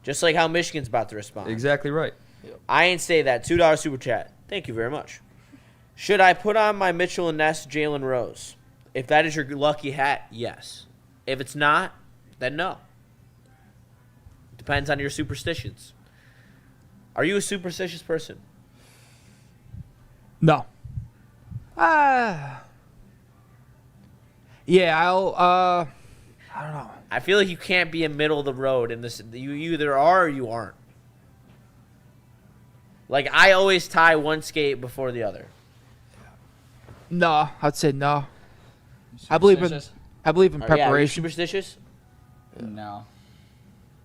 Just like how Michigan's about to respond. Exactly right. I ain't say that. $2 super chat. Thank you very much. Should I put on my Mitchell and Ness Jalen Rose? If that is your lucky hat, yes. If it's not, then no. Depends on your superstitions. Are you a superstitious person? No. Yeah, I don't know. I feel like you can't be in middle of the road in this. You either are or you aren't. Like, I always tie one skate before the other. No, I'd say no. I believe in Superstitious? I believe in Yeah, are you preparation. superstitious? No.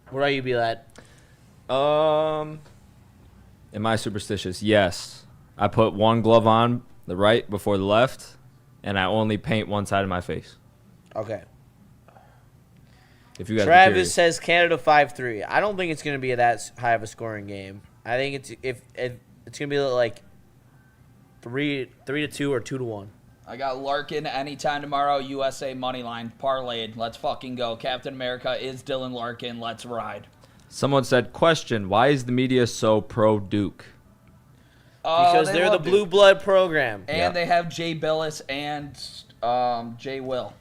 What are you, Bilad? Am I superstitious? Yes. I put one glove on the right before the left, and I only paint one side of my face. Okay. If you guys are Travis curious. says Canada 5-3. I don't think it's going to be that high of a scoring game. I think it's if it's going to be like 3-2 or 2-1. I got Larkin anytime tomorrow. USA money line parlayed. Let's fucking go. Captain America is Dylan Larkin. Let's ride. Someone said, question, why is the media so pro-Duke? Because They they're the love blue Duke. blood program. And Yeah. they have Jay Billis and Jay Will.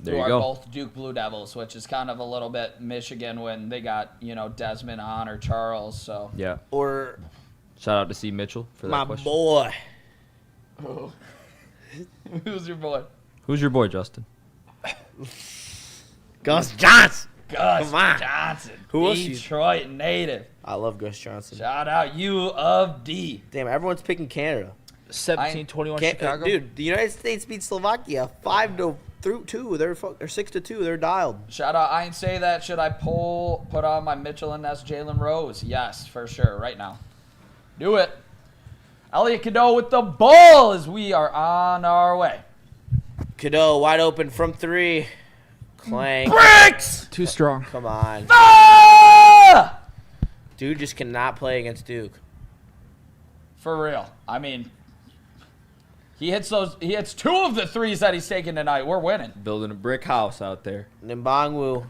There who you are go. both Duke Blue Devils, which is kind of a little bit Michigan when they got, Desmond on or Charles. So Yeah. Or Shout out to C. Mitchell for that my question. boy. who's your boy? Who's your boy, Justin? Gus Johnson. Gus Come on. Johnson. Who else you- Detroit native. I love Gus Johnson. Shout out U of D. Damn, everyone's picking Canada. 17-21 Chicago. Dude, the United States beat Slovakia 5-2. They're 6-2. They're dialed. Shout out. I ain't say that. Should I put on my Mitchell and Ness Jalen Rose? Yes, for sure. Right now. Do it. Elliot Cadeau with the ball as we are on our way. Cadeau wide open from 3. Clang. Bricks! Too strong. Come on. Ah! Dude just cannot play against Duke. For real. I mean, he hits 2 of the 3s that he's taking tonight. We're winning. Building a brick house out there. Nimbangwu,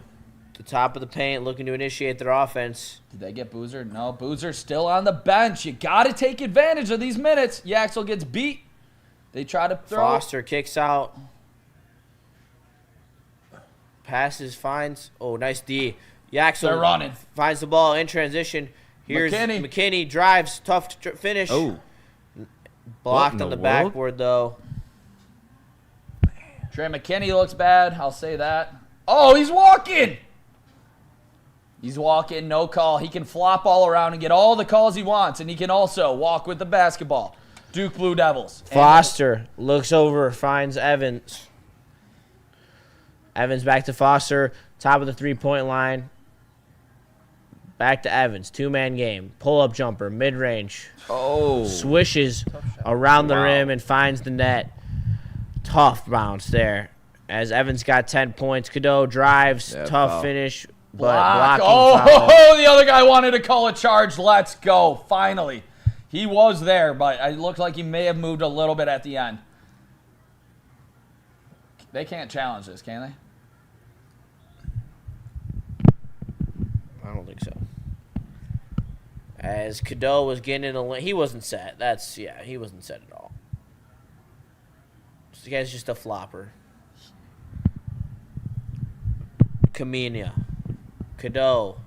the top of the paint, looking to initiate their offense. Did they get Boozer? No, Boozer's still on the bench. You got to take advantage of these minutes. Yaxel gets beat. They try to throw. Foster kicks out. Passes, finds. Oh, nice D. Yaxel They're running. finds the ball in transition. Here's McKinney. McKinney drives, tough finish. Oh. Blocked What in on the the world? backboard, though. Trey McKinney looks bad. I'll say that. Oh, he's walking. He's walking, no call. He can flop all around and get all the calls he wants, and he can also walk with the basketball. Duke Blue Devils. Foster looks over, finds Evans. Evans back to Foster, top of the three-point line. Back to Evans, two-man game. Pull-up jumper, mid-range. Oh. Swishes around the Wow. rim and finds the net. Tough bounce there. As Evans got 10 points. Cadeau drives, Yeah, tough foul. finish, but Block. blocking foul. Oh, the other guy wanted to call a charge. Let's go. Finally. He was there, but it looked like he may have moved a little bit at the end. They can't challenge this, can they? I don't think so. As Cadeau was getting in the lane, he wasn't set. He wasn't set at all. This guy's just a flopper. Kamina. Cadeau.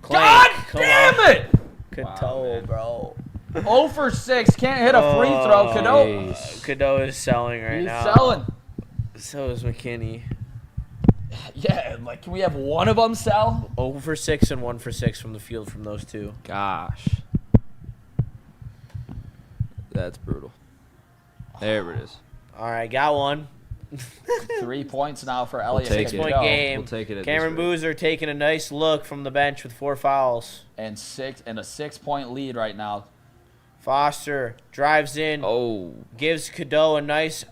God Come damn on. it! Cadeau, bro. 0 for 6. Can't hit a free throw. Cadeau. Cadeau is selling right He's now. selling. So is McKinney. Yeah, like, can we have one of them sell? 0 for 6 and 1 for 6 from the field from those two. Gosh. That's brutal. There it is. All right, got one. 3 points now for Elliott. take it. 6-point Cadeau. game. We'll take it at Cameron this rate. Boozer taking a nice look from the bench with 4 fouls. And a 6-point lead right now. Foster drives in, Oh. gives Cadeau a nice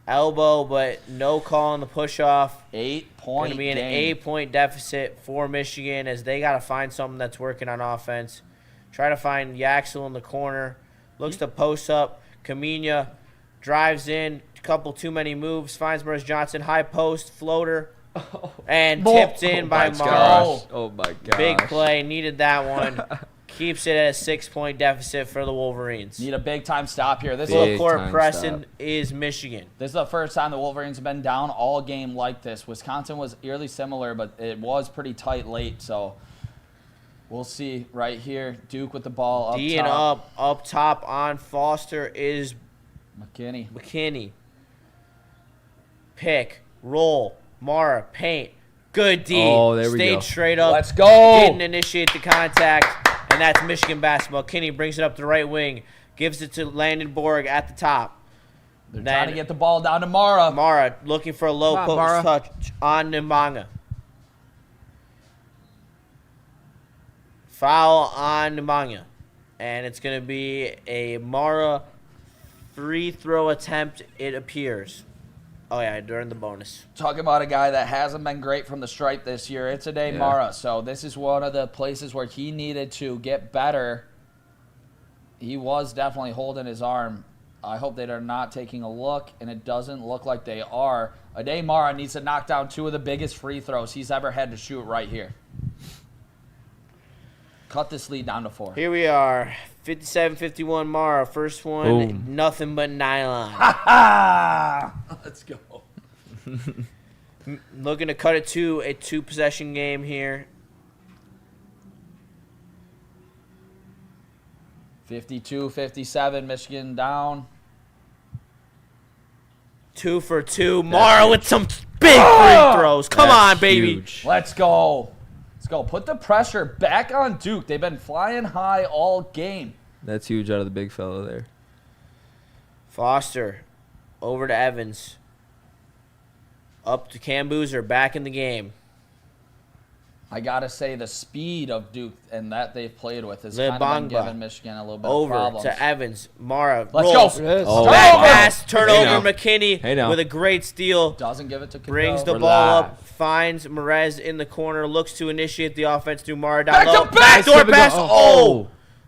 elbow, but no call on the push-off. 8-point Going to be an game. 8-point deficit for Michigan as they got to find something that's working on offense. Try to find Yaxel in the corner. Looks to post up. Kamina drives in. Couple too many moves. Finds Morris Johnson. High post. Floater. And tipped in by let's Mara. go. Oh my gosh. Big play. Needed that one. Keeps it at a 6-point deficit for the Wolverines. Need a big-time stop here. This is Full Big court time pressing stop. is Michigan. This is the first time the Wolverines have been down all game like this. Wisconsin was eerily similar, but it was pretty tight late, so we'll see right here. Duke with the ball up D and top. up top on Foster is McKinney. Pick, roll, Mara, paint. Good D. Oh, there we Stayed go. straight up. Let's go. Didn't initiate the contact, and that's Michigan basketball. Kinney brings it up the right wing, gives it to Landenborg at the top. They're Then trying to get the ball down to Mara. Mara looking for a low Come on, post Mara. touch on Nimanga. Foul on Nimanga. And it's going to be a Mara free throw attempt, it appears. Oh, yeah, during the bonus. Talking about a guy that hasn't been great from the stripe this year. It's Ade Yeah. Mara. So this is one of the places where he needed to get better. He was definitely holding his arm. I hope they are not taking a look, and it doesn't look like they are. Ade Mara needs to knock down 2 of the biggest free throws he's ever had to shoot right here. Cut this lead down to 4. Here we are, 57-51 Mara. First one, Boom. nothing but nylon. Let's go. Looking to cut it to a 2-possession game here. 52-57, Michigan down. 2 for 2. Mara with some big free throws. Come That's on, baby. huge. Let's go. Let's go. Put the pressure back on Duke. They've been flying high all game. That's huge out of the big fella there. Foster over to Evans. Up to Cam Boozer, back in the game. I got to say the speed of Duke and that they've played with has kind of been Lebangba. giving Michigan a little bit of Over problems. to Evans. Mara Let's rolls. go. Oh. Back Turnover. pass, turnover. now. McKinney Hey now. with a great steal. Doesn't give it to Cadeau. Brings the We're ball live. up, finds Merez in the corner, looks to initiate the offense through Mara down Back to low. back! Backdoor Here we go. pass. Oh. Oh!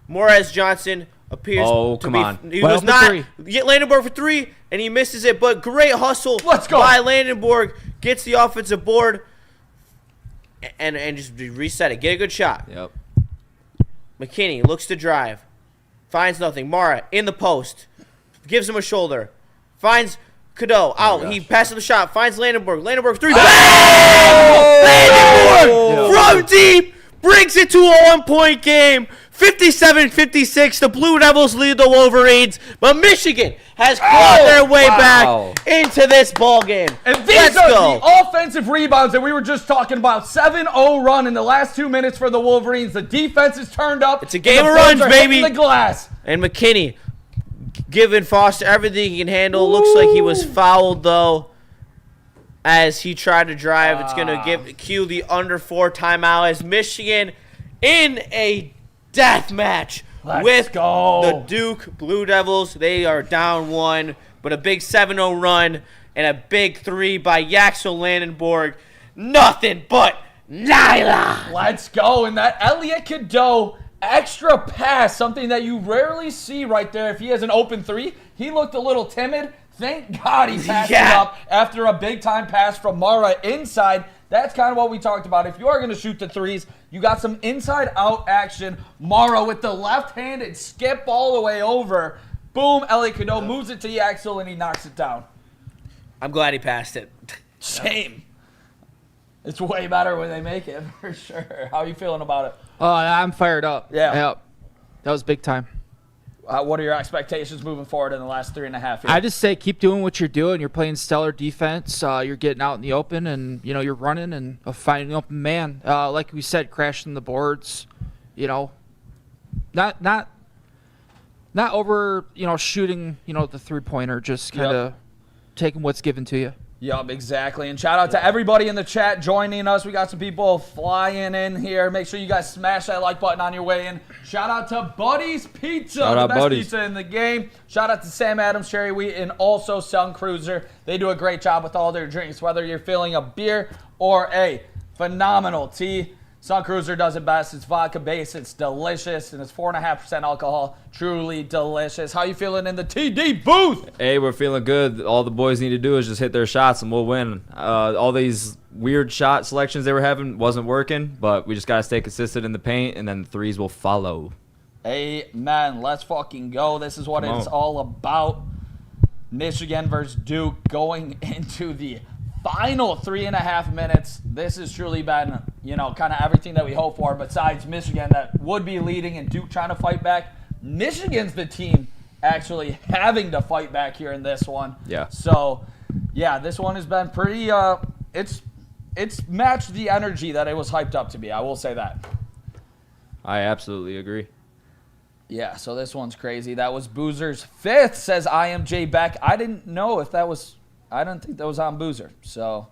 Morez Johnson appears Oh, to come be. on. He Well was for not. three. Get Landenborg for 3, and he misses it, but great hustle Let's go. by Landenborg. Gets the offensive board and just reset it. Get a good shot. Yep. McKinney looks to drive. Finds nothing. Mara in the post. Gives him a shoulder. Finds Cadeau out. gosh. He passes the shot. Finds Landenborg. Landenborg 3. Oh! Landenborg from deep. Brings it to a 1-point game. 57-56. The Blue Devils lead the Wolverines. But Michigan has clawed their way wow. back into this ball game. And these Let's are go. the offensive rebounds that we were just talking about. 7-0 run in the last 2 minutes for the Wolverines. The defense is turned up. It's a game The of Bulls runs, are hitting baby. the glass. And McKinney giving Foster everything he can handle. Looks like he was fouled, though, as he tried to drive. It's going to cue the under 4 timeout as Michigan in a death match Let's with go. the Duke Blue Devils. They are down 1, but a big 7-0 run and a big 3 by Yaxel Landenborg. Nothing but nylon. Let's go. And that Elliott Cadeau extra pass, something that you rarely see right there. If he has an open 3, he looked a little timid. Thank God he passed it Yeah. up after a big-time pass from Mara inside. That's kind of what we talked about. If you are going to shoot the 3s, you got some inside-out action. Mara with the left-handed skip all the way over. Boom, Elliott Cadeau moves it to Yaxel, and he knocks it down. I'm glad he passed it. Same. It's way better when they make it, for sure. How are you feeling about it? Oh, I'm fired up. Yeah. Yep. That was big time. What are your expectations moving forward in the last 3.5 years? I just say keep doing what you're doing. You're playing stellar defense. You're getting out in the open, and you're running and finding the open man. Like we said, crashing the boards. Not over. Shooting. The 3-pointer. Just kind of taking what's given to you. Yup, exactly. And shout out to everybody in the chat joining us. We got some people flying in here. Make sure you guys smash that like button on your way in. Shout out to Buddy's Pizza, Shout the out best Buddy's. pizza in the game. Shout out to Sam Adams, Cherry Wheat, and also Sun Cruiser. They do a great job with all their drinks, whether you're feeling a beer or a phenomenal tea. Sun Cruiser does it best. It's vodka-based. It's delicious, and it's 4.5% alcohol. Truly delicious. How you feeling in the TD booth? Hey, we're feeling good. All the boys need to do is just hit their shots and we'll win. All these weird shot selections they were having wasn't working, but we just got to stay consistent in the paint, and then the threes will follow. Amen. Let's fucking go. This is what Come it's on. all about. Michigan versus Duke going into the final 3.5 minutes. This has truly been, kind of everything that we hope for, besides Michigan that would be leading and Duke trying to fight back. Michigan's the team actually having to fight back here in this one. Yeah. So, yeah, this one has been pretty, it's matched the energy that it was hyped up to be. I will say that. I absolutely agree. Yeah, so this one's crazy. That was Boozer's 5th, says I am Jay Beck. I didn't know if that was, I didn't think that was on Boozer. So,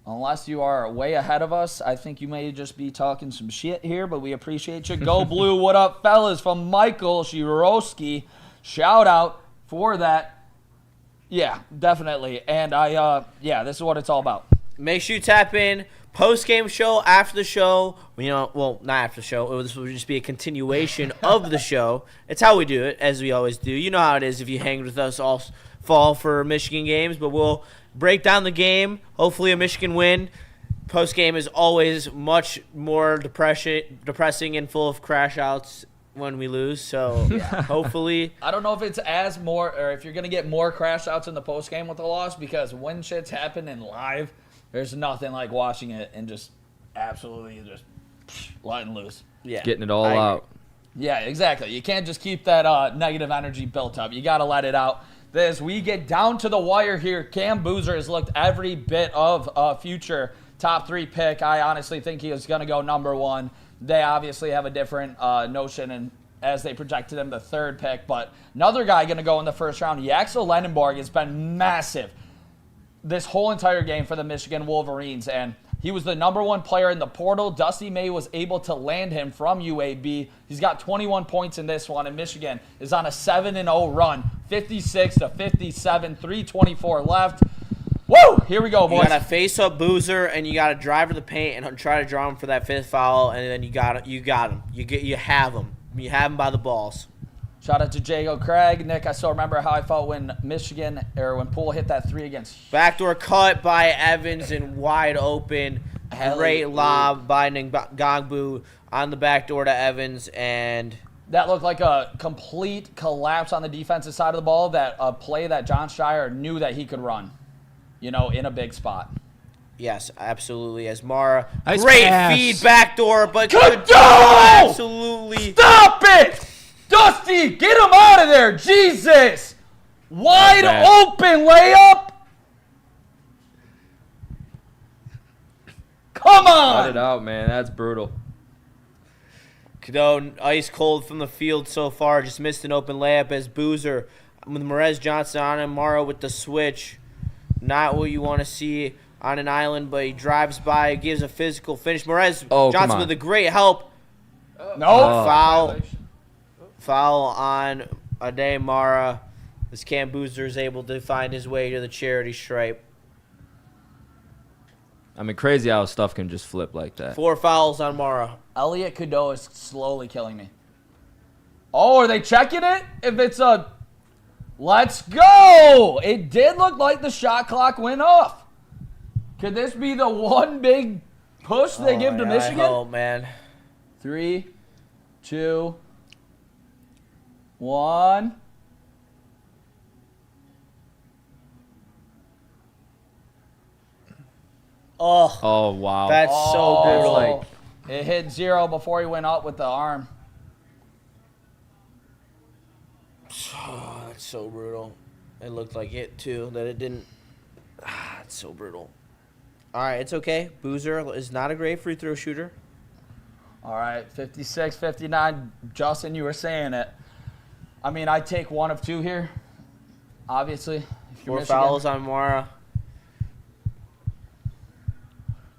unless you are way ahead of us, I think you may just be talking some shit here, but we appreciate you. Go Blue, what up, fellas? From Michael Shiroski. Shout out for that. Yeah, definitely. And this is what it's all about. Make sure you tap in. Post-game show, after the show. Well, not after the show. This will just be a continuation of the show. It's how we do it, as we always do. You know how it is if you hang with us all fall for Michigan games. But we'll break down the game. Hopefully a Michigan win. Post-game is always much more depressing and full of crash outs when we lose. So, hopefully. I don't know if it's or if you're going to get more crash outs in the post-game with a loss, because when shit's happening live, there's nothing like watching it and just absolutely just letting loose. Yeah. Getting it all out. Yeah, exactly. You can't just keep that negative energy built up. You got to let it out. As we get down to the wire here, Cam Boozer has looked every bit of a future top 3 pick. I honestly think he is going to go number 1. They obviously have a different notion, and as they projected him the 3rd pick. But another guy going to go in the 1st round, Yaxel Lenenborg, has been massive this whole entire game for the Michigan Wolverines, and he was the number 1 player in the portal. Dusty May was able to land him from UAB. He's got 21 points in this one, and Michigan is on a 7-0 run, 56-57, 3:24 left. Woo! Here we go, boys. You got to face up Boozer, and you got to drive to the paint and try to draw him for that 5th foul, and then you got him. You have him. You have him by the balls. Shout out to Jago Craig. Nick, I still remember how I felt when when Poole hit that 3 against. Backdoor cut by Evans and wide open. Great lob by Ngongbu on the backdoor to Evans, and That looked like a complete collapse on the defensive side of the ball. That a play that John Shire knew that he could run, in a big spot. yes, absolutely. As Mara, Nice great pass. feed backdoor, but Good Cadeau goal! absolutely. Stop it! Dusty, get him out of there! Jesus! Wide bad. open layup! Come Cut it on! out, man. That's brutal. Cadeau, ice cold from the field so far. Just missed an open layup as Boozer with Merez Johnson on him. Mara with the switch. Not what you want to see on an island, but he drives by, gives a physical finish. Merez Oh, come Johnson on. with a great help. No. Foul on Ade Mara as Cam Boozer is able to find his way to the charity stripe. I mean, crazy how stuff can just flip like that. 4 fouls on Mara. Elliot Cadeau is slowly killing me. Oh, are they checking it? If it's a... Let's go! It did look like the shot clock went off. Could this be the one big push they give to Michigan? Oh, man. 3, 2, 1. Oh, Oh, wow. that's so brutal. Oh, it hit 0 before he went up with the arm. Oh, that's so brutal. It looked like it, too, that it didn't. It's so brutal. All right, it's okay. Boozer is not a great free throw shooter. All right, 56-59. Justin, you were saying it. I mean, I'd take one of two here, obviously. If you're 4 Michigan. fouls on Mara.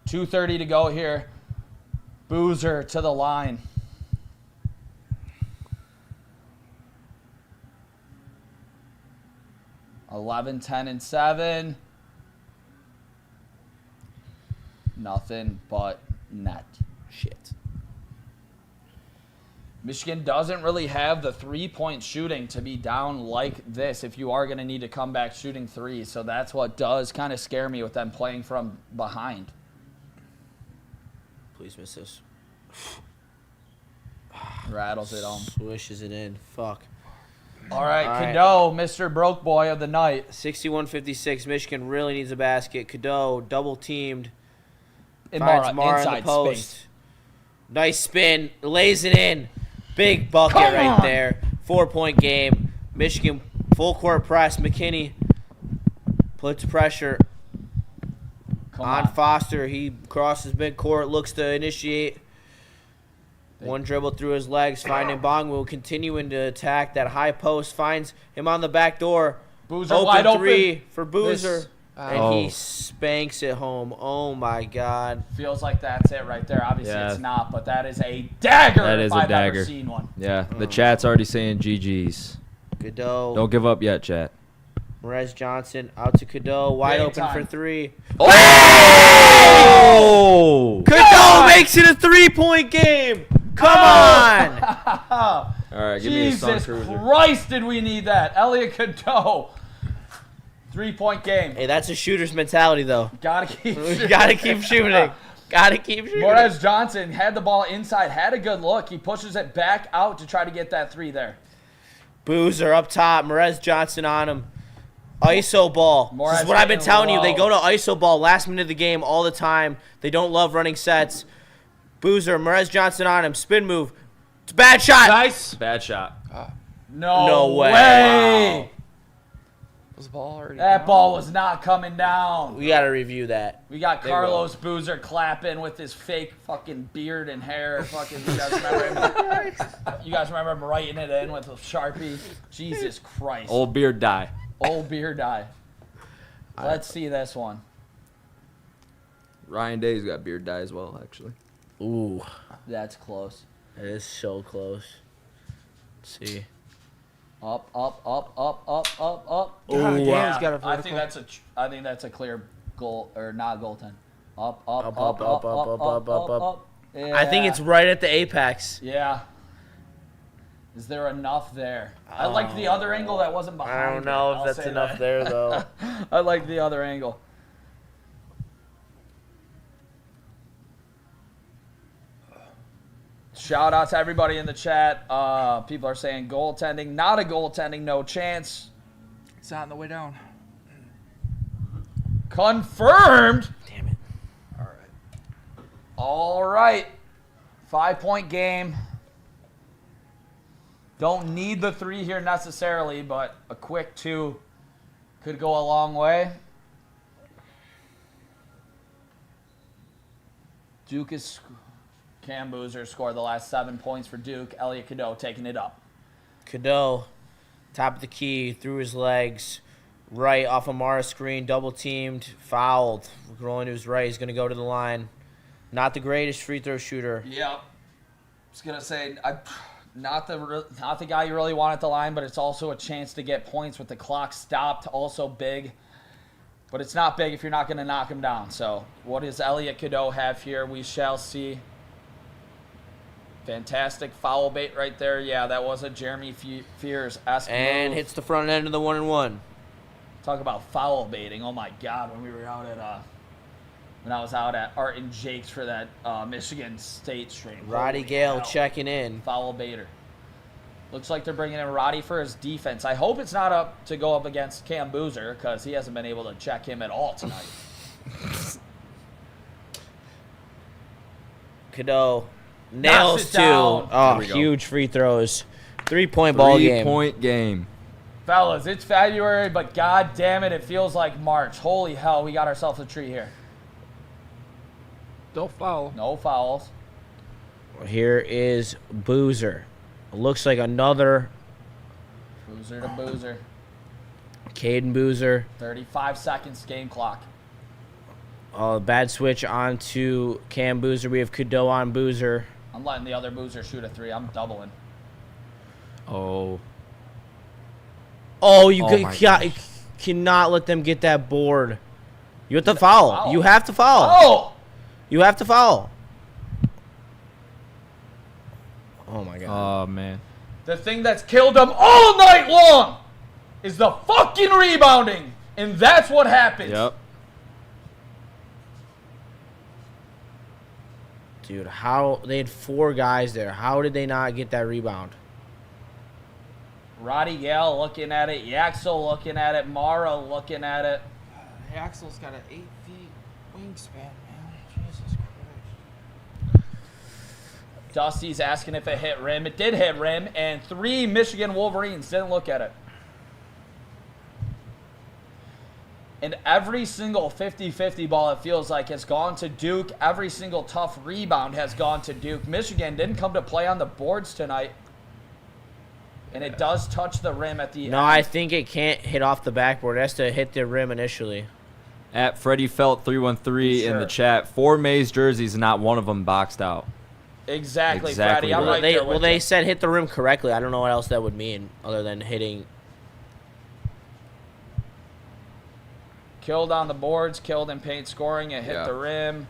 2:30 to go here. Boozer to the line. $11, 10, and 7. Nothing but net. Shit. Michigan doesn't really have the three-point shooting to be down like this if you are going to need to come back shooting three. So that's what does kind of scare me with them playing from behind. Please miss this. Rattles it home. Swishes it in. Fuck. All right, All right. Cadeau, Mr. Broke Boy of the night. 61-56. Michigan really needs a basket. Cadeau double teamed. Amon-Ra, Finds Mara in inside the post. space. Nice spin. Lays it in. Big bucket Come right on. there. 4-point game. Michigan full court press. McKinney puts pressure Come on on. Foster. He crosses midcourt. Looks to initiate. One dribble through his legs. Finding Bongwu. Continuing to attack that high post. Finds him on the back door. Boozer Open wide open. three for Boozer. This- and he spanks it home. Oh, my God. Feels like that's it right there. Obviously, Yeah. it's not, but that is a dagger That if is a I've dagger. ever seen one. Yeah, the chat's already saying GG's. Cadeau. Don't give up yet, chat. Perez Johnson out to Cadeau. Wide Big open time. for three. Oh! Cadeau makes it a 3-point game. Come on. All right, give me a Sun Jesus Cruiser. Christ, did we need that? Elliot Cadeau. 3-point game. Hey, that's a shooter's mentality, though. Gotta keep shooting. Gotta keep shooting. Gotta keep shooting. Perez Johnson had the ball inside, had a good look. He pushes it back out to try to get that three there. Boozer up top. Perez Johnson on him. ISO ball. This Morris is what I've been getting telling you. They low. go to ISO ball last minute of the game all the time. They don't love running sets. Boozer, Perez Johnson on him. Spin move. It's a bad shot. Nice. Bad shot. No way. way. Was the ball already That down? ball was not coming down. We got to review that. We got They Carlos Boozer clapping with his fake fucking beard and hair. Fucking, you guys remember him? You guys remember him writing it in with a Sharpie? Jesus Christ. Old beard die. Old beer die. Let's see this one. Ryan Day's got beard dye as well, actually. Ooh. That's close. It is so close. Let's see. Up, up, up, up, up, up, up. Ooh, damn, Yeah, he's got a I think that's a clear goal or not goaltend. Up, up, up, up, up, up, up, up. I think it's right at the apex. Yeah. Is there enough there? I like the other angle that wasn't behind. I don't it. know I'll if that's say enough that. there, though. I like the other angle. Shout out to everybody in the chat. People are saying goaltending, not a goaltending, no chance. It's not on the way down. Confirmed. Damn it. All right. 5-point game. Don't need the 3 here necessarily, but a quick 2 could go a long way. Duke is... Cam Boozer scored the last 7 points for Duke. Elliot Cadeau taking it up. Cadeau, top of the key, through his legs, right off of Mara's screen, double teamed, fouled. Rolling to his right, he's going to go to the line. Not the greatest free throw shooter. Yeah. I was going to say, not the guy you really want at the line, but it's also a chance to get points with the clock stopped. Also big. But it's not big if you're not going to knock him down. So what does Elliot Cadeau have here? We shall see. Fantastic foul bait right there. Yeah, that was a Jeremy Fears-esque And move. hits the front end of the 1-and-1. Talk about foul baiting. Oh, my God. When we were out at when I was out at Art and Jake's for that Michigan State stream. Roddy Holy Gale hell. checking in. Foul baiter. Looks like they're bringing in Roddy for his defense. I hope it's not up to go up against Cam Boozer because he hasn't been able to check him at all tonight. Cadeau nails it 2. down. Oh, There we go. huge free throws. 3-point ball game. 3-point game. Fellas, it's February, but god damn it feels like March. Holy hell, we got ourselves a treat here. Don't foul. No fouls. Here is Boozer. Looks like another Boozer to Boozer. Caden Boozer. 35 seconds, game clock. Bad switch onto Cam Boozer. We have Cadeau on Boozer. I'm letting the other Boozer shoot a 3. I'm doubling. Oh. Oh, you Oh my cannot let them get that board. You have to foul. Foul. You have to foul. Oh! You have to foul. Oh, my God. Oh, man. The thing that's killed them all night long is the fucking rebounding. And that's what happens. Yep. Dude, how they had 4 guys there. How did they not get that rebound? Roddy Gale looking at it. Yaxel looking at it. Mara looking at it. Axel's got an 8 feet wingspan, man. Jesus Christ. Dusty's asking if it hit rim. It did hit rim, and 3 Michigan Wolverines didn't look at it. And every single 50-50 ball, it feels like, has gone to Duke. Every single tough rebound has gone to Duke. Michigan didn't come to play on the boards tonight. And it does touch the rim at the end. No, I think it can't hit off the backboard. It has to hit the rim initially. At Freddie Felt 313 in Sure. the chat, 4 Mays jerseys, not one of them boxed out. Exactly, Exactly Freddie. I'm right. right there Well, with they you. said hit the rim correctly. I don't know what else that would mean other than hitting. Killed on the boards, killed in paint scoring. It hit Yeah. the rim.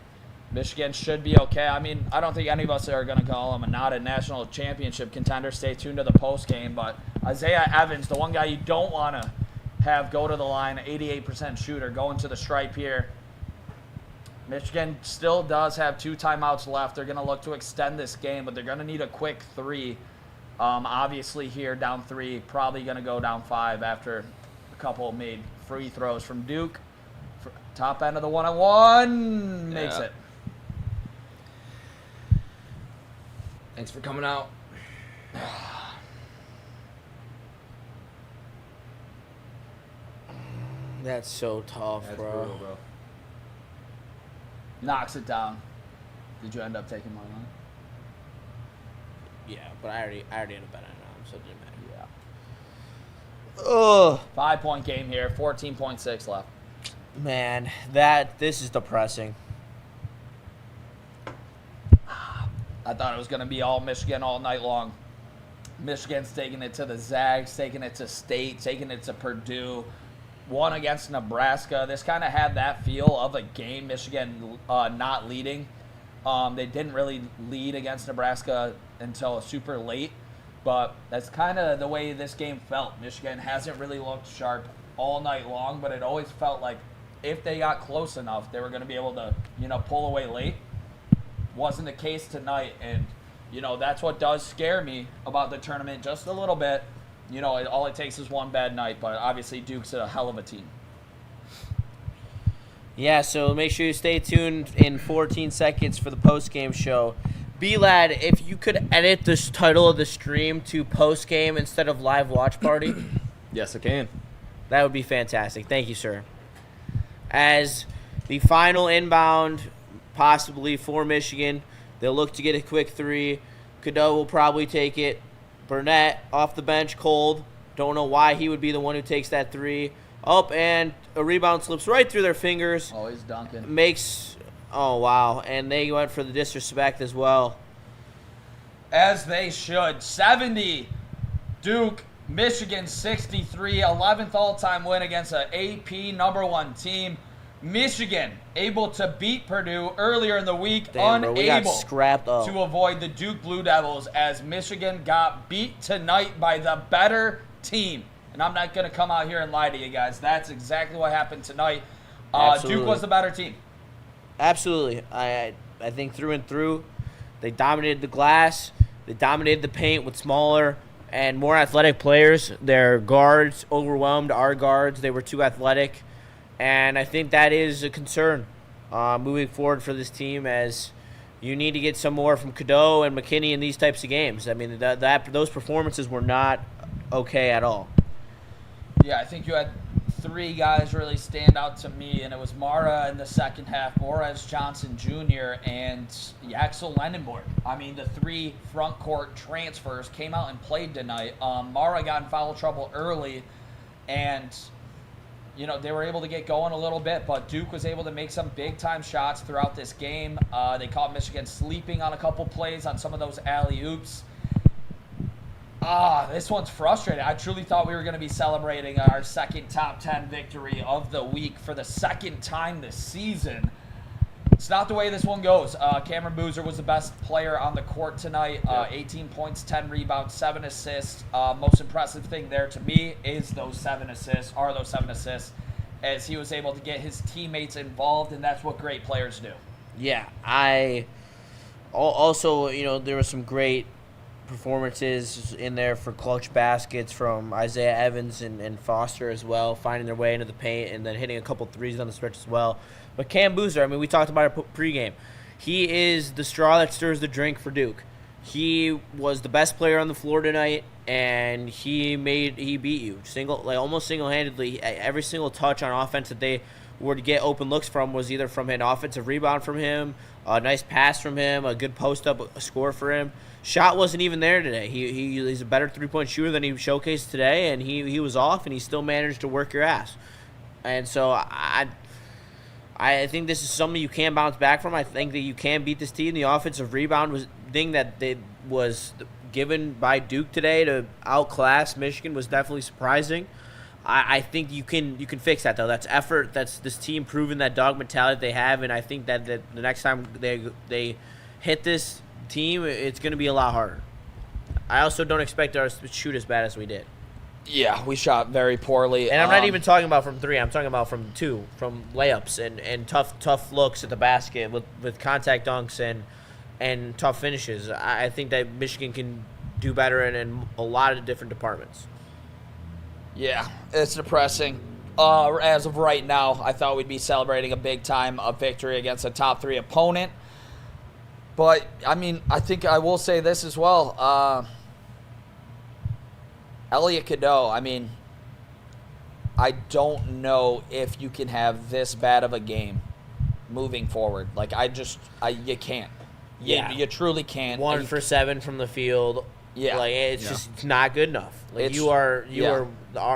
Michigan should be okay. I mean, I don't think any of us are going to call them not a national championship contender. Stay tuned to the post game. But Isaiah Evans, the one guy you don't want to have go to the line, 88% shooter, going to the stripe here. Michigan still does have 2 timeouts left. They're going to look to extend this game, but they're going to need a quick 3. Obviously here, down 3, probably going to go down 5 after a couple made free throws from Duke. Top end of the one-on-one makes Yeah. it. Thanks for coming out. That's so tough, That's bro. brutal, bro. Knocks it down. Did you end up taking my line? Yeah, but I already had a bet on it, so it didn't matter. Yeah. Ugh, 5-point game here. 14.6 left. man, this is depressing. I thought it was going to be all Michigan all night long. Michigan's taking it to the Zags, taking it to State, taking it to Purdue. Won against Nebraska. This kind of had that feel of a game. Michigan not leading. They didn't really lead against Nebraska until super late. But that's kind of the way this game felt. Michigan hasn't really looked sharp all night long, but it always felt like if they got close enough, they were going to be able to, pull away late. Wasn't the case tonight, and, that's what does scare me about the tournament just a little bit. All it takes is one bad night, but obviously Duke's a hell of a team. Yeah, so make sure you stay tuned in 14 seconds for the post-game show. B-Lad, if you could edit this title of the stream to post-game instead of live watch party, Yes, I can. that would be fantastic. Thank you, sir. As the final inbound, possibly for Michigan, they'll look to get a quick 3. Cadeau will probably take it. Burnett off the bench, cold. Don't know why he would be the one who takes that 3. Up, and a rebound slips right through their fingers. Always dunking. Oh, wow. And they went for the disrespect as well. As they should. 70. Duke, Michigan 63. 11th all-time win against an AP number 1 team. Michigan able to beat Purdue earlier in the week, Damn, bro, we got unable scrapped up. to avoid the Duke Blue Devils as Michigan got beat tonight by the better team. And I'm not going to come out here and lie to you guys. That's exactly what happened tonight. Absolutely. Duke was the better team. Absolutely. I think through and through, they dominated the glass. They dominated the paint with smaller and more athletic players. Their guards overwhelmed our guards. They were too athletic. And I think that is a concern moving forward for this team as You need to get some more from Cadeau and McKinney in these types of games. I mean, those performances were not okay at all. Yeah, I think you had 3 guys really stand out to me, and it was Mara in the second half, Morez Johnson Jr., and Yaxel Lendenborg. I mean, the 3 front court transfers came out and played tonight. Mara got in foul trouble early, and they were able to get going a little bit, but Duke was able to make some big-time shots throughout this game. They caught Michigan sleeping on a couple plays on some of those alley-oops. This one's frustrating. I truly thought we were going to be celebrating our second top 10 victory of the week for the second time this season. It's not the way this one goes. Cameron Boozer was the best player on the court tonight. 18 points, 10 rebounds, 7 assists. Most impressive thing there to me is those 7 assists, as he was able to get his teammates involved, and that's what great players do. Yeah, there were some great performances in there for clutch baskets from Isaiah Evans and Foster as well, finding their way into the paint and then hitting a couple threes on the stretch as well. But Cam Boozer, I mean, we talked about it pregame. He is the straw that stirs the drink for Duke. He was the best player on the floor tonight, and he beat you almost single-handedly. Every single touch on offense that they were to get open looks from was either from an offensive rebound from him, a nice pass from him, a good post-up score for him. Shot wasn't even there today. He's a better three-point shooter than he showcased today, and he was off, and he still managed to work your ass. And so I think this is something you can bounce back from. I think that you can beat this team. The offensive rebound thing that was given by Duke today to outclass Michigan was definitely surprising. I think you can fix that, though. That's effort. That's this team proving that dog mentality they have, and I think that the next time they hit this team, it's going to be a lot harder. I also don't expect us to shoot as bad as we did. Yeah, we shot very poorly. And I'm not even talking about from 3. I'm talking about from 2, from layups and tough looks at the basket with contact dunks and tough finishes. I think that Michigan can do better in a lot of different departments. Yeah, it's depressing. As of right now, I thought we'd be celebrating a big-time victory against a top 3 opponent. But, I mean, I think I will say this as well. Elliot Cadeau, I mean, I don't know if you can have this bad of a game moving forward. Like, you can't. Yeah. You truly can't. 1 for 7 from the field. Yeah. Like, it's not good enough. Like, you are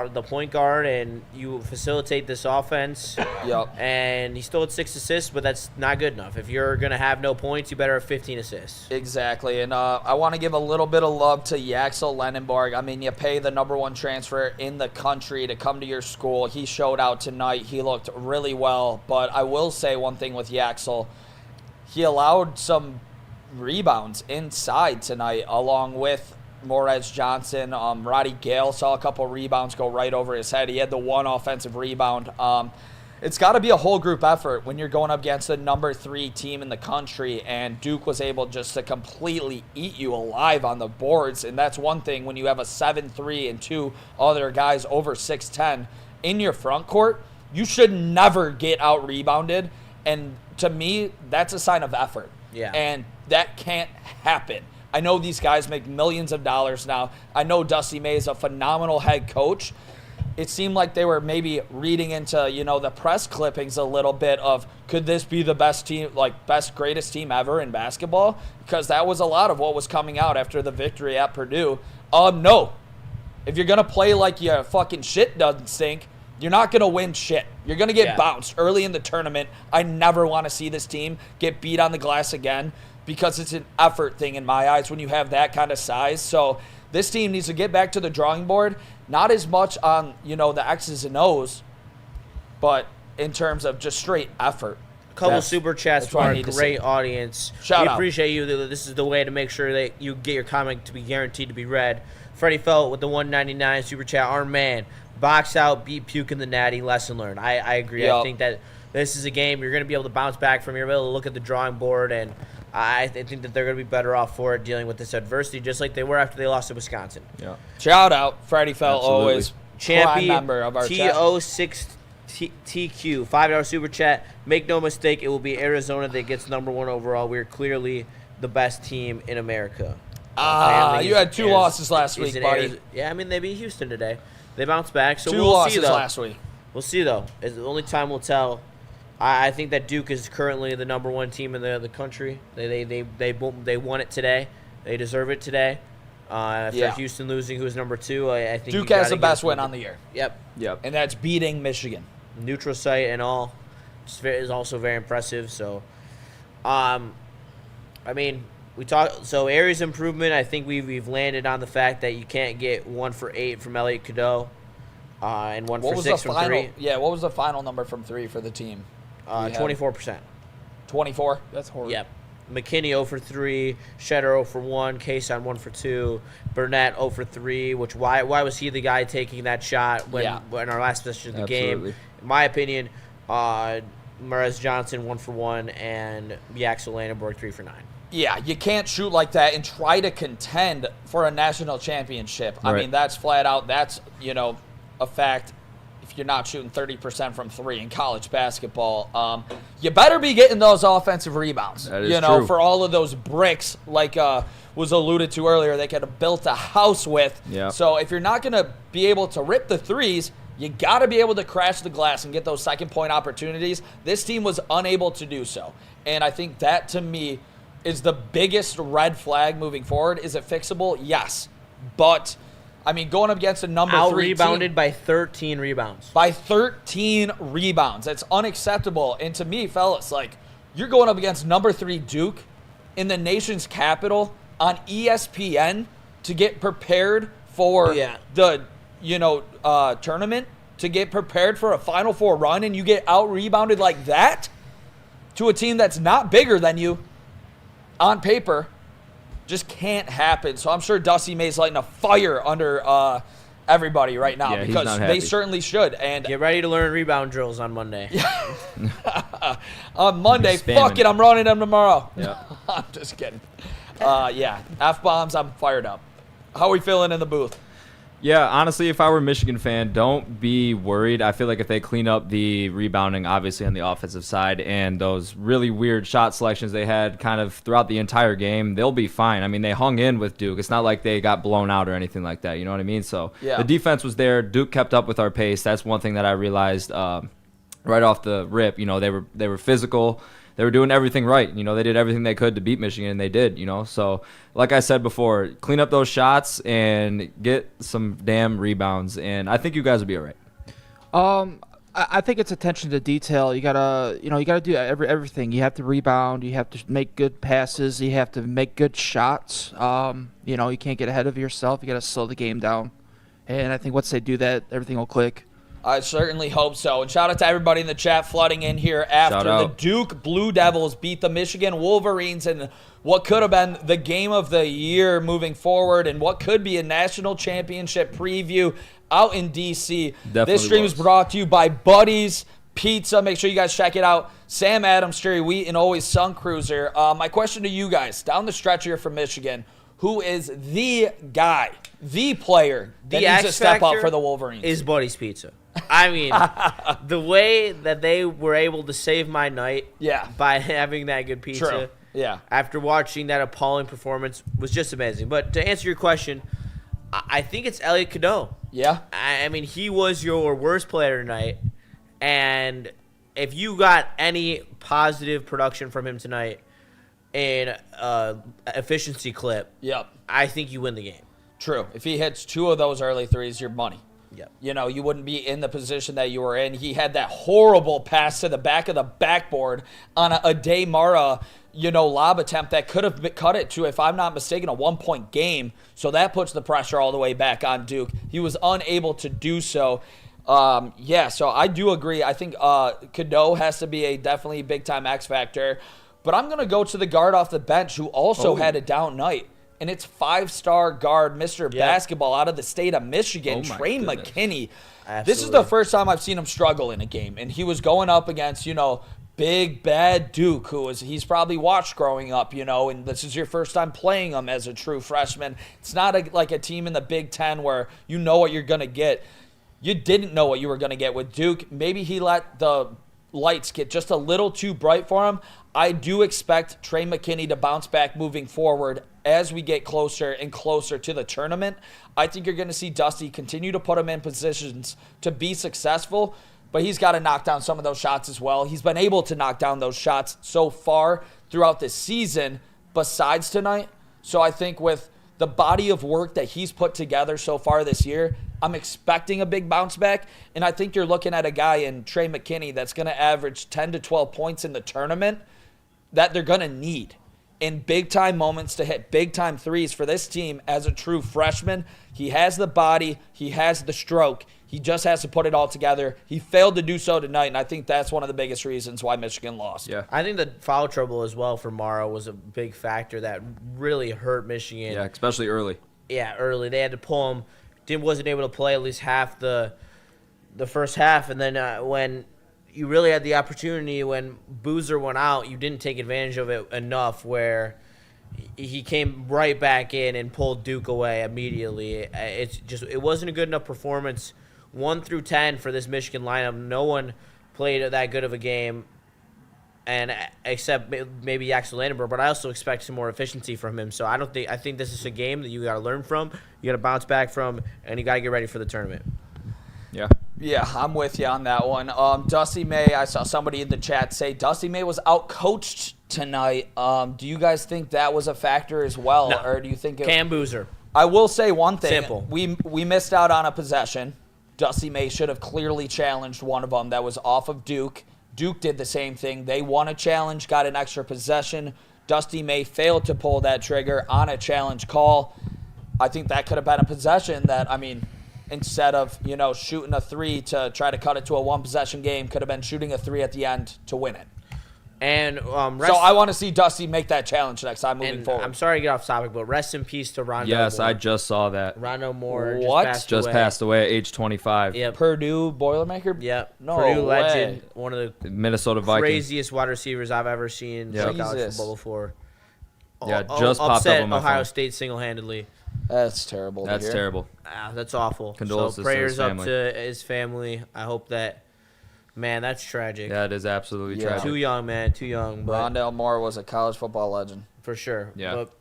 the point guard, and you facilitate this offense. Yep. And he still had 6 assists, but that's not good enough. If you're going to have no points, you better have 15 assists. Exactly. And I want to give a little bit of love to Yaxel Lendenborg. I mean, you pay the number 1 transfer in the country to come to your school. He showed out tonight. He looked really well. But I will say one thing with Yaxel. He allowed some rebounds inside tonight, along with Morez Johnson. Roddy Gale saw a couple rebounds go right over his head. He had the 1 offensive rebound. It's got to be a whole group effort when you're going up against the number 3 team in the country, and Duke was able just to completely eat you alive on the boards. And that's one thing when you have a 7-3 and 2 other guys over 6'10" in your front court. You should never get out rebounded, and to me, that's a sign of effort. Yeah. And that can't happen. I know these guys make millions of dollars now. I know Dusty May is a phenomenal head coach. It seemed like they were maybe reading into, the press clippings a little bit of, could this be the best team, greatest team ever in basketball? Because that was a lot of what was coming out after the victory at Purdue. No. If you're going to play like your fucking shit doesn't stink, you're not going to win shit. You're going to get bounced early in the tournament. I never want to see this team get beat on the glass again, because it's an effort thing in my eyes when you have that kind of size. So this team needs to get back to the drawing board, not as much on, the X's and O's, but in terms of just straight effort. A couple super chats from our great audience. Shout out. We appreciate you. This is the way to make sure that you get your comment to be guaranteed to be read. Freddie Felt with the 199 super chat. Our man, box out, beat Puke in the Natty, lesson learned. I agree. Yep. I think that this is a game you're going to be able to bounce back from. You're able to look at the drawing board, and I think that they're going to be better off for it, dealing with this adversity, just like they were after they lost to Wisconsin. Yeah. Shout out, Freddie Felt, always Champion prime member of our chat. TQ, $5 super chat. Make no mistake, it will be Arizona that gets number 1 overall. We're clearly the best team in America. Apparently You had 2 losses last week, buddy. Yeah, I mean, they beat Houston today. They bounced back, so 2 we'll losses see, though. last week. We'll see, though. The only time will tell. I think that Duke is currently the number 1 team in the country. They won it today. They deserve it today. After Houston losing, who's number 2, I think Duke has the best win on the year. Yep. And that's beating Michigan. Neutral site and all is also very impressive. So, I mean, we talked. So areas of improvement. I think we've landed on the fact that you can't get 1 for 8 from Elliot Cadeau, and 1 for 6 from 3. Yeah, what was the final number from 3 for the team? 24%. 24. That's horrible. Yep. McKinney 0 for 3, Shedder 0 for 1, Kason 1 for 2, Burnett 0 for 3. Which why was he the guy taking that shot when our last possession of the game? In my opinion, Mraz Johnson 1 for 1 and Yaxel Landenborg 3 for 9. Yeah, you can't shoot like that and try to contend for a national championship. Right. I mean, that's flat out. That's a fact. If you're not shooting 30% from 3 in college basketball, you better be getting those offensive rebounds. That is true. For all of those bricks, like was alluded to earlier, they could have built a house with. Yeah. So if you're not going to be able to rip the threes, you got to be able to crash the glass and get those second point opportunities. This team was unable to do so. And I think that, to me, is the biggest red flag moving forward. Is it fixable? Yes. But I mean, going up against a number 3 Out-rebounded team, by 13 rebounds. by 13 rebounds. That's unacceptable. And to me, fellas, like, you're going up against number 3 Duke in the nation's capital on ESPN to get prepared for the tournament, to get prepared for a Final Four run, and you get out-rebounded like that to a team that's not bigger than you on paper. Just can't happen. So I'm sure Dusty May's lighting a fire under everybody right now, Yeah, because they certainly should. And Get ready to learn rebound drills on Monday. on Monday, Spamming. fuck it, I'm running them tomorrow. Yeah. I'm just kidding. F-bombs, I'm fired up. How are we feeling in the booth? Yeah, honestly, if I were a Michigan fan, don't be worried. I feel like if they clean up the rebounding, obviously, on the offensive side, and those really weird shot selections they had kind of throughout the entire game, they'll be fine. I mean, they hung in with Duke. It's not like they got blown out or anything like that. You know what I mean? So the defense was there. Duke kept up with our pace. That's one thing that I realized right off the rip. They were physical. They were doing everything right. They did everything they could to beat Michigan, and they did, So, like I said before, clean up those shots and get some damn rebounds, and I think you guys will be all right. I think it's attention to detail. You gotta do everything. You have to rebound. You have to make good passes. You have to make good shots. You can't get ahead of yourself. You gotta slow the game down. And I think once they do that, everything will click. I certainly hope so. And shout out to everybody in the chat flooding in here after the Duke Blue Devils beat the Michigan Wolverines in what could have been the game of the year moving forward, and what could be a national championship preview out in D.C. This stream is brought to you by Buddy's Pizza. Make sure you guys check it out. Sam Adams, Jerry Wheat, and always Sun Cruiser. My question to you guys, down the stretch here from Michigan, who is the guy, the player that needs to step up for the Wolverines? Is Buddy's Pizza. I mean, the way that they were able to save my night by having that good pizza. True. Yeah. After watching that appalling performance was just amazing. But to answer your question, I think it's Elliot Cadeau. Yeah. I mean, he was your worst player tonight. And if you got any positive production from him tonight in efficiency clip, I think you win the game. True. If he hits 2 of those early threes, you're money. Yep. You wouldn't be in the position that you were in. He had that horrible pass to the back of the backboard on a Amon-Ra, lob attempt that could have cut it to, if I'm not mistaken, a 1-point game. So that puts the pressure all the way back on Duke. He was unable to do so. So I do agree. I think Cadeau has to be a definitely big-time X factor. But I'm going to go to the guard off the bench who also had a down night. And it's 5-star guard, Mr. Basketball out of the state of Michigan, Trey McKinney. Absolutely. This is the first time I've seen him struggle in a game. And he was going up against, big, bad Duke, he's probably watched growing up, and this is your first time playing him as a true freshman. It's not like a team in the Big Ten where you know what you're going to get. you didn't know what you were going to get with Duke. Maybe he let the lights get just a little too bright for him. I do expect Trey McKinney to bounce back moving forward as we get closer and closer to the tournament. I think you're going to see Dusty continue to put him in positions to be successful, but he's got to knock down some of those shots as well. He's been able to knock down those shots so far throughout this season besides tonight. So I think with the body of work that he's put together so far this year, I'm expecting a big bounce back, and I think you're looking at a guy in Trey McKinney that's going to average 10 to 12 points in the tournament that they're going to need in big-time moments to hit big-time threes for this team as a true freshman. He has the body. He has the stroke. He just has to put it all together. He failed to do so tonight, and I think that's one of the biggest reasons why Michigan lost. Yeah. I think the foul trouble as well for Morrow was a big factor that really hurt Michigan. Yeah, especially early. Yeah, early. They had to pull him. Wasn't able to play at least half the first half, and then when you really had the opportunity, when Boozer went out, you didn't take advantage of it enough where he came right back in and pulled Duke away immediately. It wasn't a good enough performance. 1 through 10 for this Michigan lineup. No one played that good of a game, and except maybe Axel Landenberg, but I also expect some more efficiency from him. So I think this is a game that you got to learn from, you got to bounce back from, and you got to get ready for the tournament. Yeah. Yeah, I'm with you on that one. Dusty May, I saw somebody in the chat say Dusty May was outcoached tonight. Do you guys think that was a factor as well, No. or do you think Cam Boozer. I will say one thing. Simple. We missed out on a possession. Dusty May should have clearly challenged one of them that was off of Duke. Duke did the same thing. They won a challenge, got an extra possession. Dusty May failed to pull that trigger on a challenge call. I think that could have been a possession that, instead of, shooting a three to try to cut it to a one-possession game, could have been shooting a three at the end to win it. And So I want to see Dusty make that challenge next time moving forward. I'm sorry to get off topic, but rest in peace to Rondo Yes, Moore. I just saw that. Rondo Moore What? just Passed away at age 25. Yep. Purdue Boilermaker? Yep. No Purdue way. legend. One of the Minnesota Vikings. craziest wide receivers I've ever seen Yep. in college Jesus. football before. Yeah, just popped up upset on my Ohio phone. State single-handedly. That's terrible. That's to hear. terrible. That's awful. Condolences so to his prayers up family. to his family. I hope that, man, that's tragic. That is absolutely Yeah. tragic. Too young, man. Too young. But Rondale Moore was a college football legend. for sure. Yeah. But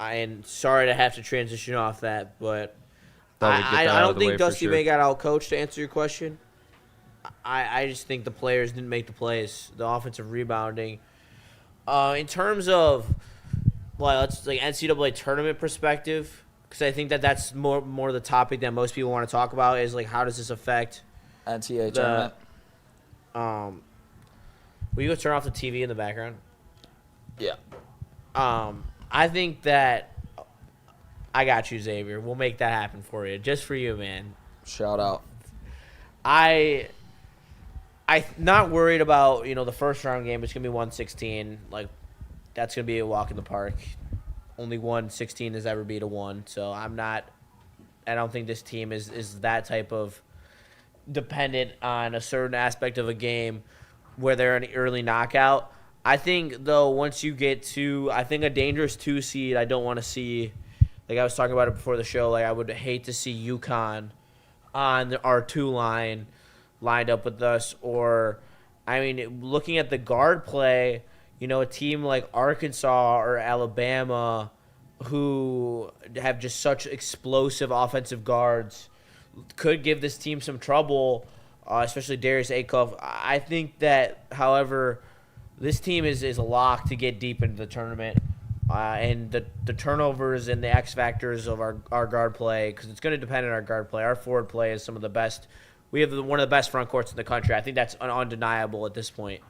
I am sorry to have to transition off that, but Thought we'd get that I out of don't the think way for Dusty sure. May got out coached, to answer your question. I just think the players didn't make the plays. The offensive rebounding. In terms of NCAA tournament perspective, because I think that's more the topic that most people want to talk about is how does this affect NCAA tournament. Will you go turn off the TV in the background? Yeah. I think that I got you, Xavier. We'll make that happen for you, just for you, man. Shout out. I'm not worried about the first round game. It's gonna be 116. That's gonna be a walk in the park. Only 116 has ever beat a 1, so I don't think this team is that type of dependent on a certain aspect of a game where they're an early knockout. I think, though, once you get to, I think a dangerous 2 seed, I don't want to see, I was talking about it before the show, I would hate to see UConn on our 2 line lined up with us, or, looking at the guard play, a team like Arkansas or Alabama who have just such explosive offensive guards could give this team some trouble, especially Darius Acuff. I think that, however, this team is a lock to get deep into the tournament. And the turnovers and the X factors of our guard play, because it's going to depend on our guard play. Our forward play is some of the best. We have one of the best front courts in the country. I think that's undeniable at this point.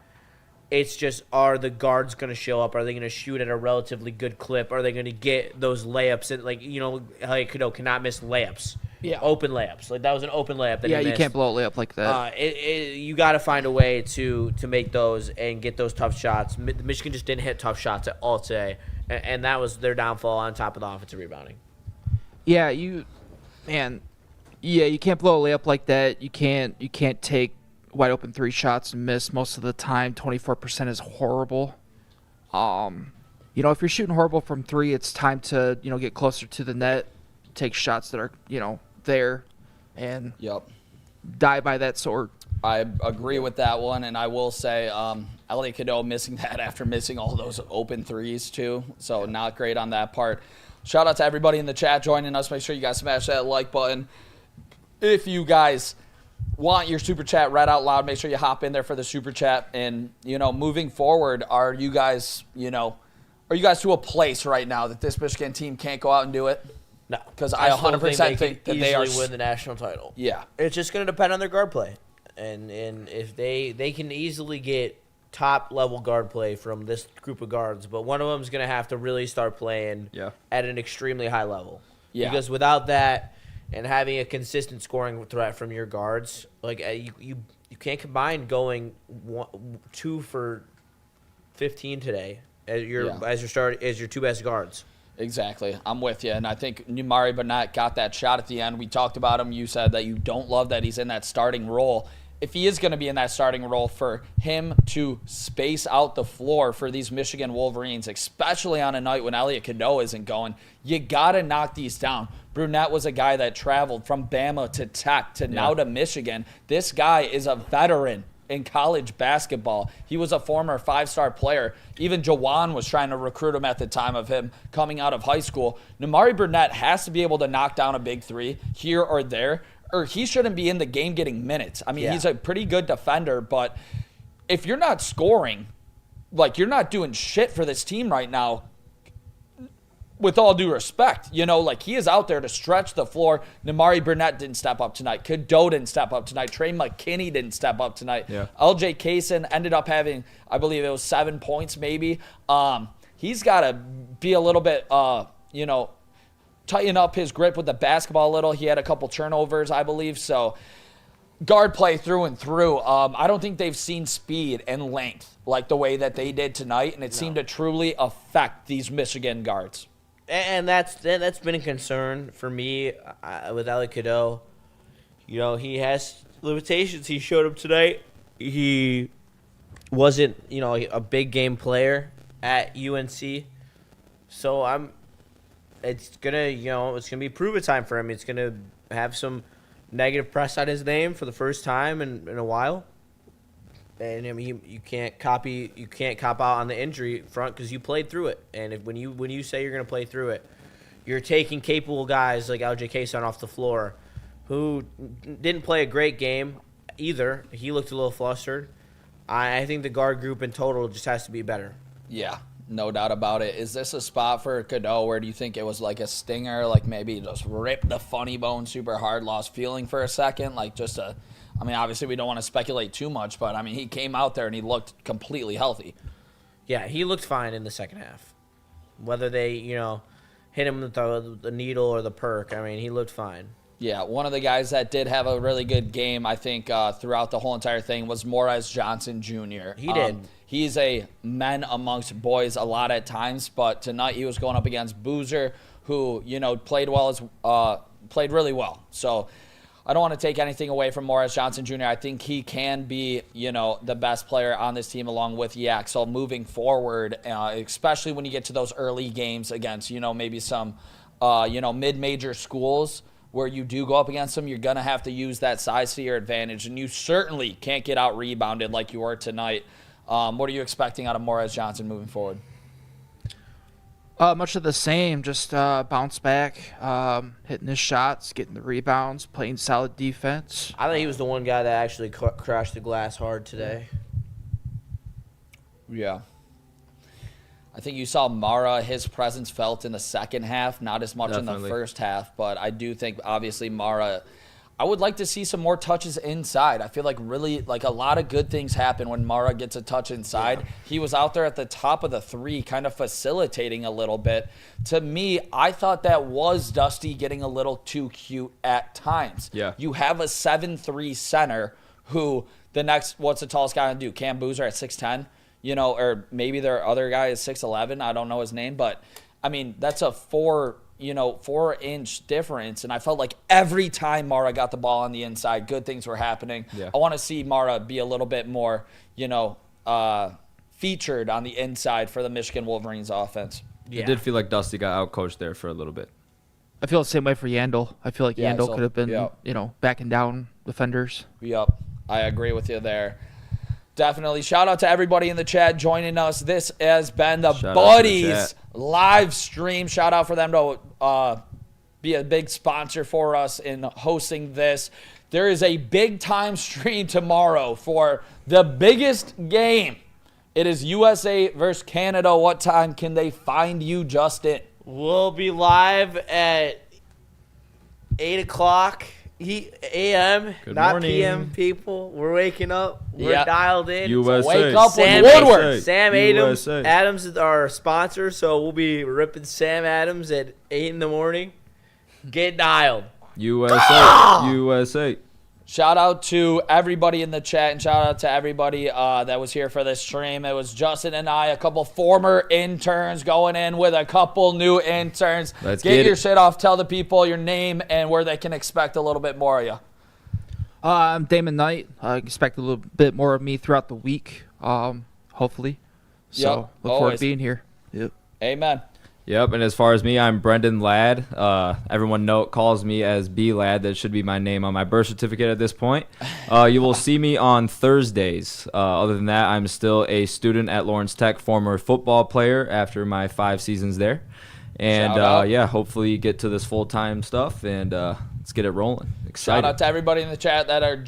It's just, are the guards going to show up? Are they going to shoot at a relatively good clip? Are they going to get those layups? And cannot miss layups. Yeah. Open layups. That was an open layup that Yeah, he you missed. can't blow a layup like that. You got to find a way to make those and get those tough shots. Michigan just didn't hit tough shots at all today, and that was their downfall on top of the offensive rebounding. Yeah, you can't blow a layup like that. You can't take wide open 3 shots and miss most of the time. 24% is horrible. If you're shooting horrible from 3, it's time to get closer to the net, take shots that are there, and Yep. die by that sword. I agree with that one, and I will say Elliot Cadeau missing that after missing all those open threes too, so not great on that part. Shout out to everybody in the chat joining us. Make sure you guys smash that like button. If you guys want your super chat read out loud, make sure you hop in there for the super chat. And, moving forward, are you guys to a place right now that this Michigan team can't go out and do it? No, because I 100% think that they are win the national title. Yeah, it's just going to depend on their guard play, and if they can easily get top level guard play from this group of guards, but one of them is going to have to really start playing at an extremely high level. Yeah, because without that and having a consistent scoring threat from your guards, like you can't combine going 2 for 15 today as your two best guards. Exactly. I'm with you. And I think Nimari Burnett got that shot at the end. We talked about him. You said that you don't love that he's in that starting role. If he is going to be in that starting role, for him to space out the floor for these Michigan Wolverines, especially on a night when Elliot Cadeau isn't going, you got to knock these down. Brunette was a guy that traveled from Bama to Tech to now to Michigan. This guy is a veteran in college basketball. He was a former 5-star player. Even Jawan was trying to recruit him at the time of him coming out of high school. Nimari Burnett has to be able to knock down a big three here or there, or he shouldn't be in the game getting minutes. I mean, he's a pretty good defender, but if you're not scoring, like, you're not doing shit for this team right now, with all due respect. Like, he is out there to stretch the floor. Nimari Burnett didn't step up tonight. Cadeau didn't step up tonight. Trey McKinney didn't step up tonight. Yeah. LJ Kaysen ended up having, I believe it was 7 points maybe. He's got to be a little bit, tighten up his grip with the basketball a little. He had a couple turnovers, I believe. So guard play through and through. I don't think they've seen speed and length like the way that they did tonight, and it seemed to truly affect these Michigan guards. And that's been a concern for me with Elliot Cadeau. He has limitations. He showed up tonight. He wasn't, a big game player at UNC. So it's gonna be prove-it time for him. It's gonna have some negative press on his name for the first time in a while. And I mean, you can't cop out on the injury front because you played through it. And when you say you're going to play through it, you're taking capable guys like LJ Kaysen off the floor, who didn't play a great game either. He looked a little flustered. I think the guard group in total just has to be better. Yeah, no doubt about it. Is this a spot for Cadeau where do you think it was like a stinger, like maybe just rip the funny bone super hard, lost feeling for a second, like just a? I mean, obviously we don't want to speculate too much, but I mean, he came out there and he looked completely healthy. Yeah, he looked fine in the second half. Whether they, hit him with the needle or the perk, I mean, he looked fine. Yeah, one of the guys that did have a really good game, I think, throughout the whole entire thing was Morez Johnson Jr. He did. He's a men amongst boys a lot at times, but tonight he was going up against Boozer, who, played really well. So I don't want to take anything away from Morris Johnson Jr. I think he can be, the best player on this team along with Yak. So moving forward, especially when you get to those early games against, maybe some, mid-major schools where you do go up against them, you're going to have to use that size to your advantage. And you certainly can't get out-rebounded like you were tonight. What are you expecting out of Morris Johnson moving forward? Much of the same, just bounce back, hitting his shots, getting the rebounds, playing solid defense. I think he was the one guy that actually crashed the glass hard today. Yeah. I think you saw Mara, his presence felt in the second half, not as much in the first half, but I do think obviously Mara, I would like to see some more touches inside. I feel like really, like a lot of good things happen when Mara gets a touch inside. Yeah. He was out there at the top of the three, kind of facilitating a little bit. To me, I thought that was Dusty getting a little too cute at times. Yeah. You have a 7'3" center who what's the tallest guy going to do? Cam Boozer at 6'10"? Or maybe their other guy is 6'11". I don't know his name, but I mean, that's a 4-inch difference. And I felt like every time Mara got the ball on the inside, good things were happening. Yeah. I want to see Mara be a little bit more, featured on the inside for the Michigan Wolverines offense. Yeah. It did feel like Dusty got outcoached there for a little bit. I feel the same way for Yandel. I feel like Yeah, Yandel so- could have been, yeah. backing down defenders. Yep, I agree with you there. Definitely. Shout out to everybody in the chat joining us. This has been the Shout out to the Buddies chat. live stream. Shout out for them to be a big sponsor for us in hosting this. There is a big time stream tomorrow for the biggest game. It is USA versus Canada. What time can they find you, Justin? We'll be live at 8 o'clock a.m. Good not morning. p.m. People, we're waking up. We're Yeah. dialed in. USA. Wake up Sam with Woodward. Sam USA. Adams is our sponsor, so we'll be ripping Sam Adams at 8 in the morning. Get dialed. USA. USA. Shout out to everybody in the chat and shout out to everybody that was here for this stream. It was Justin and I, a couple former interns going in with a couple new interns. Let's get get your it. shit off. Tell the people your name and where they can expect a little bit more of you. I'm Damon Knight. I expect a little bit more of me throughout the week, hopefully. So Yep, look forward always. to being here. Yep. Amen. Yep, and as far as me, I'm Brendan Ladd. Everyone calls me as B Ladd. That should be my name on my birth certificate at this point. You will see me on Thursdays. Other than that, I'm still a student at Lawrence Tech, former football player after my 5 seasons there. And Shout out. yeah, hopefully get to this full-time stuff and let's get it rolling. Excited. Shout out to everybody in the chat that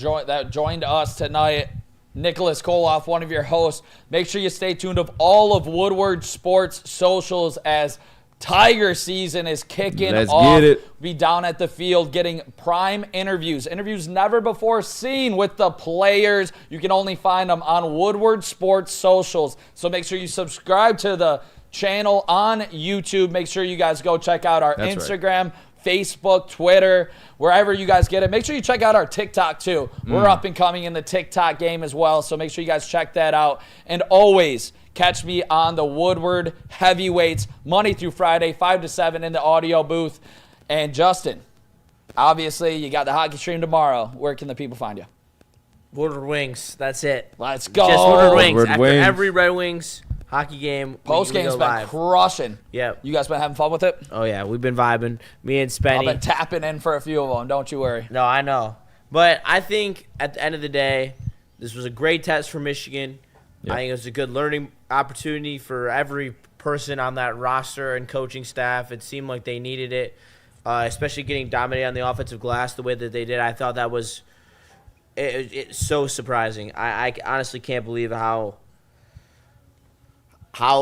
joined us tonight. Nicholas Kohloff, one of your hosts. Make sure you stay tuned of all of Woodward Sports socials as Tiger season is kicking Let's off. get it. Be down at the field getting prime interviews never before seen with the players. You can only find them on Woodward Sports socials. So make sure you subscribe to the channel on YouTube. Make sure you guys go check out our That's right. Instagram, Facebook, Twitter, wherever you guys get it. Make sure you check out our TikTok too. We're up and coming in the TikTok game as well, so make sure you guys check that out. And always catch me on the Woodward Heavyweights Monday through Friday, 5 to 7 in the audio booth. And Justin, obviously you got the hockey stream tomorrow. Where can the people find you? Woodward Wings. That's it. Let's go. Just Woodward Wings. Woodward After Wings. every Red Wings hockey game, Post we game's go been live. crushing. Yep. You guys been having fun with it? Oh, yeah. We've been vibing. Me and I've Spenny. been tapping in for a few of them. Don't you worry. No, I know. But I think at the end of the day, this was a great test for Michigan. Yep. I think it was a good learning opportunity for every person on that roster and coaching staff. It seemed like they needed it, especially getting dominated on the offensive glass the way that they did. I thought that was it's so surprising. I honestly can't believe how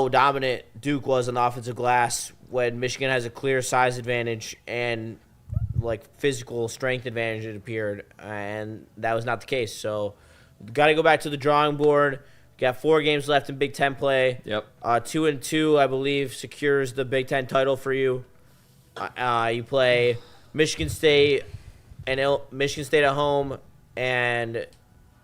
dominant Duke was on the offensive glass when Michigan has a clear size advantage and like physical strength advantage, it appeared, and that was not the case. So got to go back to the drawing board. Got 4 games left in Big Ten play. Yep. 2-2, I believe, secures the Big Ten title for you. You play Michigan State and Michigan State at home and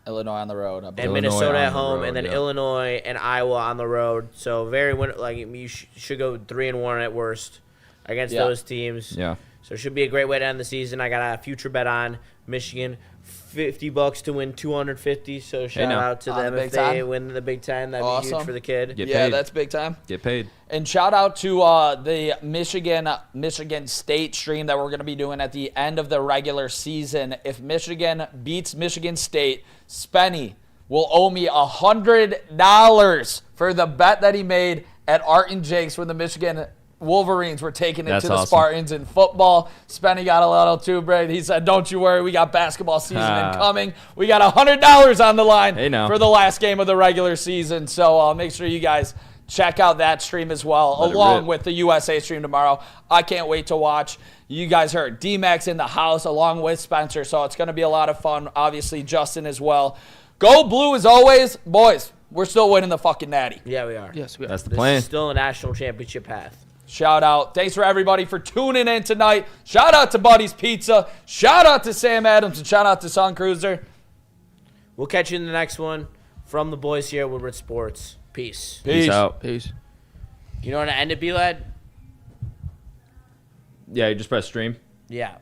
Illinois on the road. I believe. and Illinois Minnesota on at the home, road, and then yeah. Illinois and Iowa on the road. So you should go 3-1 at worst against Yeah. those teams. Yeah. So it should be a great way to end the season. I got a future bet on Michigan, $50 to win $250. So shout now. out to On them the if Big they Ten? win the Big Ten. That'd be Awesome. huge for the kid. Get Yeah, paid. that's big time. Get paid. And shout out to the Michigan State stream that we're going to be doing at the end of the regular season. If Michigan beats Michigan State, Spenny will owe me $100 for the bet that he made at Art and Jake's when the Michigan Wolverines were taking it That's to the awesome. Spartans in football. Spenny got a little too brave. He said, "Don't you worry, we got basketball season incoming. We got $100 on the line Hey, now. for the last game of the regular season." So make sure you guys check out that stream as well, Let it along rip. with the USA stream tomorrow. I can't wait to watch. You guys heard D-Max in the house along with Spencer, so it's going to be a lot of fun. Obviously, Justin as well. Go Blue as always. Boys, we're still winning the fucking Natty. Yeah, we are. Yes, we are. That's the This plan. is still a national championship path. Shout out. Thanks for everybody for tuning in tonight. Shout out to Buddy's Pizza. Shout out to Sam Adams, and shout out to Sun Cruiser. We'll catch you in the next one from the boys here at Woodward Sports. Peace. Peace out. Peace. You know how to end it, B-Lad? Yeah, you just press stream. Yeah.